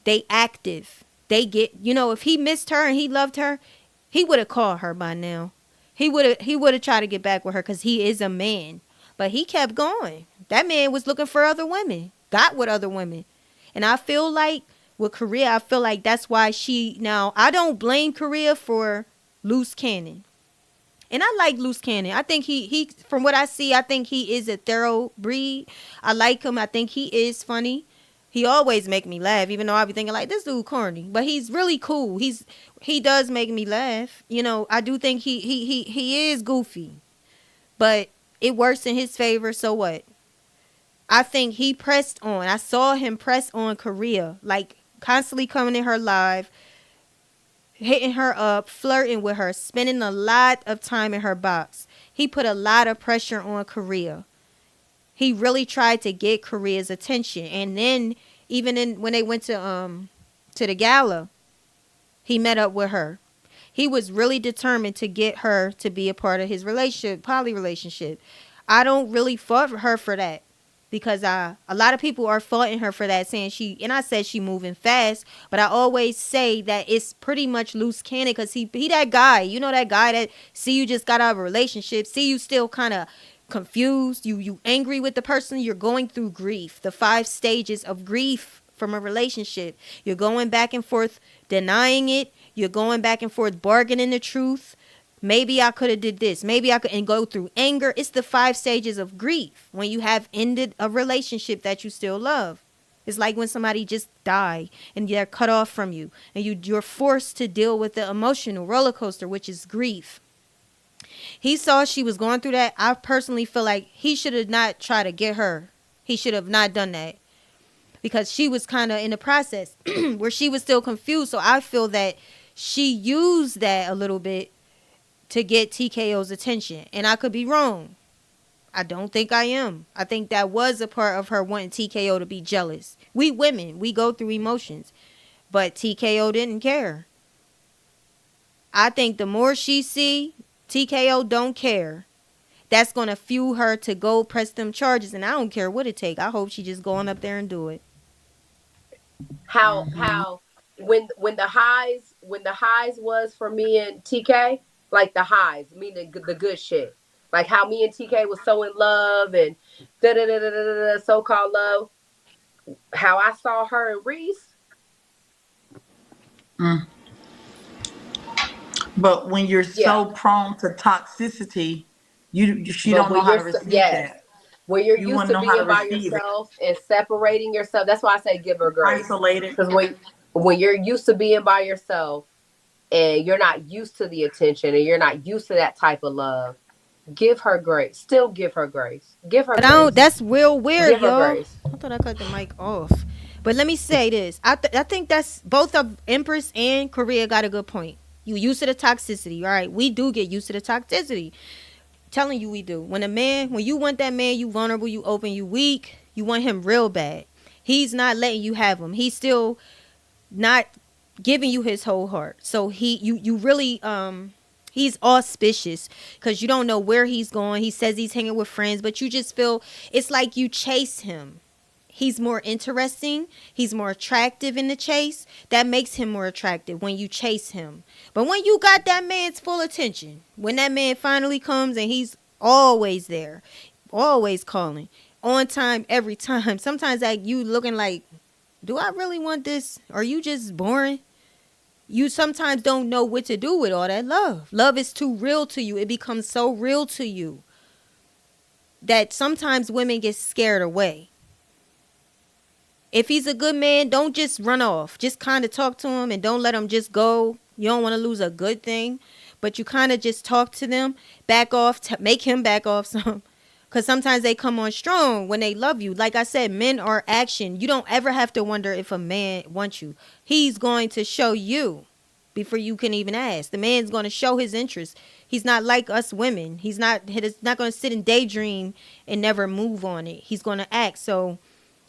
They active. They get, if he missed her and he loved her, he would have called her by now. He would have tried to get back with her because he is a man. But he kept going. That man was looking for other women, got with other women. And I feel like with Korea, I feel like that's why I don't blame Korea for loose cannon. And I like loose cannon. I think he from what I see, I think he is a thorough breed. I like him. I think he is funny. He always make me laugh, even though I be thinking like this dude corny. But he's really cool. He does make me laugh. I do think he is goofy. But it works in his favor, so what? I think he pressed on. I saw him press on Korea, like constantly coming in her live, hitting her up, flirting with her, spending a lot of time in her box. He put a lot of pressure on Korea. He really tried to get Korea's attention. And then even when they went to the gala, he met up with her. He was really determined to get her to be a part of his relationship, poly relationship. I don't really fault her for that, because a lot of people are faulting her for that, saying and I said she moving fast, but I always say that it's pretty much loose cannon, because he that guy, you know, that guy that see you just got out of a relationship, see you still kind of confused, you angry with the person, you're going through grief, the 5 stages of grief from a relationship. You're going back and forth denying it, you're going back and forth bargaining the truth. Maybe I could have did this. Maybe I could, and go through anger. It's the 5 stages of grief when you have ended a relationship that you still love. It's like when somebody just died and they're cut off from you, and you're forced to deal with the emotional roller coaster, which is grief. He saw she was going through that. I personally feel like he should have not tried to get her. He should have not done that, because she was kind of in the process where she was still confused. So I feel that she used that a little bit to get TKO's attention. And I could be wrong. I don't think I am. I think that was a part of her wanting TKO to be jealous. We women, we go through emotions. But TKO didn't care. I think the more she see TKO don't care, that's going to fuel her to go press them charges. And I don't care what it take. I hope she just go on up there and do it. How when the highs was for me and TK, like the highs, meaning the good shit, like how me and TK was so in love and so-called love, how I saw her and Reese. But when you're so prone to toxicity, she don't know how to receive that. When you're You used wouldn't to know how being to by receive yourself and separating yourself, that's why I say give her grace. Isolated. Because when you're used to being by yourself and you're not used to the attention and you're not used to that type of love, give her grace. Still give her grace. Give her But grace. that's real weird, Give her y'all. grace. I thought I cut the mic off. But let me say this. I think that's both of Empress and Korea got a good point. You used to the toxicity, all right? We do get used to the toxicity. Telling you we do. When you want that man, you vulnerable, you open, you weak, you want him real bad. He's not letting you have him. He's still not giving you his whole heart. So you really he's auspicious, because you don't know where he's going. He says he's hanging with friends, but you just feel it's like you chase him. He's more interesting. He's more attractive in the chase. That makes him more attractive when you chase him. But when you got that man's full attention, when that man finally comes and he's always there, always calling, on time, every time. Sometimes like you looking like, do I really want this? Are you just boring? You sometimes don't know what to do with all that love. Love is too real to you. It becomes so real to you that sometimes women get scared away. If he's a good man, don't just run off. Just kind of talk to him and don't let him just go. You don't want to lose a good thing, but you kind of just talk to them, back off, make him back off some. Because sometimes they come on strong when they love you. Like I said, men are action. You don't ever have to wonder if a man wants you. He's going to show you before you can even ask. The man's going to show his interest. He's not like us women. He's not going to sit and daydream and never move on it. He's going to act. So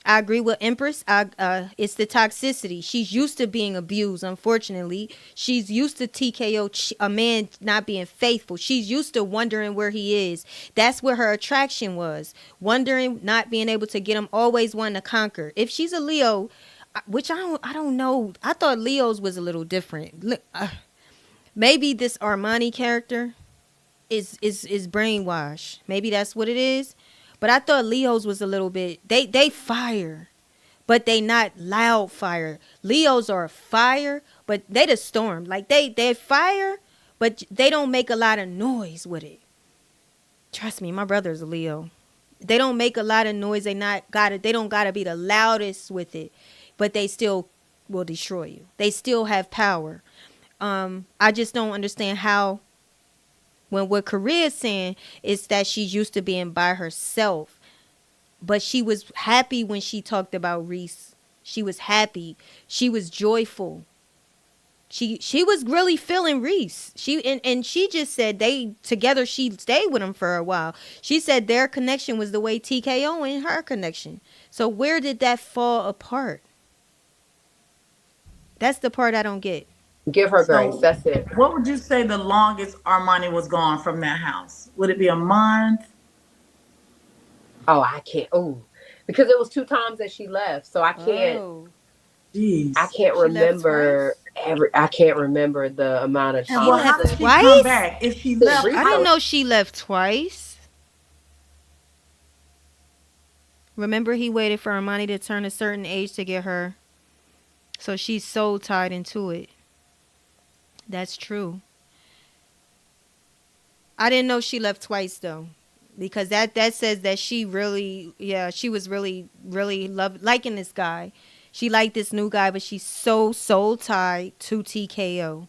I agree with Empress. It's the toxicity. She's used to being abused, unfortunately. She's used to TKO, a man not being faithful. She's used to wondering where he is. That's where her attraction was. Wondering, not being able to get him, always wanting to conquer. If she's a Leo, which I don't know. I thought Leo's was a little different. Maybe this Armani character is brainwashed. Maybe that's what it is. But I thought Leo's was a little bit, they fire, but they not loud fire. Leos are fire, but they the storm. Like they fire, but they don't make a lot of noise with it. Trust me, my brother's a Leo. They don't make a lot of noise. They don't gotta be the loudest with it, but they still will destroy you. They still have power. I just don't understand how. When what Korea's saying is that she's used to being by herself. But she was happy when she talked about Reese. She was happy. She was joyful. She was really feeling Reese. And she just said they together. She stayed with him for a while. She said their connection was the way TKO and her connection. So where did that fall apart? That's the part I don't get. Give her grace. So, That's it. what would you say the longest Armani was gone from that house? Would it be a month? Oh, I can't. Oh, because it was 2 times that she left, so I can't. Oh, I Jeez. can't she left remember twice. I can't remember the amount of And She well, time. how left does she come twice. back? If she The left, I how didn't Rico, know she left twice. Remember, he waited for Armani to turn a certain age to get her. So she's so tied into it. That's true. I didn't know she left twice though, because that says that she really, yeah, she was really liking this guy. She liked this new guy, but she's so tied to TKO,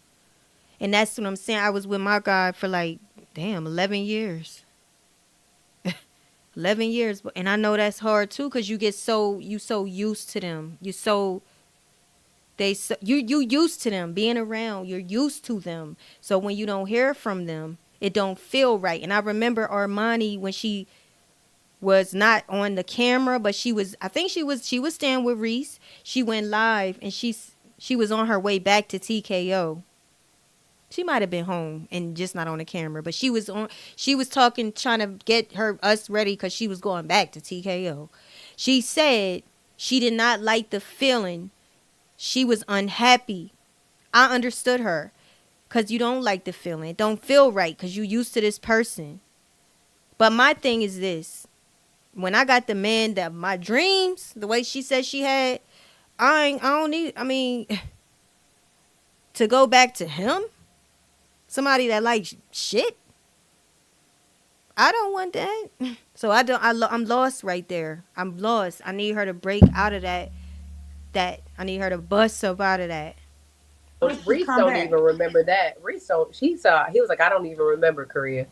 and that's what I'm saying. I was with my guy for like, damn, 11 years. 11 years, and I know that's hard too, because you so used to them. You used to them being around. You're used to them. So when you don't hear from them, it don't feel right. And I remember Armani when she was not on the camera, but I think she was staying with Reese. She went live and she was on her way back to TKO. She might have been home and just not on the camera, but she was talking, trying to get us ready because she was going back to TKO. She said she did not like the feeling. She was unhappy. I understood her, because you don't like the feeling. It don't feel right because you used to this person. But my thing is this. When I got the man that my dreams, the way she said she had, I don't need, I mean, to go back to him, somebody that likes shit, I don't want that. So I'm lost right there. I'm lost. I need her to break out of that. I need her to bust up out of that. how does she Reese come don't back? even remember that. Reese don't. He was like, I don't even remember Korea.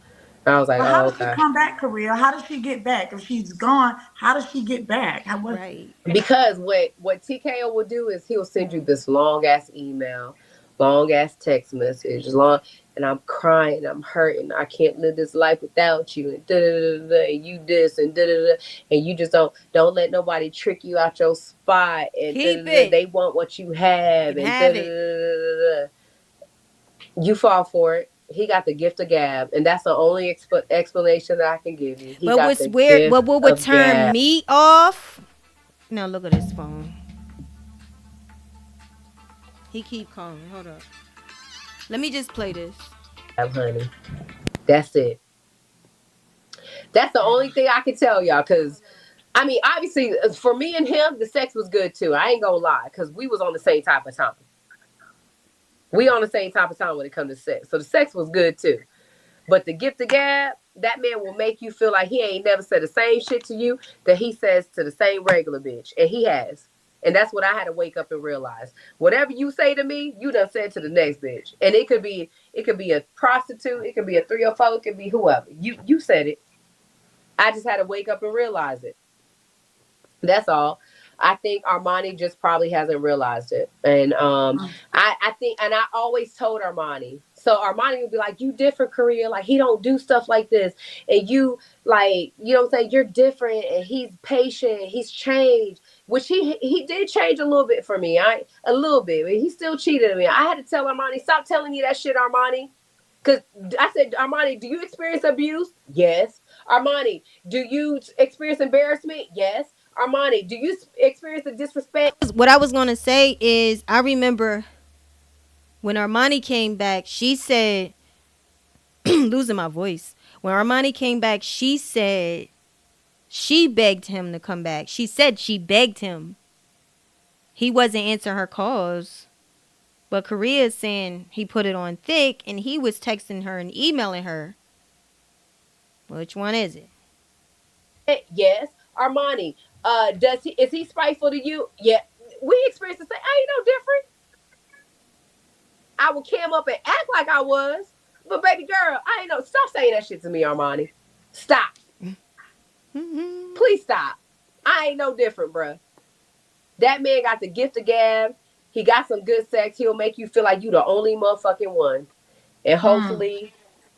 And I was like, But oh, how does she okay. come back, Korea? How does she get back? If she's gone, how does she get back? Right. Because what TKO will do is he'll send you this long ass email, long ass text message, and I'm crying, I'm hurting, I can't live this life without you, and da da da da, and you this and da da da, and you just don't let nobody trick you out your spot, and da Keep da da, it. they want what you You have, can and da have da it. da da da. You fall for it. He got the gift of gab, and that's the only explanation that I can give you. He But got what's the weird, gift what would of turn gab. me off? Now look at his phone. He keep calling. Hold up. Let me just play this. Honey, that's it. That's the only thing I can tell y'all. Cause I mean, obviously, for me and him, the sex was good too. I ain't gonna lie, cause we was on the same type of time. We on the same type of time when it comes to sex. So the sex was good too. But the gift of gab, that man will make you feel like he ain't never said the same shit to you that he says to the same regular bitch, and he has. And that's what I had to wake up and realize. Whatever you say to me, you done said to the next bitch. And it could be a prostitute, it could be a 304, it could be whoever. You said it. I just had to wake up and realize it. That's all. I think Armani just probably hasn't realized it. And I think, and I always told Armani. So Armani would be like, you different, Korea. Like, he don't do stuff like this. And you, like, you know what I'm saying? You're different. And he's patient. He's changed. Which he did change a little bit for me. A little bit. But he still cheated on me. I had to tell Armani, stop telling me that shit, Armani. Because I said, Armani, do you experience abuse? Yes. Armani, do you experience embarrassment? Yes. Armani, do you experience the disrespect? What I was gonna say is, I remember when Armani came back. She said, losing my voice. When Armani came back, she said she begged him to come back. She said she begged him. He wasn't answering her calls. But Korea is saying he put it on thick and he was texting her and emailing her. Which one is it? Yes. Armani, is he spiteful to you? Yeah. We experience the same. I ain't no different. I would cam up and act like I was. But baby girl, I ain't no. Stop saying that shit to me, Armani. Stop. Please stop. I ain't no different, bruh. That man got the gift of gab. He got some good sex. He'll make you feel like you the only motherfucking one. And hopefully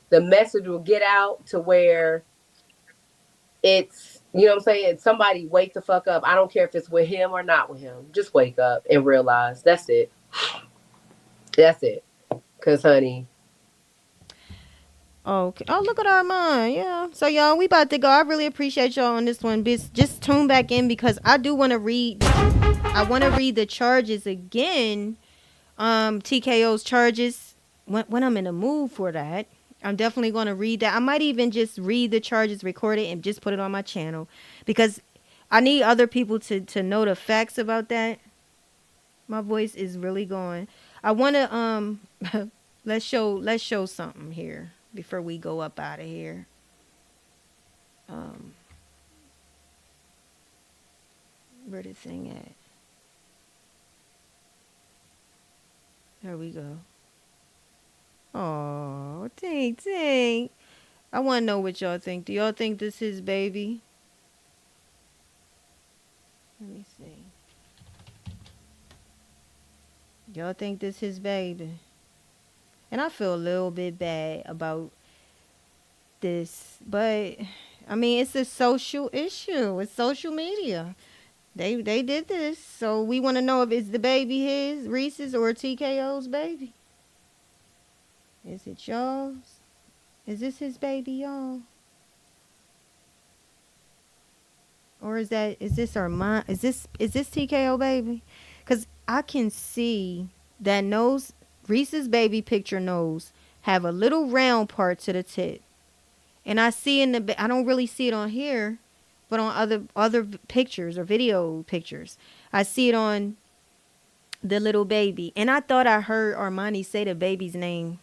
the message will get out to where it's, you know what I'm saying? Somebody wake the fuck up. I don't care if it's with him or not with him. Just wake up and realize that's it. That's it. Cause honey. Okay. Oh, look at Armand. Yeah. So y'all, we about to go. I really appreciate y'all on this one. Just tune back in because I do want to read. I want to read the charges again. TKO's charges. When I'm in the mood for that, I'm definitely going to read that. I might even just read the charges, record it, and just put it on my channel because I need other people to know the facts about that. My voice is really going. I want to let's show something here before we go up out of here. Where the thing at? There we go. Oh, dang. I want to know what y'all think. Do y'all think this is baby? Let me see. Y'all think this is baby? And I feel a little bit bad about this, but I mean, it's a social issue. It's social media. They did this, so we want to know if it's the baby his, Reese's, or TKO's baby. Is it y'all's? Is this his baby, y'all? Or is this Armani? Is this TKO baby? Cause I can see that nose, Reese's baby picture nose have a little round part to the tip, and I see I don't really see it on here, but on other pictures or video pictures, I see it on the little baby. And I thought I heard Armani say the baby's name,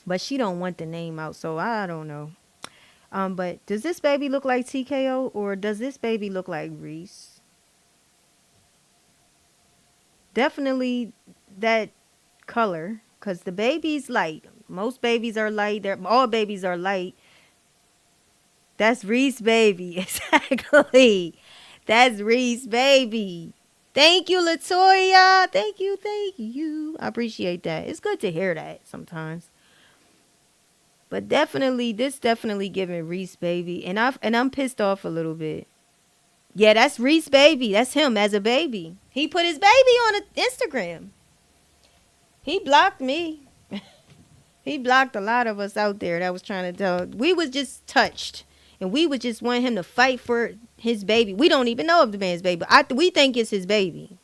but she don't want the name out, so I don't know. But does this baby look like TKO or does this baby look like Reese? Definitely that color, because the baby's light. Most babies are light. All babies are light. That's Reese baby. Exactly. That's Reese baby. Thank you, Latoya. Thank you. I appreciate that. It's good to hear that sometimes. But this definitely giving Reese baby, and I'm pissed off a little bit. Yeah, that's Reese baby. That's him as a baby. He put his baby on Instagram. He blocked me. He blocked a lot of us out there that was trying to tell. We was just touched, and we would just want him to fight for his baby. We don't even know if the man's baby. We think it's his baby.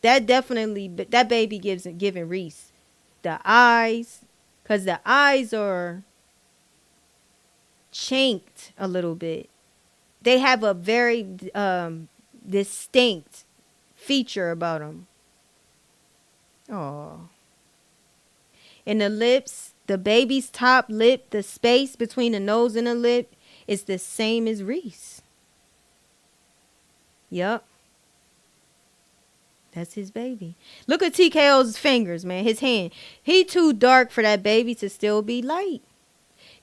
That baby giving Reese the eyes. Because the eyes are chinked a little bit. They have a very distinct feature about them. Oh. And the lips, the baby's top lip, the space between the nose and the lip is the same as Reese. Yup. That's his baby. Look at TKO's fingers, man. His hand. He too dark for that baby to still be light.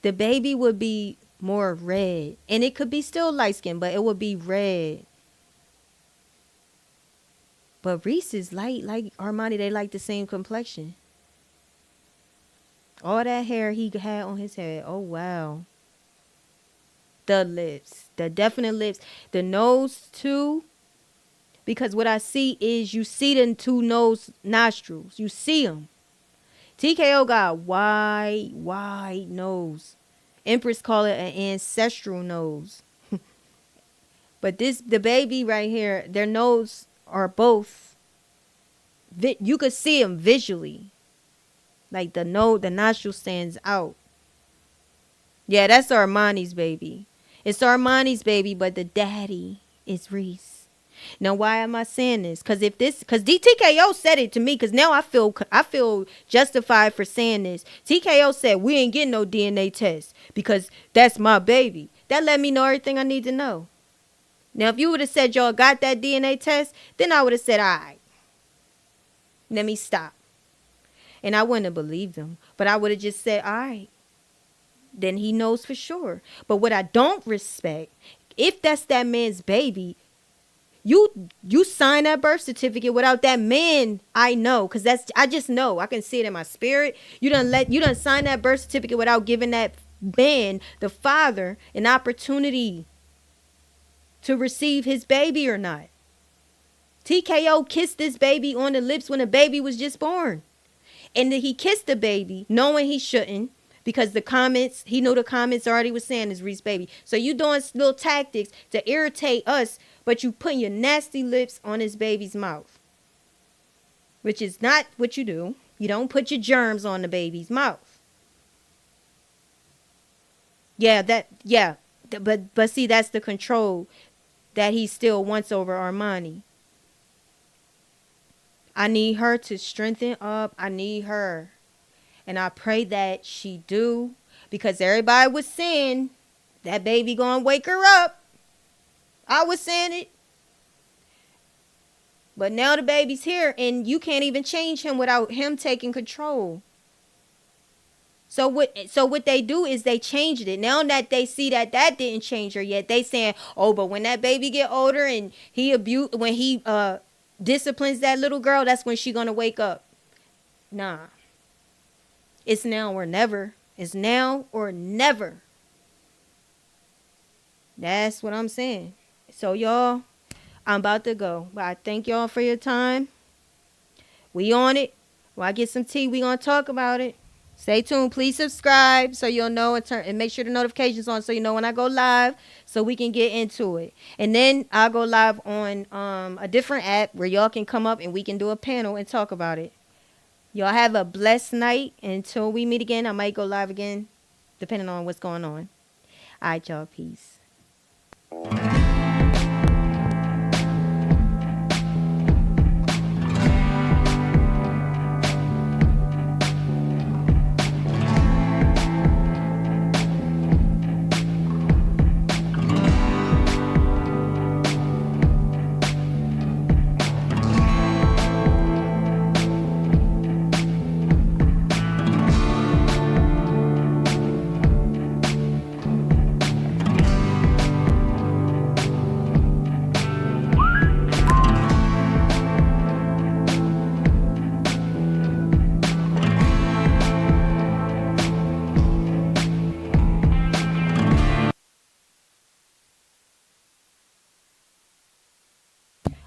The baby would be more red. And it could be still light skin, but it would be red. But Reese is light like Armani. They like the same complexion. All that hair he had on his head. Oh, wow. The lips. The definite lips. The nose, too. Because what I see is you see the two nostrils. You see them. TKO got wide nose. Empress call it an ancestral nose. But the baby right here, their nose are both. You could see them visually. Like the nostril stands out. Yeah, that's Armani's baby. It's Armani's baby, but the daddy is Reese. Now, why am I saying this? Because TKO said it to me. Because now I feel justified for saying this. TKO said we ain't getting no DNA test because that's my baby. That let me know everything I need to know. Now, if you would have said y'all got that DNA test, then I would have said, all right, let me stop. And I wouldn't have believed him. But I would have just said, all right, then he knows for sure. But what I don't respect, if that's that man's baby, You sign that birth certificate without that man. I know, because I just know. I can see it in my spirit. You done sign that birth certificate without giving that man, the father, an opportunity to receive his baby or not. TKO kissed this baby on the lips when the baby was just born. And then he kissed the baby knowing he shouldn't, because he knew the comments already was saying it's Reese's baby. So you doing little tactics to irritate us, but you putting your nasty lips on his baby's mouth, which is not what you do. You don't put your germs on the baby's mouth. But see, that's the control that he still wants over Armani. I need her to strengthen up. I need her. And I pray that she do, because everybody was saying that baby gonna wake her up. I was saying it. But now the baby's here and you can't even change him without him taking control. So what they do is they changed it. Now that they see that didn't change her yet, they saying, oh, but when that baby get older and when he disciplines that little girl, that's when she gonna wake up. Nah. It's now or never. It's now or never. That's what I'm saying. So y'all, I'm about to go. But I thank y'all for your time. We on it. When I get some tea, we gonna talk about it. Stay tuned. Please subscribe so you'll know, and make sure the notifications on so you know when I go live, so we can get into it. And then I'll go live on a different app where y'all can come up and we can do a panel and talk about it. Y'all have a blessed night. Until we meet again, I might go live again, depending on what's going on. All right, y'all. Peace.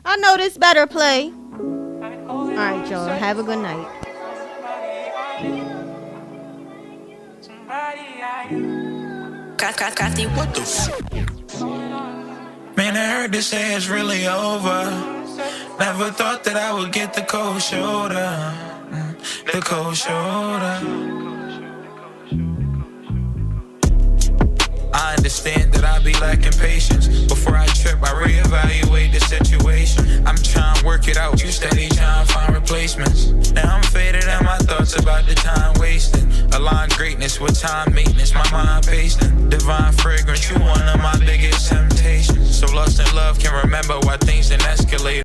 I know this better play. All right, y'all. Have a good night. What the Man, I heard this say it's really over. Never thought that I would get the cold shoulder. The cold shoulder. I understand that I be lacking patience. Before I trip, I reevaluate the situation. I'm trying to work it out, you steady trying to find replacements. Now I'm faded and my thoughts about the time wasted. Align greatness with time maintenance, my mind pasting. Divine fragrance, you one of my biggest temptations. So lust and love can remember why things didn't escalate.